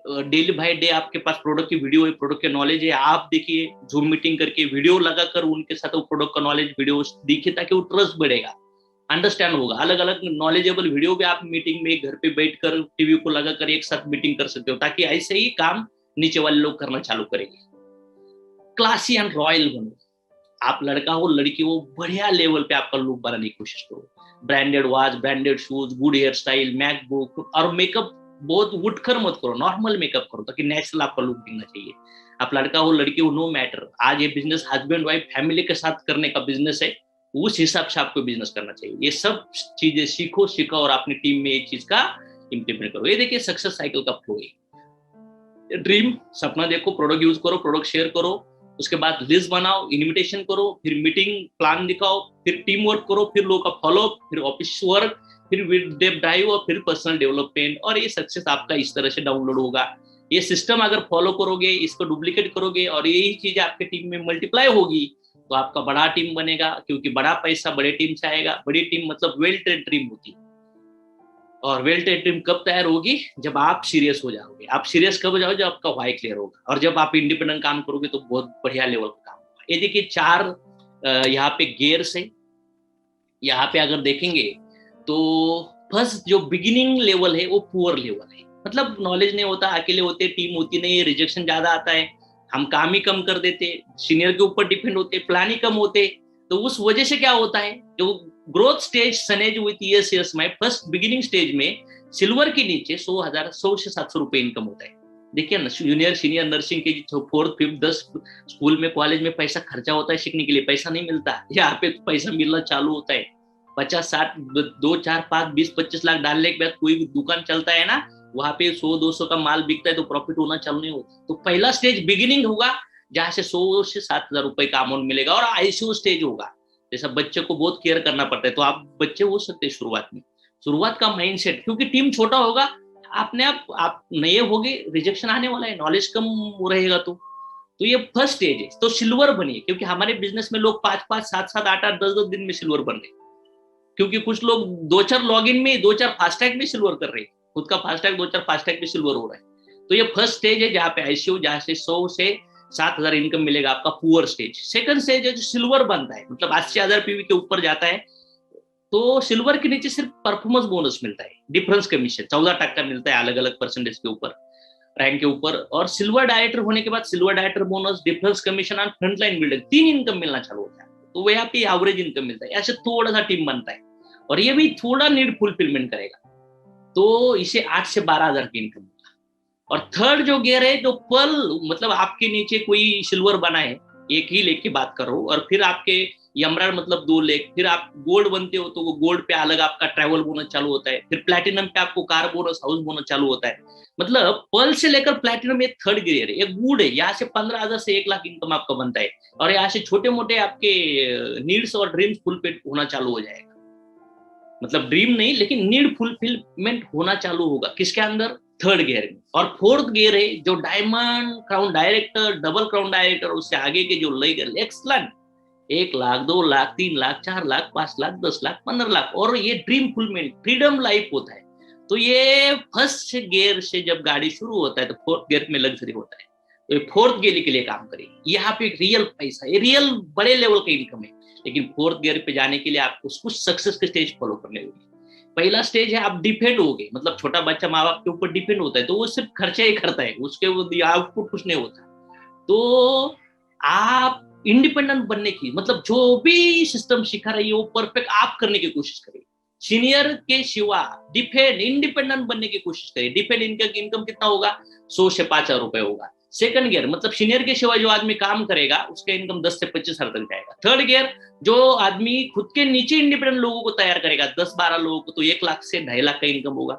Daily by day आपके पास प्रोडक्ट की वीडियो है, प्रोडक्ट के नॉलेज है, आप देखिए, जूम मीटिंग करके वीडियो लगाकर उनके साथ वो प्रोडक्ट का नॉलेज वीडियो देखिए, ताकि वो ट्रस्ट बढ़ेगा, अंडरस्टैंड होगा। अलग अलग नॉलेजेबल वीडियो भी आप मीटिंग में घर पे बैठकर टीवी को लगाकर एक साथ मीटिंग कर सकते हो, ताकि ऐसे ही काम नीचे वाले लोग करना चालू करेंगे। क्लासी एंड रॉयल बनो। आप लड़का हो लड़की हो, बढ़िया लेवल पे आपका लुक बनाने की कोशिश करो। Branded watch, branded shoes, good hair style, MacBook और मेकअप बहुत उठकर मत करो, नॉर्मल मेकअप करो ताकि नेचुरल आपका लुक दिखना चाहिए। आप लड़का हो लड़की हो नो मैटर, आज ये बिजनेस हस्बैंड वाइफ फैमिली के साथ करने का बिजनेस है, उस हिसाब से आपको बिजनेस करना चाहिए। ये सब चीजें सीखो और अपनी टीम में ये चीज का इम्प्लीमेंट करो। ये देखिए सक्सेस साइकिल का फ्लो है। ड्रीम सपना देखो, प्रोडक्ट यूज करो, प्रोडक्ट शेयर करो, उसके बाद लिस्ट बनाओ, इनविटेशन करो, फिर मीटिंग प्लान दिखाओ, फिर टीम वर्क करो, फिर लोगों का फॉलो, फिर ऑफिस वर्क, फिर वेब ड्राइव और फिर पर्सनल डेवलपमेंट, और ये सक्सेस आपका इस तरह से डाउनलोड होगा। ये सिस्टम अगर फॉलो करोगे, इसको डुप्लीकेट करोगे और यही चीज आपके टीम में मल्टीप्लाई होगी तो आपका बड़ा टीम बनेगा, क्योंकि बड़ा पैसा बड़े टीम से आएगा। बड़ी टीम मतलब वेल ट्रेड टीम होती है, और वेल ट्रेड टीम कब तैयार होगी? जब आप सीरियस हो जाओगे। आप सीरियस कब हो जाओगे? जब आपका वाई क्लियर होगा, और जब आप इंडिपेंडेंट काम करोगे तो बहुत बढ़िया लेवल का काम होगा। ये देखिए 4 यहाँ पे गेयर्स है। यहाँ पे अगर देखेंगे तो फर्स्ट जो बिगिनिंग लेवल है वो पुअर लेवल है, मतलब नॉलेज नहीं होता, अकेले होते, टीम होती नहीं, रिजेक्शन ज्यादा आता है, हम काम ही कम कर देते, सीनियर के ऊपर डिपेंड होते, प्लान ही कम होते। तो उस वजह से क्या होता है, जो ग्रोथ स्टेज सनेज हुई थी यस में, फर्स्ट बिगिनिंग स्टेज में सिल्वर के नीचे 100 से 700 रुपए इनकम होता है। देखिए ना, जूनियर सीनियर नर्सिंग के 4th 5th 10 स्कूल में कॉलेज में पैसा खर्चा होता है सीखने के लिए, पैसा नहीं मिलता। यहाँ पे पैसा मिलना चालू होता है 50-60 2 4 5 20 25 लाख डालने के बाद कोई भी दुकान चलता है ना, वहां पे 100-200 का माल बिकता है तो प्रॉफिट होना चालू नहीं होता। तो पहला स्टेज बिगिनिंग होगा जहां से 100 से 7,000 रुपए का अमाउंट मिलेगा, और आईसीयू स्टेज होगा, जैसा बच्चे को बहुत केयर करना पड़ता है, तो आप बच्चे हो सकते हैं शुरुआत में। शुरुआत का माइंडसेट, क्योंकि टीम छोटा होगा, आपने आप नए होगे, रिजेक्शन आने वाला है, नॉलेज कम रहेगा। तो ये फर्स्ट स्टेज है। तो सिल्वर बनिए, क्योंकि हमारे बिजनेस में लोग 5-5 7-7 8-8 10-10 दिन में सिल्वर बन रहे, क्योंकि कुछ लोग 2-4 लॉगिन में 2-4 फास्टैग में सिल्वर कर रहे हैं, खुद का फास्टैग 2-4 फास्टैग में सिल्वर हो रहा है। तो ये फर्स्ट स्टेज है जहाँ पे आईसीयू, जहाँ से 100 से 7,000 इनकम मिलेगा, आपका पुअर स्टेज। सेकंड स्टेज है जो सिल्वर बनता है, मतलब 80,000 पीवी के ऊपर जाता है, तो सिल्वर के नीचे सिर्फ परफॉर्मेंस बोनस मिलता है, डिफरेंस कमीशन 14% मिलता है अलग अलग परसेंटेज के ऊपर, रैंक के ऊपर। और सिल्वर डायरेक्टर होने के बाद silver director bonus, difference commission और फ्रंटलाइन बिल्डर, 3 इनकम मिलना चालू होता है। तो यहाँ पे एवरेज इनकम मिलता है, ऐसे थोड़ा सा टीम बनता है, और ये भी थोड़ा नीड फुलफिलमेंट करेगा, तो इसे 8 से 12,000 की इनकम होगा। और थर्ड जो गियर है, जो पर्ल, मतलब आपके नीचे कोई सिल्वर बना है, एक ही लेक की बात करो, और फिर आपके यमराल्ड मतलब 2 लेक, फिर आप गोल्ड बनते हो तो वो गोल्ड पे अलग आपका ट्रैवल बोनस चालू होता है, फिर प्लैटिनम पे आपको कार बोनस, हाउस बोनस चालू होता है। मतलब पर्ल से लेकर प्लैटिनम एक थर्ड गियर है, एक गुड है, यहाँ से 15,000 से 1 लाख इनकम आपका बनता है, और यहाँ से छोटे मोटे आपके नीड्स और ड्रीम्स फुलफिल होना चालू हो जाएगा। मतलब ड्रीम नहीं, लेकिन नीड फुलफिलमेंट होना चालू होगा, किसके अंदर? थर्ड गियर में। और फोर्थ गियर है जो diamond crown director, double crown director, उससे आगे के जो लेगर एक्सलेंट, 1 लाख 2 लाख 3 लाख 4 लाख 5 लाख 10 लाख 15 लाख, और ये ड्रीम फुलफिलमेंट फ्रीडम लाइफ होता है। तो ये फर्स्ट गियर से जब गाड़ी शुरू होता है तो फोर्थ गियर में लग्जरी होता है, तो ये फोर्थ गियर के लिए काम करेगी। यहाँ पे एक रियल पैसा, ये रियल बड़े लेवल का इनकम है, लेकिन फोर्थ गियर पे जाने के लिए आपको कुछ सक्सेस के स्टेज फॉलो करने होंगे। पहला स्टेज है आप डिपेंड होगे, मतलब छोटा बच्चा माँ बाप के ऊपर डिपेंड होता है, तो वो सिर्फ खर्चा ही करता है, उसके आउटपुट कुछ नहीं होता। तो आप इंडिपेंडेंट बनने की, मतलब जो भी सिस्टम सिखा रही है वो परफेक्ट आप करने की कोशिश करें, सीनियर के सिवा डिपेंड इंडिपेंडेंट बनने की कोशिश करें। डिपेंड इनकम कितना होगा? 100 से 5,000 रुपए होगा। सेकंड गियर मतलब सीनियर के सिवा जो आदमी काम करेगा उसका इनकम 10 से 25,000 तक जाएगा। थर्ड गियर जो आदमी खुद के नीचे इंडिपेंडेंट लोगों को तैयार करेगा 10-12 लोगों को, तो 1 लाख से 2.5 लाख का इनकम होगा।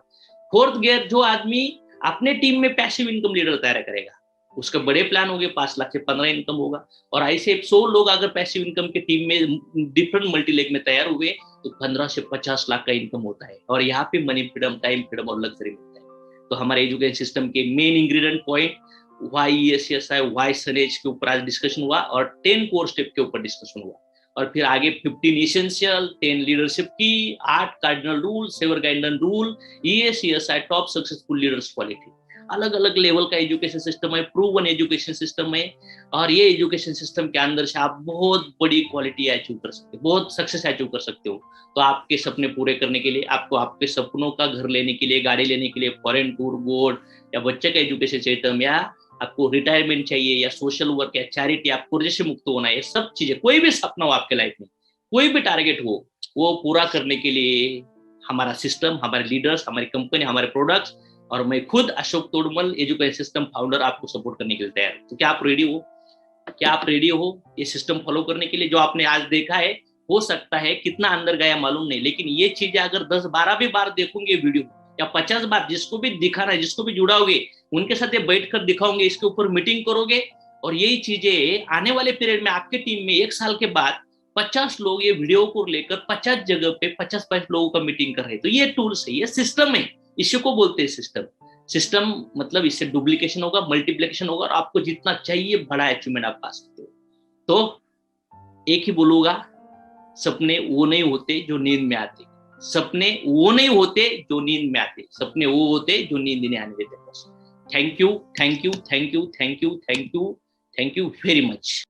फोर्थ गियर जो आदमी अपने टीम में पैसिव इनकम लीडर तैयार करेगा, उसका बड़े प्लान हो गए 5 लाख से 15 इनकम होगा। और ऐसे 100 लोग अगर पैसिव इनकम के टीम में डिफरेंट मल्टीलेग में तैयार हुए तो 15 से 50 लाख का इनकम होता है। और यहाँ पे मनी फ्रीडम, टाइम फ्रीडम और लग्जरी मिलता है। तो हमारे एजुकेशन सिस्टम के मेन इंग्रेडिएंट पॉइंट YESCSI, वाई सनेज के ऊपर आज डिस्कशन हुआ, और 10 कोर स्टेप के ऊपर डिस्कशन हुआ, और फिर आगे 15 इसेंशियल, 10 लीडरशिप की, 8 cardinal rule, 7 guideline rule, ESCSI top successful leaders quality. अलग अलग लेवल का एजुकेशन सिस्टम है, प्रूवन एजुकेशन सिस्टम है, और ये एजुकेशन सिस्टम के अंदर से आप बहुत बड़ी क्वालिटी अचीव कर सकते हो, बहुत सक्सेस अचीव कर सकते हो। तो आपके सपने पूरे करने के लिए, आपको आपके सपनों का घर लेने के लिए, गाड़ी लेने के लिए, फॉरेन टूर, बोर्ड, या बच्चे का एजुकेशन सिस्टम, या आपको रिटायरमेंट चाहिए, या सोशल वर्क, या चैरिटी, आपको कर्ज से मुक्त होना है, ये सब चीजें, कोई भी सपना हो आपके लाइफ में, कोई भी टारगेट हो, वो पूरा करने के लिए हमारा सिस्टम, हमारे लीडर्स, हमारी कंपनी, हमारे प्रोडक्ट्स और मैं खुद अशोक तोड़मल एजुकेशन सिस्टम फाउंडर आपको सपोर्ट करने के लिए तैयार हूं। तो क्या आप रेडी हो? क्या आप रेडी हो ये सिस्टम फॉलो करने के लिए? जो आपने आज देखा है, हो सकता है कितना अंदर गया मालूम नहीं, लेकिन ये चीजें अगर 10-12 भी बार देखोगे वीडियो, या 50 बार, जिसको भी दिखाना है, जिसको भी जुड़ाओगे, उनके साथ बैठ कर दिखाओगे, इसके ऊपर मीटिंग करोगे, और यही चीजें आने वाले पीरियड में आपके टीम में 1 साल के बाद 50 लोग ये वीडियो को लेकर 50 जगह पे 50-50 लोगों का मीटिंग कर रहे हैं। तो ये टूल्स है, ये सिस्टम है, इसी को बोलते हैं सिस्टम। सिस्टम मतलब इससे डुप्लीकेशन होगा, मल्टीप्लीकेशन होगा, और आपको जितना चाहिए बड़ा अचीवमेंट आप पा सकते हो। तो एक ही बोलूंगा, सपने वो नहीं होते जो नींद में आते, सपने वो नहीं होते जो नींद में आते, सपने वो होते जो नींद नहीं आने देते। बस thank you, thank you, thank you, thank you, thank you, thank you very much.